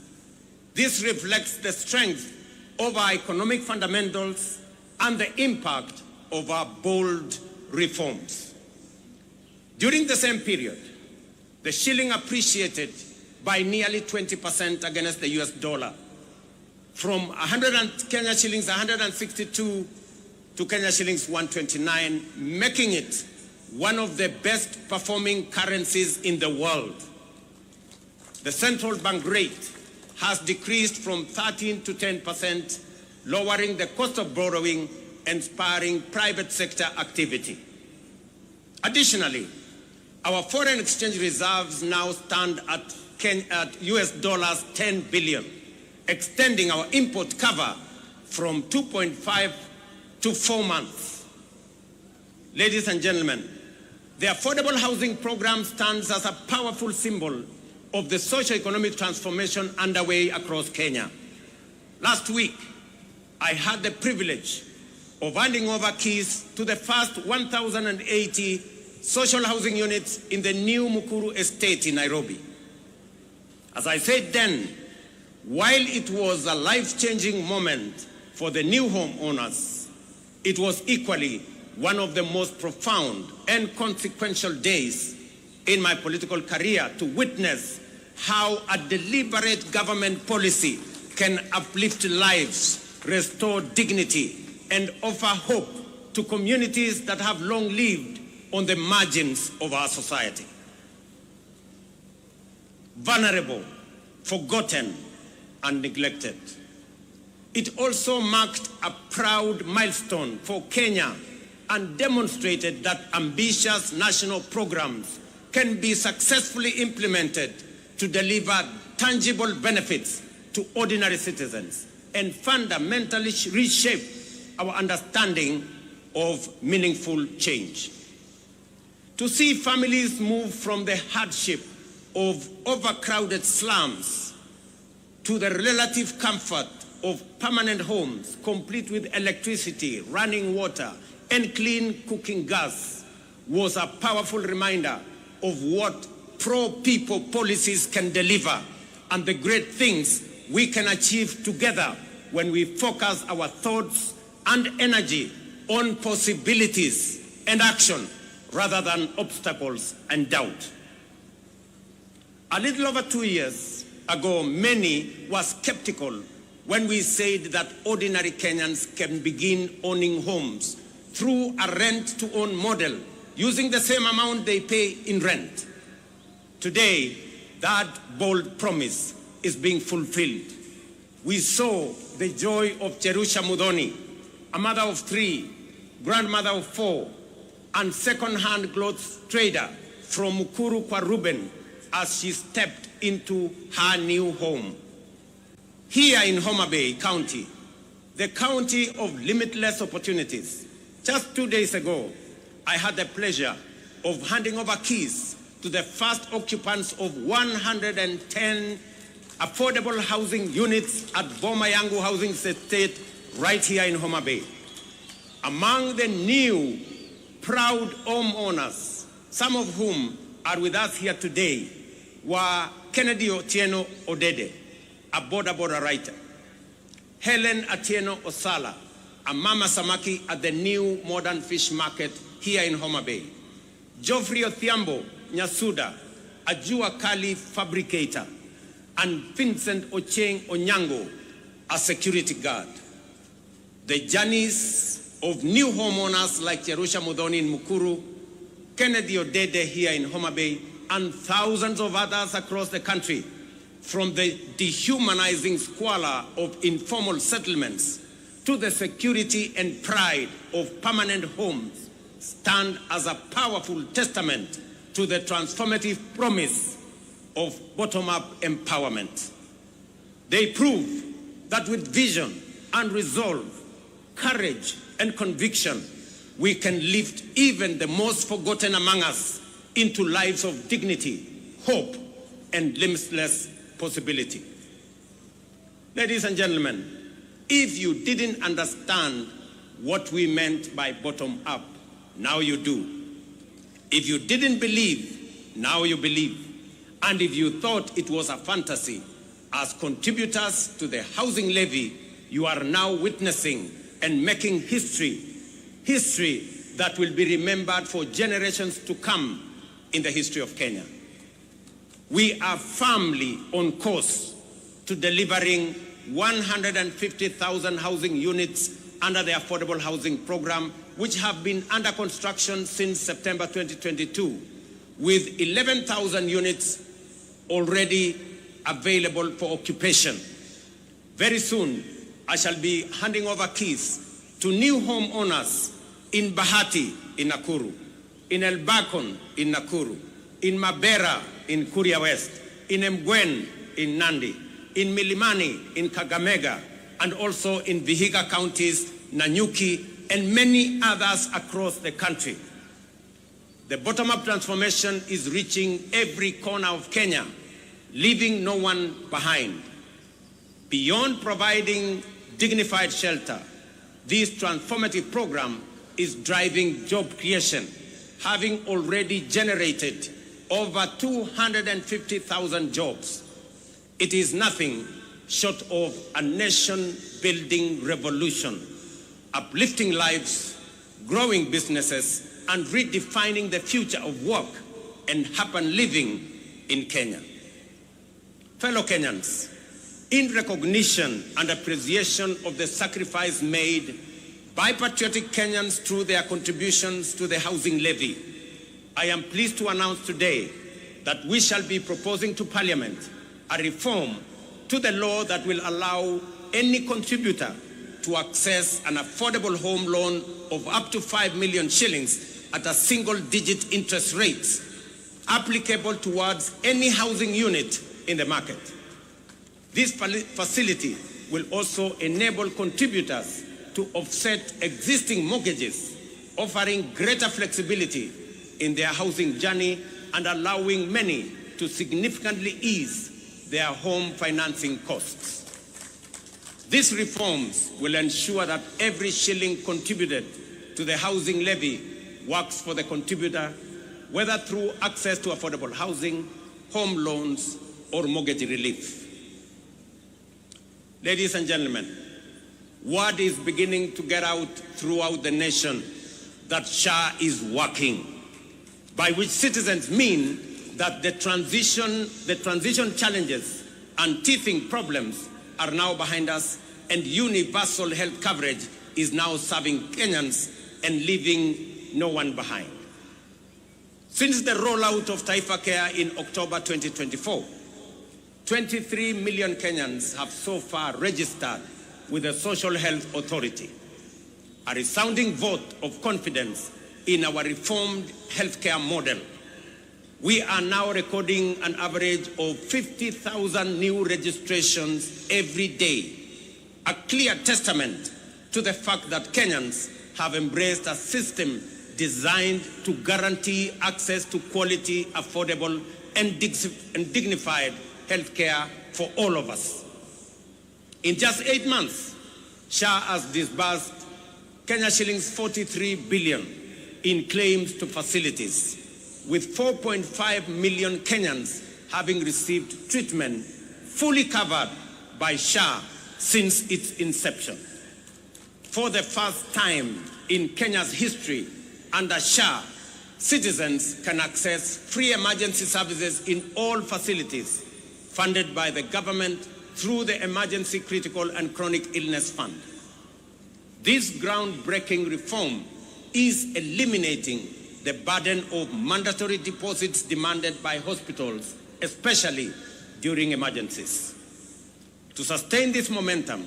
This reflects the strength of our economic fundamentals and the impact of our bold reforms. During the same period, the shilling appreciated by nearly 20% against the US dollar, from Kenya shillings 162 to Kenya shillings 129, making it one of the best performing currencies in the world. The central bank rate has decreased from 13 to 10%, lowering the cost of borrowing and spurring private sector activity. Additionally, our foreign exchange reserves now stand at US dollars 10 billion, extending our import cover from 2.5 to 4 months. Ladies and gentlemen, the affordable housing program stands as a powerful symbol of the socio-economic transformation underway across Kenya. Last week, I had the privilege of handing over keys to the first 1,080 social housing units in the new Mukuru estate in Nairobi. As I said then, while it was a life-changing moment for the new homeowners, it was equally one of the most profound and consequential days in my political career to witness how a deliberate government policy can uplift lives, restore dignity, and offer hope to communities that have long lived on the margins of our society. Vulnerable, forgotten, and neglected. It also marked a proud milestone for Kenya and demonstrated that ambitious national programs can be successfully implemented to deliver tangible benefits to ordinary citizens and fundamentally reshape our understanding of meaningful change. To see families move from the hardship of overcrowded slums to the relative comfort of permanent homes, complete with electricity, running water, and clean cooking gas, was a powerful reminder of what pro-people policies can deliver and the great things we can achieve together when we focus our thoughts and energy on possibilities and action rather than obstacles and doubt. A little over 2 years ago, many were skeptical when we said that ordinary Kenyans can begin owning homes through a rent-to-own model, using the same amount they pay in rent. Today, that bold promise is being fulfilled. We saw the joy of Cherusha Mudhoni, a mother of 3, grandmother of 4, and second-hand clothes trader from Mukuru kwa Ruben as she stepped into her new home. Here in Homa Bay County, the county of limitless opportunities, just 2 days ago, I had the pleasure of handing over keys to the first occupants of 110 affordable housing units at Boma Yangu Housing Estate right here in Homa Bay. Among the new proud homeowners, some of whom are with us here today, were Kennedy Otieno Odede, a border writer, Helen Atieno Osala, a mama samaki at the new modern fish market here in Homa Bay, Geoffrey Othiambo Nyasuda, a Jua Kali fabricator, and Vincent Ocheng Onyango, a security guard. The journeys of new homeowners like Cherusha Mudhoni in Mukuru, Kennedy Odede here in Homa Bay, and thousands of others across the country, from the dehumanizing squalor of informal settlements to the security and pride of permanent homes, stand as a powerful testament to the transformative promise of bottom-up empowerment. They prove that with vision and resolve, courage and conviction, we can lift even the most forgotten among us into lives of dignity, hope, and limitless possibility. Ladies and gentlemen, if you didn't understand what we meant by bottom-up, now you do. If you didn't believe, now you believe. And if you thought it was a fantasy, as contributors to the housing levy, you are now witnessing and making history that will be remembered for generations to come in the history of Kenya. We are firmly on course to delivering 150,000 housing units under the Affordable Housing Program, which have been under construction since September 2022, with 11,000 units already available for occupation. Very soon, I shall be handing over keys to new homeowners in Bahati in Nakuru, in Elbakon in Nakuru, in Mabera in Kuria West, in Mgwen in Nandi, in Milimani in Kakamega, and also in Vihiga counties, Nanyuki, and many others across the country. The bottom-up transformation is reaching every corner of Kenya, leaving no one behind. Beyond providing dignified shelter, this transformative program is driving job creation, having already generated over 250,000 jobs. It is nothing short of a nation-building revolution, uplifting lives, growing businesses, and redefining the future of work and urban living in Kenya. Fellow Kenyans, in recognition and appreciation of the sacrifice made by patriotic Kenyans through their contributions to the housing levy, I am pleased to announce today that we shall be proposing to Parliament a reform to the law that will allow any contributor to access an affordable home loan of up to 5 million shillings at a single-digit interest rate, applicable towards any housing unit in the market. This facility will also enable contributors to offset existing mortgages, offering greater flexibility in their housing journey and allowing many to significantly ease their home financing costs. These reforms will ensure that every shilling contributed to the housing levy works for the contributor, whether through access to affordable housing, home loans, or mortgage relief. Ladies and gentlemen, word is beginning to get out throughout the nation that SHA is working, by which citizens mean that the transition challenges and teething problems are now behind us, and universal health coverage is now serving Kenyans and leaving no one behind. Since the rollout of Taifa Care in October 2024, 23 million Kenyans have so far registered with the Social Health Authority, a resounding vote of confidence in our reformed healthcare model. We are now recording an average of 50,000 new registrations every day, a clear testament to the fact that Kenyans have embraced a system designed to guarantee access to quality, affordable, and dignified healthcare for all of us. In just 8 months, SHA has disbursed Kenya shillings 43 billion in claims to facilities, with 4.5 million Kenyans having received treatment fully covered by SHA since its inception. For the first time in Kenya's history, under SHA, citizens can access free emergency services in all facilities funded by the government through the Emergency Critical and Chronic Illness Fund. This groundbreaking reform is eliminating the burden of mandatory deposits demanded by hospitals, especially during emergencies. To sustain this momentum,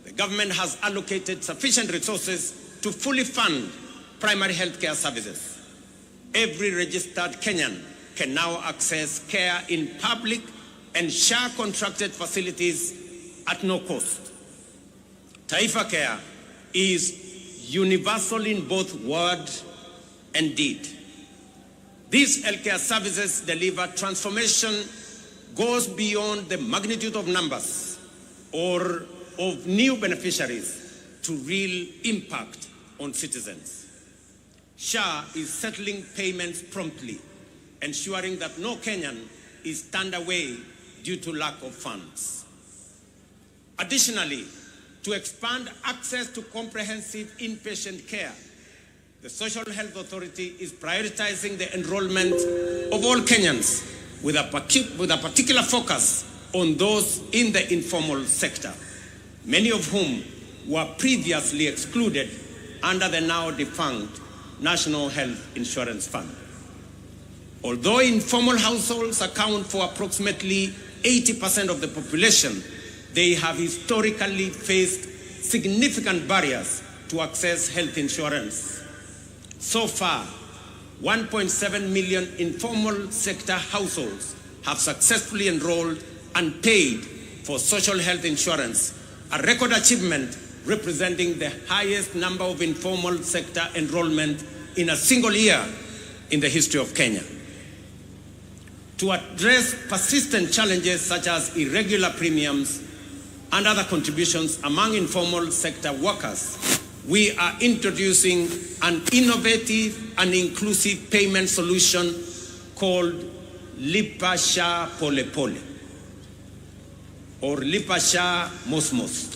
the government has allocated sufficient resources to fully fund primary health care services. Every registered Kenyan can now access care in public and SHA-contracted facilities at no cost. Taifa Care is universal in both word and deed. These healthcare services deliver transformation goes beyond the magnitude of numbers or of new beneficiaries to real impact on citizens. SHA is settling payments promptly, ensuring that no Kenyan is turned away due to lack of funds. Additionally, to expand access to comprehensive inpatient care, the Social Health Authority is prioritizing the enrollment of all Kenyans with a particular focus on those in the informal sector, many of whom were previously excluded under the now defunct National Health Insurance Fund. Although informal households account for approximately 80% of the population, they have historically faced significant barriers to access health insurance. So far, 1.7 million informal sector households have successfully enrolled and paid for social health insurance, a record achievement representing the highest number of informal sector enrollment in a single year in the history of Kenya. To address persistent challenges such as irregular premiums and other contributions among informal sector workers, we are introducing an innovative and inclusive payment solution called Lipa Sha Pole Pole or Lipa Sha Mos Mos.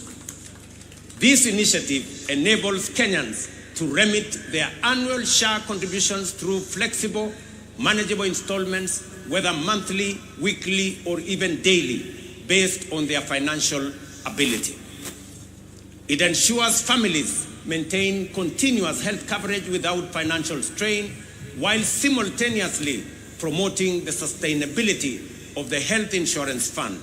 This initiative enables Kenyans to remit their annual SHA contributions through flexible, manageable installments, whether monthly, weekly, or even daily, based on their financial ability. It ensures families maintain continuous health coverage without financial strain, while simultaneously promoting the sustainability of the health insurance fund.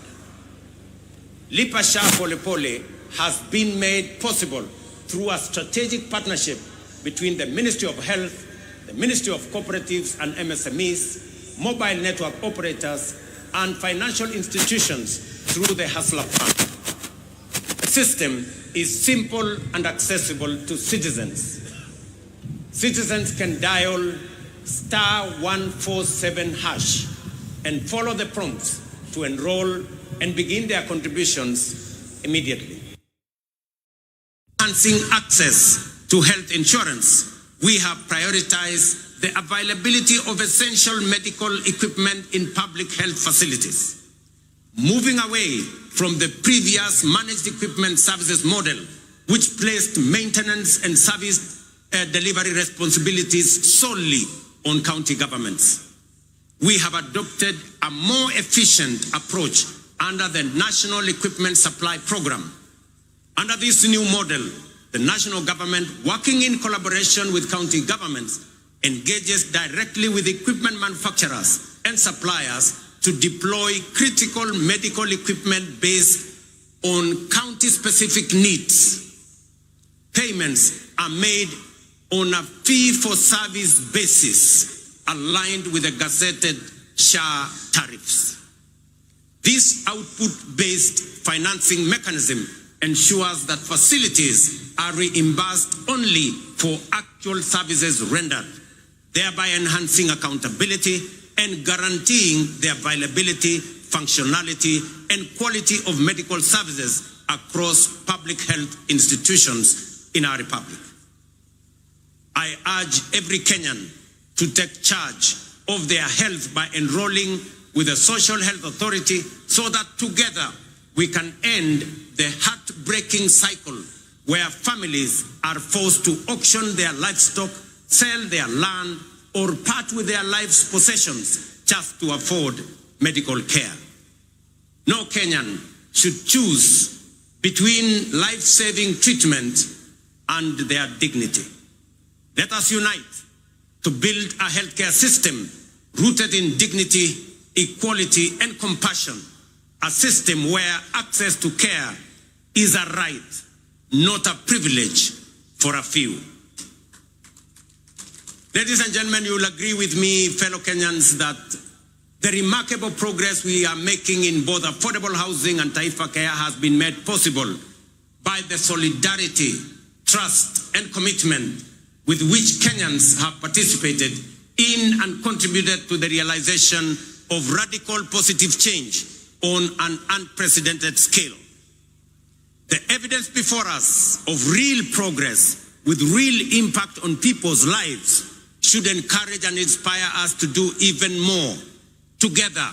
Lipa Sha Pole Pole has been made possible through a strategic partnership between the Ministry of Health, the Ministry of Cooperatives and MSMEs, mobile network operators, and financial institutions through the Hustler Fund. The system is simple and accessible to citizens. Citizens can dial *147# and follow the prompts to enroll and begin their contributions immediately. Enhancing access to health insurance, we have prioritized the availability of essential medical equipment in public health facilities. Moving away from the previous managed equipment services model, which placed maintenance and service delivery responsibilities solely on county governments. We have adopted a more efficient approach under the National Equipment Supply Program. Under this new model, the national government, working in collaboration with county governments, engages directly with equipment manufacturers and suppliers to deploy critical medical equipment based on county-specific needs. Payments are made on a fee-for-service basis aligned with the gazetted SHA tariffs. This output-based financing mechanism ensures that facilities are reimbursed only for actual services rendered, thereby enhancing accountability and guaranteeing the availability, functionality, and quality of medical services across public health institutions in our republic. I urge every Kenyan to take charge of their health by enrolling with the Social Health Authority so that together we can end the heartbreaking cycle where families are forced to auction their livestock, sell their land, or part with their life's possessions just to afford medical care. No Kenyan should choose between life-saving treatment and their dignity. Let us unite to build a healthcare system rooted in dignity, equality, and compassion, a system where access to care is a right, not a privilege for a few. Ladies and gentlemen, you will agree with me, fellow Kenyans, that the remarkable progress we are making in both affordable housing and Taifa Care has been made possible by the solidarity, trust, and commitment with which Kenyans have participated in and contributed to the realization of radical positive change on an unprecedented scale. The evidence before us of real progress with real impact on people's lives should encourage and inspire us to do even more together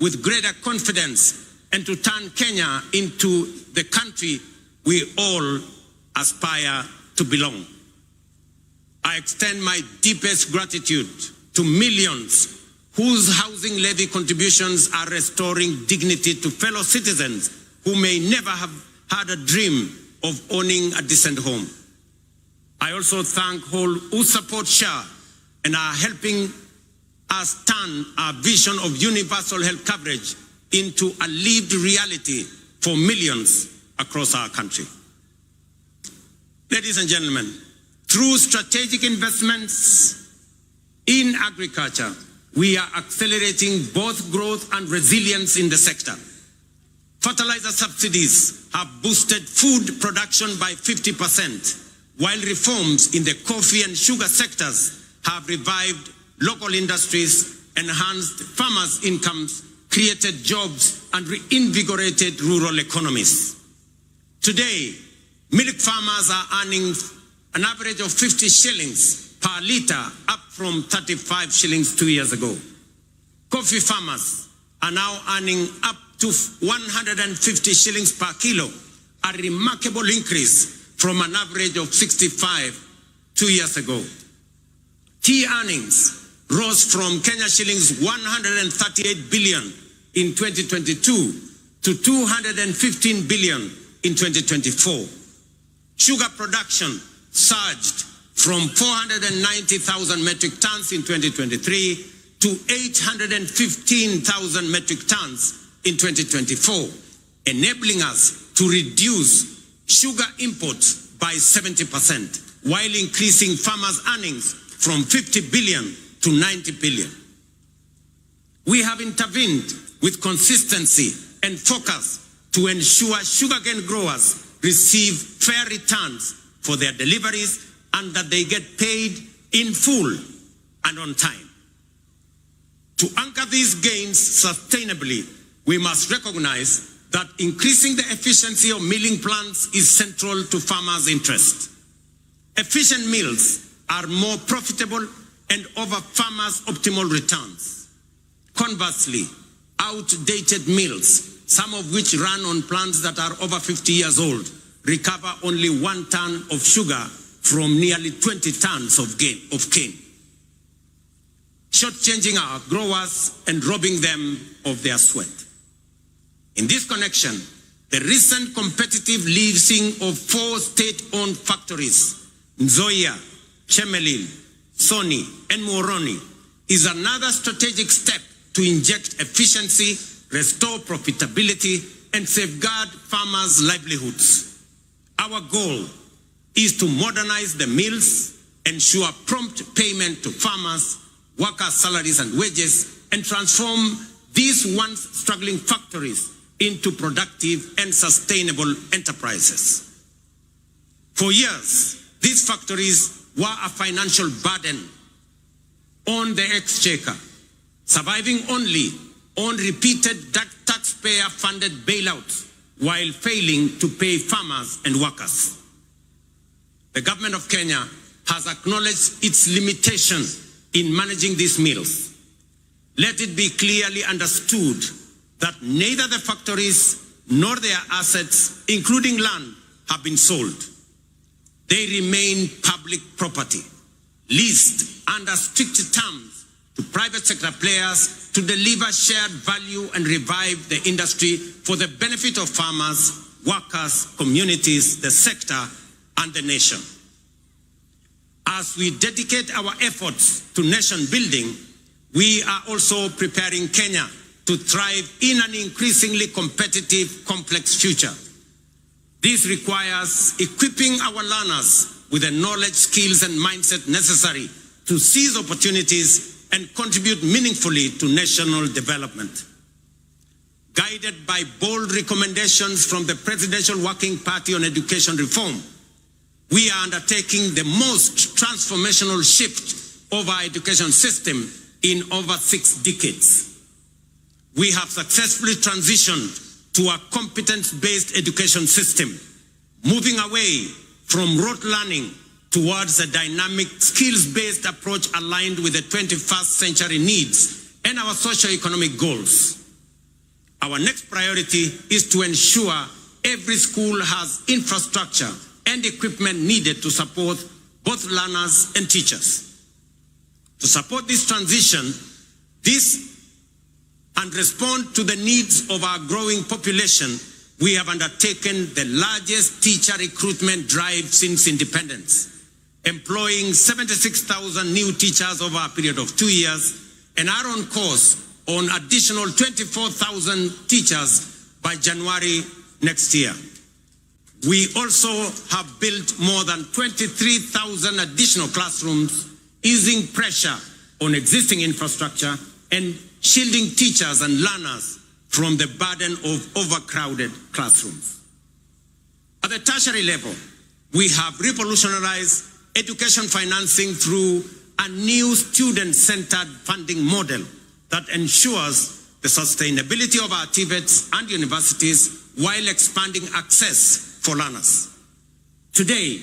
with greater confidence and to turn Kenya into the country we all aspire to belong. I extend my deepest gratitude to millions whose housing levy contributions are restoring dignity to fellow citizens who may never have had a dream of owning a decent home. I also thank all who support SHA and are helping us turn our vision of universal health coverage into a lived reality for millions across our country. Ladies and gentlemen, through strategic investments in agriculture, we are accelerating both growth and resilience in the sector. Fertilizer subsidies have boosted food production by 50%, while reforms in the coffee and sugar sectors have revived local industries, enhanced farmers' incomes, created jobs, and reinvigorated rural economies. Today, milk farmers are earning an average of 50 shillings per litre, up from 35 shillings 2 years ago. Coffee farmers are now earning up to 150 shillings per kilo, a remarkable increase from an average of 65 2 years ago. Tea earnings rose from Kenya shillings 138 billion in 2022 to 215 billion in 2024. Sugar production surged from 490,000 metric tons in 2023 to 815,000 metric tons in 2024, enabling us to reduce sugar imports by 70%, while increasing farmers' earnings from 50 billion to 90 billion. We have intervened with consistency and focus to ensure sugarcane growers receive fair returns for their deliveries and that they get paid in full and on time. To anchor these gains sustainably, we must recognize that increasing the efficiency of milling plants is central to farmers' interest. Efficient mills are more profitable and offer farmers optimal returns. Conversely, outdated mills, some of which run on plants that are over 50 years old, recover only 1 ton of sugar from nearly 20 tons of cane, shortchanging our growers and robbing them of their sweat. In this connection, The recent competitive leasing of 4 state-owned factories, Nzoia, Chemelil, Sony, and Moroni, is another strategic step to inject efficiency, restore profitability, and safeguard farmers' livelihoods. Our goal is to modernize the mills, ensure prompt payment to farmers, workers' salaries and wages, and transform these once struggling factories into productive and sustainable enterprises. For years, these factories were a financial burden on the exchequer, surviving only on repeated taxpayer-funded bailouts while failing to pay farmers and workers. The government of Kenya has acknowledged its limitation in managing these mills. Let it be clearly understood that neither the factories nor their assets, including land, have been sold. They remain public property, leased under strict terms to private sector players to deliver shared value and revive the industry for the benefit of farmers, workers, communities, the sector, and the nation. As we dedicate our efforts to nation building, we are also preparing Kenya to thrive in an increasingly competitive, complex future. This requires equipping our learners with the knowledge, skills, and mindset necessary to seize opportunities and contribute meaningfully to national development. Guided by bold recommendations from the Presidential Working Party on Education Reform, we are undertaking the most transformational shift of our education system in over 6 decades. We have successfully transitioned to a competence-based education system, moving away from rote learning towards a dynamic, skills-based approach aligned with the 21st century needs and our socio-economic goals. Our next priority is to ensure every school has infrastructure and equipment needed to support both learners and teachers. To support this transition, and respond to the needs of our growing population, we have undertaken the largest teacher recruitment drive since independence, employing 76,000 new teachers over a period of 2 years, and are on course on additional 24,000 teachers by January next year. We also have built more than 23,000 additional classrooms, easing pressure on existing infrastructure and shielding teachers and learners from the burden of overcrowded classrooms. At the tertiary level, we have revolutionized education financing through a new student-centered funding model that ensures the sustainability of our TVETs and universities while expanding access for learners. Today,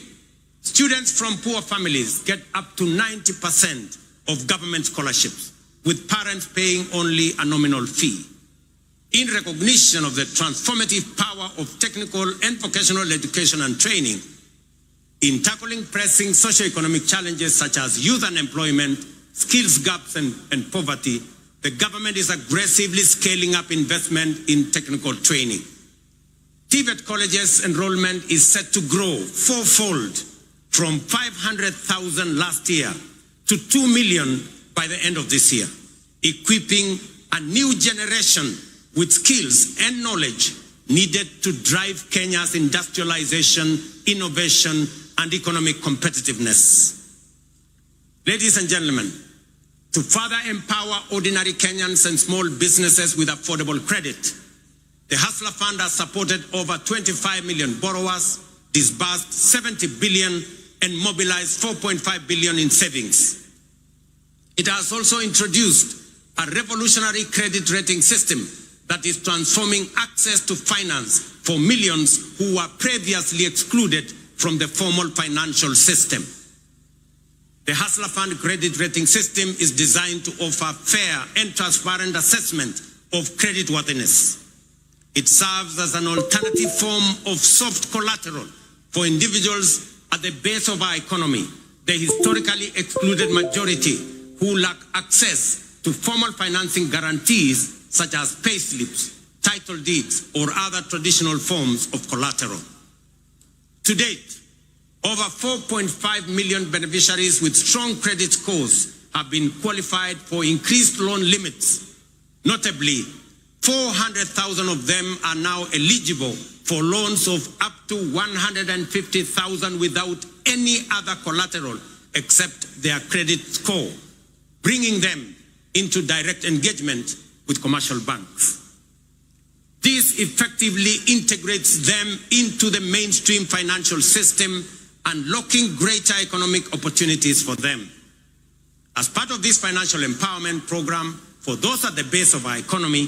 students from poor families get up to 90% of government scholarships, with parents paying only a nominal fee. In recognition of the transformative power of technical and vocational education and training, in tackling pressing socioeconomic challenges such as youth unemployment, skills gaps, and poverty, the government is aggressively scaling up investment in technical training. TVET colleges enrollment is set to grow 4-fold from 500,000 last year to 2 million by the end of this year, equipping a new generation with skills and knowledge needed to drive Kenya's industrialization, innovation, and economic competitiveness. Ladies and gentlemen, to further empower ordinary Kenyans and small businesses with affordable credit, the Hustler Fund has supported over 25 million borrowers, disbursed 70 billion, and mobilized 4.5 billion in savings. It has also introduced a revolutionary credit rating system that is transforming access to finance for millions who were previously excluded from the formal financial system. The Hustler Fund credit rating system is designed to offer fair and transparent assessment of creditworthiness. It serves as an alternative form of soft collateral for individuals at the base of our economy, the historically excluded majority who lack access to formal financing guarantees such as payslips, title deeds, or other traditional forms of collateral. To date, over 4.5 million beneficiaries with strong credit scores have been qualified for increased loan limits. Notably, 400,000 of them are now eligible for loans of up to 150,000 without any other collateral except their credit score, bringing them into direct engagement with commercial banks. This effectively integrates them into the mainstream financial system, unlocking greater economic opportunities for them. As part of this financial empowerment program for those at the base of our economy,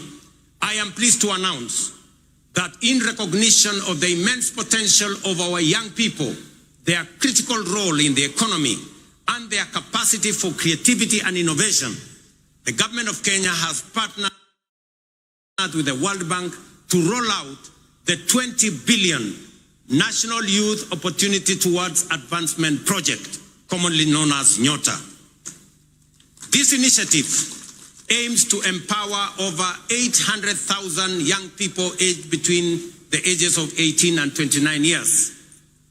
I am pleased to announce that in recognition of the immense potential of our young people, their critical role in the economy, and their capacity for creativity and innovation, the government of Kenya has partnered with the World Bank to roll out the 20 billion National Youth Opportunity Towards Advancement Project, commonly known as NYOTA. This initiative aims to empower over 800,000 young people aged between the ages of 18 and 29 years,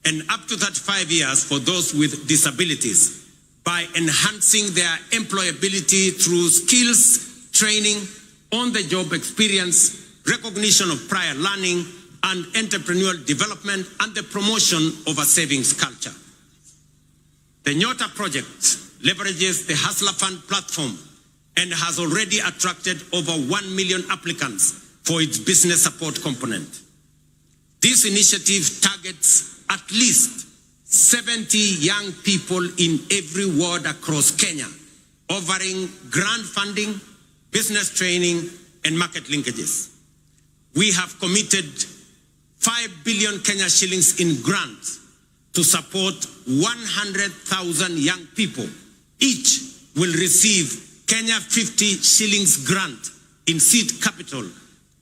and up to 35 years for those with disabilities, by enhancing their employability through skills, training, on-the-job experience, recognition of prior learning, and entrepreneurial development, and the promotion of a savings culture. The NYOTA project leverages the Hustler Fund platform and has already attracted over 1 million applicants for its business support component. This initiative targets at least 70 young people in every ward across Kenya, offering grant funding, business training, and market linkages. We have committed 5 billion Kenya shillings in grants to support 100,000 young people. Each will receive Kenya 50 shillings grant in seed capital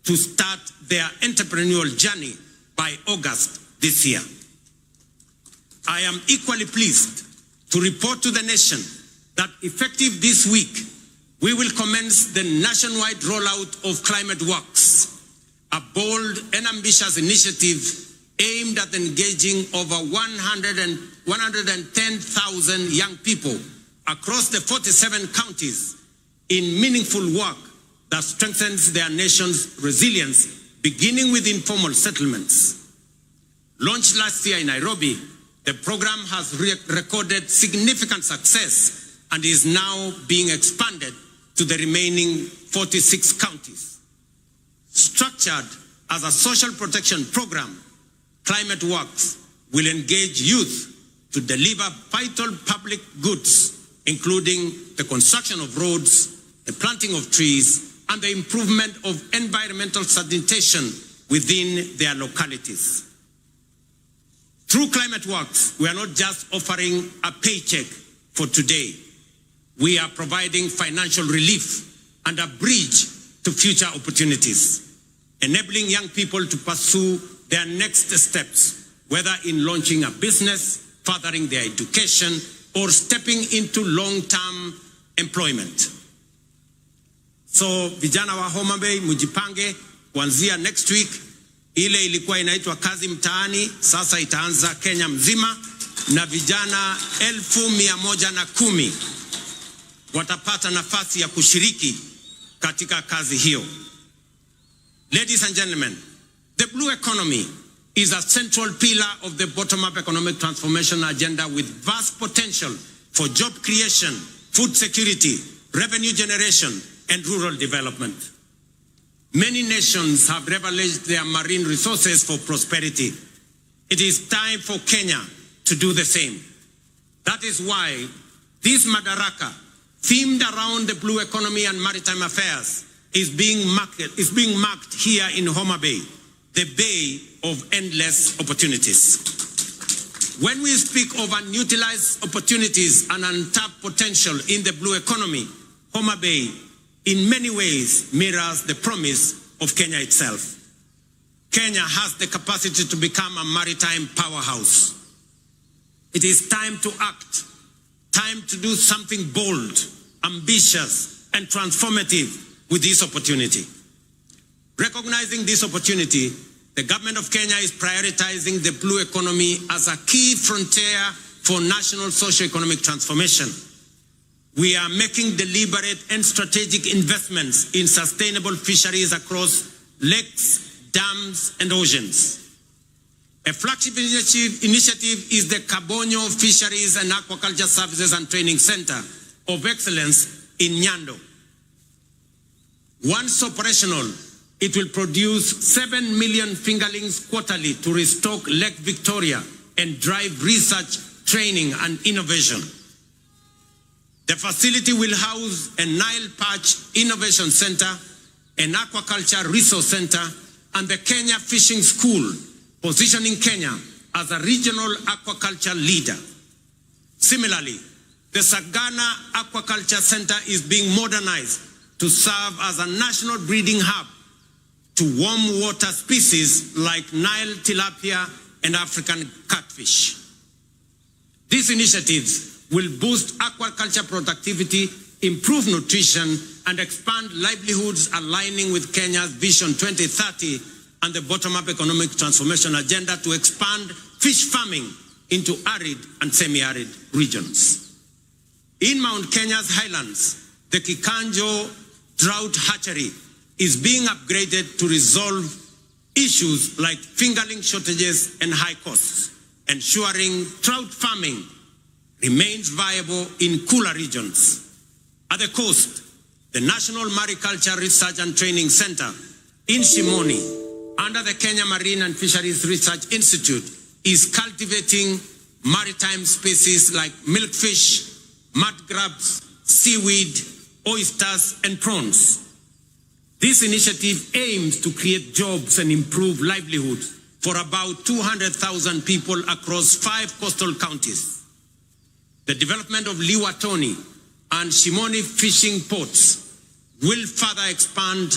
to start their entrepreneurial journey by August this year. I am equally pleased to report to the nation that effective this week, we will commence the nationwide rollout of Climate Works, a bold and ambitious initiative aimed at engaging over 110,000 young people across the 47 counties in meaningful work that strengthens their nation's resilience, beginning with informal settlements. Launched last year in Nairobi, the program has recorded significant success and is now being expanded to the remaining 46 counties. Structured as a social protection program, Climate Works will engage youth to deliver vital public goods, including the construction of roads, the planting of trees, and the improvement of environmental sanitation within their localities. Through Climate Works, we are not just offering a paycheck for today. We are providing financial relief and a bridge to future opportunities, enabling young people to pursue their next steps, whether in launching a business, furthering their education, or stepping into long-term employment. So vijana wa Homa Bay, mujipange kuanzia next week. Ile ilikuwa inaitwa kazi mtaani, sasa itaanza Kenya mzima, na vijana 110,000 watapata nafasi ya kushiriki katika kazi hiyo. Ladies and gentlemen, the blue economy is a central pillar of the bottom-up economic transformation agenda with vast potential for job creation, food security, revenue generation, and rural development. Many nations have leveraged their marine resources for prosperity. It is time for Kenya to do the same. That is why this Madaraka, themed around the blue economy and maritime affairs, is being marked here in Homa Bay, the bay of endless opportunities. When we speak of unutilized opportunities and untapped potential in the blue economy, Homa Bay in many ways mirrors the promise of Kenya itself. Kenya has the capacity to become a maritime powerhouse. It is time to act, time to do something bold, ambitious, and transformative with this opportunity. Recognizing this opportunity, the government of Kenya is prioritizing the blue economy as a key frontier for national socio-economic transformation. We are making deliberate and strategic investments in sustainable fisheries across lakes, dams, and oceans. A flagship initiative is the Carbonio Fisheries and Aquaculture Services and Training Center of Excellence in Nyando. Once operational, it will produce 7 million fingerlings quarterly to restock Lake Victoria and drive research, training, and innovation. The facility will house a Nile Perch Innovation Center, an Aquaculture Resource Center, and the Kenya Fishing School, positioning Kenya as a regional aquaculture leader. Similarly, the Sagana Aquaculture Center is being modernized to serve as a national breeding hub to warm water species like Nile tilapia and African catfish. These initiatives will boost aquaculture productivity, improve nutrition, and expand livelihoods, aligning with Kenya's Vision 2030 and the bottom-up economic transformation agenda to expand fish farming into arid and semi-arid regions. In Mount Kenya's highlands, the Kikanjo drought hatchery is being upgraded to resolve issues like fingerling shortages and high costs, ensuring trout farming remains viable in cooler regions. At the coast, the National Mariculture Research and Training Center in Shimoni, under the Kenya Marine and Fisheries Research Institute, is cultivating maritime species like milkfish, mud crabs, seaweed, oysters, and prawns. This initiative aims to create jobs and improve livelihoods for about 200,000 people across 5 coastal counties. The development of Liwatoni and Shimoni fishing ports will further expand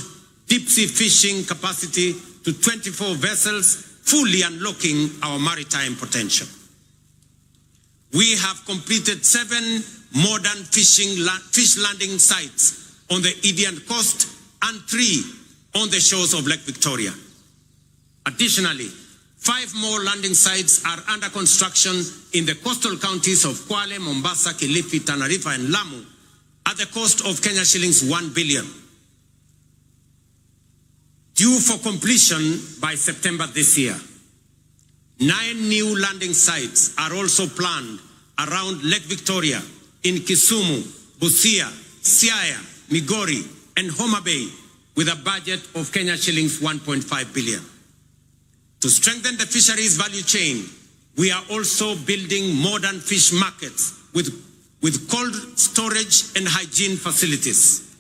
deep sea fishing capacity to 24 vessels, fully unlocking our maritime potential. We have completed 7 modern fish landing sites on the Indian coast and 3 on the shores of Lake Victoria. Additionally, 5 more landing sites are under construction in the coastal counties of Kwale, Mombasa, Kilifi, Tana River, and Lamu at the cost of Kenya shillings 1 billion. Due for completion by September this year. 9 new landing sites are also planned around Lake Victoria, in Kisumu, Busia, Siaya, Migori, and Homa Bay, with a budget of Kenya shillings 1.5 billion. To strengthen the fisheries value chain, we are also building modern fish markets with cold storage and hygiene facilities.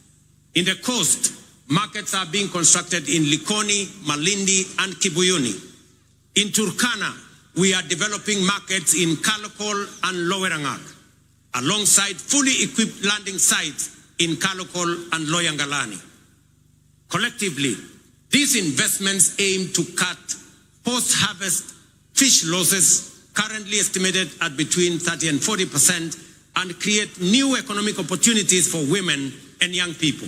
In the coast, markets are being constructed in Likoni, Malindi, and Kibuyuni. In Turkana, we are developing markets in Kalokol and Lowerangak, alongside fully equipped landing sites in Kalokol and Loyangalani. Collectively, these investments aim to cut post-harvest fish losses, currently estimated at between 30% and 40%, and create new economic opportunities for women and young people.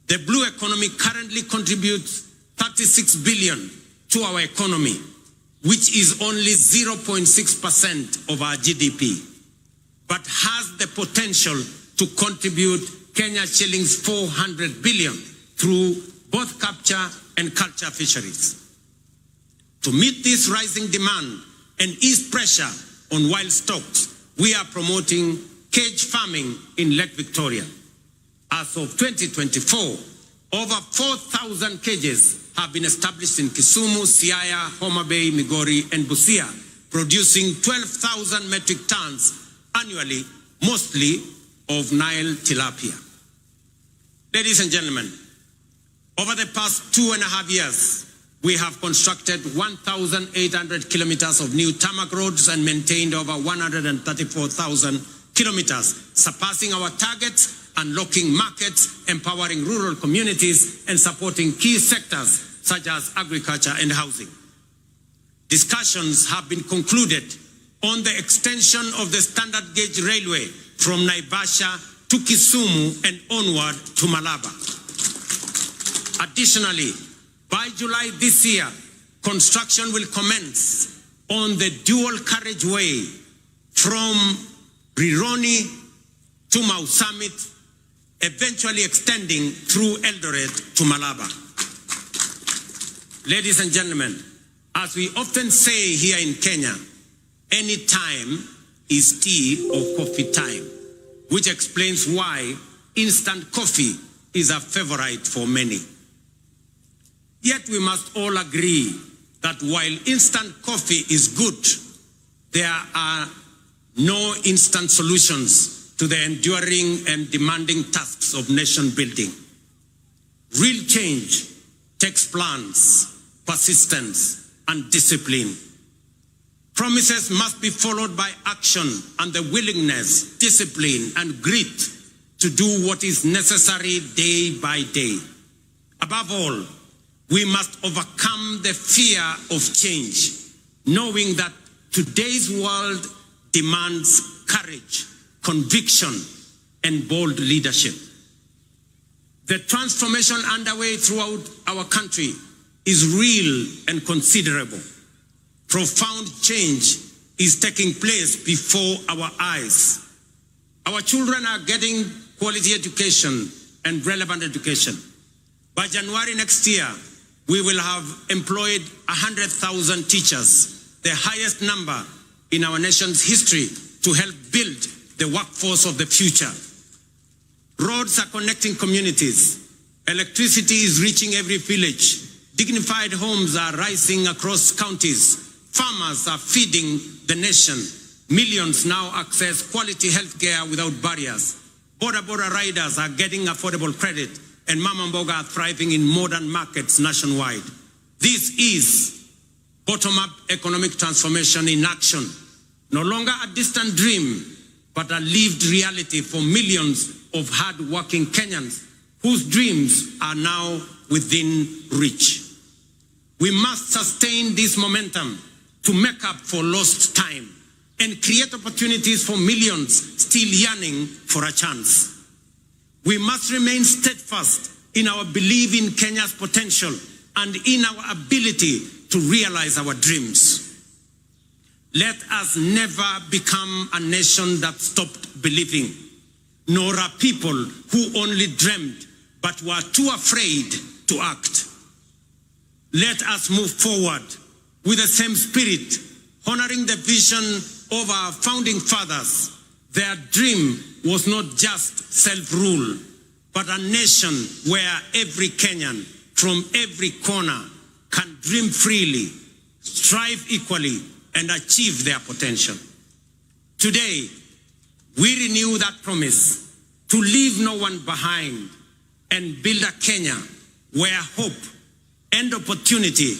The blue economy currently contributes 36 billion to our economy, which is only 0.6% of our GDP, but has the potential to contribute Kenya shillings 400 billion through both capture and culture fisheries. To meet this rising demand and ease pressure on wild stocks, we are promoting cage farming in Lake Victoria. As of 2024, over 4,000 cages have been established in Kisumu, Siaya, Homa Bay, Migori, and Busia, producing 12,000 metric tons annually, mostly of Nile tilapia. Ladies and gentlemen, over the past 2.5 years, we have constructed 1,800 kilometers of new tarmac roads and maintained over 134,000 kilometers, surpassing our targets, unlocking markets, empowering rural communities, and supporting key sectors such as agriculture and housing. Discussions have been concluded on the extension of the standard gauge railway from Naivasha to Kisumu and onward to Malaba. Additionally, by July this year, construction will commence on the dual carriageway from Rironi to Mau Summit, eventually extending through Eldoret to Malaba. Ladies and gentlemen, as we often say here in Kenya, any time is tea or coffee time, which explains why instant coffee is a favorite for many. Yet we must all agree that while instant coffee is good, there are no instant solutions to the enduring and demanding tasks of nation building. Real change takes plans, persistence, and discipline. Promises must be followed by action and the willingness, discipline, and grit to do what is necessary day by day. Above all, we must overcome the fear of change, knowing that today's world demands courage, conviction, and bold leadership. The transformation underway throughout our country is real and considerable. Profound change is taking place before our eyes. Our children are getting quality education and relevant education. By January next year, we will have employed 100,000 teachers, the highest number in our nation's history, to help build the workforce of the future. Roads are connecting communities. Electricity is reaching every village. Dignified homes are rising across counties. Farmers are feeding the nation. Millions now access quality health care without barriers. Border riders are getting affordable credit, and Mama Mboga are thriving in modern markets nationwide. This is bottom-up economic transformation in action. No longer a distant dream, but a lived reality for millions of hard-working Kenyans whose dreams are now within reach. We must sustain this momentum to make up for lost time and create opportunities for millions still yearning for a chance. We must remain steadfast in our belief in Kenya's potential and in our ability to realize our dreams. Let us never become a nation that stopped believing, nor a people who only dreamed but were too afraid to act. Let us move forward with the same spirit, honoring the vision of our founding fathers. Their dream was not just self-rule, but a nation where every Kenyan from every corner can dream freely, strive equally, and achieve their potential. Today, we renew that promise to leave no one behind and build a Kenya where hope and opportunity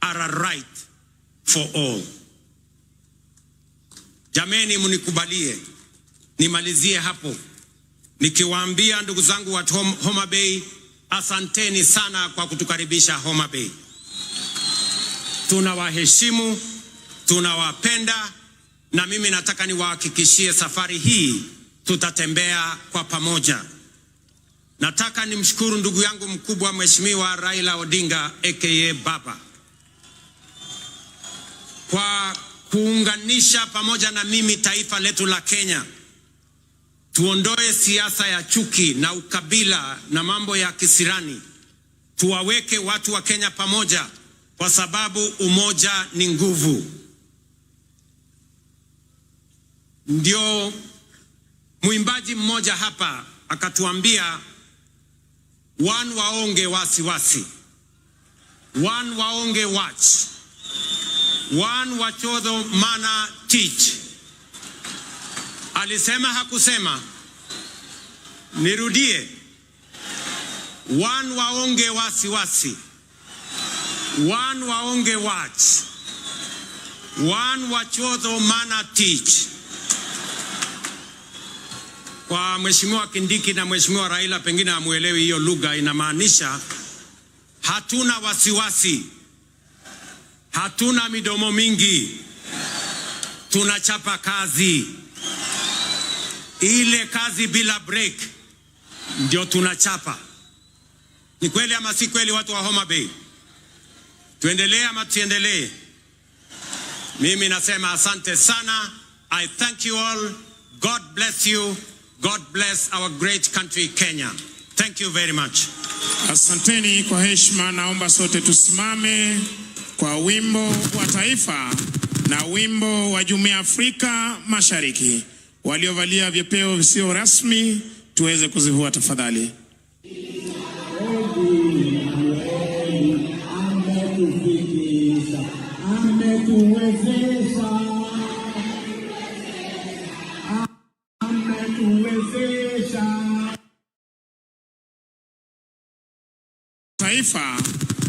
are a right for all. Jameni, munikubalie nimalizie hapo nikiwaambia ndugu zangu wa Homa Bay, asanteni sana kwa kutukaribisha Homa Bay. Tunawaheshimu, tunawapenda, na mimi nataka niwahakikishie safari hii tutatembea kwa pamoja. Nataka nimshukuru ndugu yangu mkubwa Mheshimiwa Raila Odinga aka Baba kwa kuunganisha pamoja na mimi taifa letu la Kenya. Tuondoe siasa ya chuki na ukabila na mambo ya kisirani. Tuwaweke watu wa Kenya pamoja, kwa sababu umoja ni nguvu. Ndio mwimbaji mmoja hapa akatuambia, one waonge wasiwasi, one waonge watch, one wachodho mana teach. Alisema hakusema? Nirudie. One waonge wasiwasi, one waonge watch, one wachodho mana teach. Kwa Mheshimiwa Kindiki na Mheshimiwa Raila pengine amuelewi hiyo lugha, inamaanisha hatuna wasiwasi, hatuna midomo mingi, tunachapa kazi. Ile kazi bila break ndio tunachapa. Ni kweli ama si kweli, watu wa Homa Bay? Tuendelee ama tuendelee? Mimi nasema asante sana. I thank you all. God bless you. God bless our great country Kenya. Thank you very much.
Asanteni kwa heshima. Naomba sote tusimame kwa wimbo wa taifa na wimbo wa Jumuiya ya Afrika Mashariki. Waliovalia vyepeo visio rasmi tuweze kuzivua tafadhali. Taifa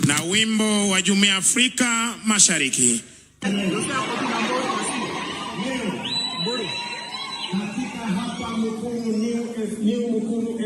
na wimbo wa Jumuiya ya Afrika Mashariki.
Katika hapa Mukuru New Mukuru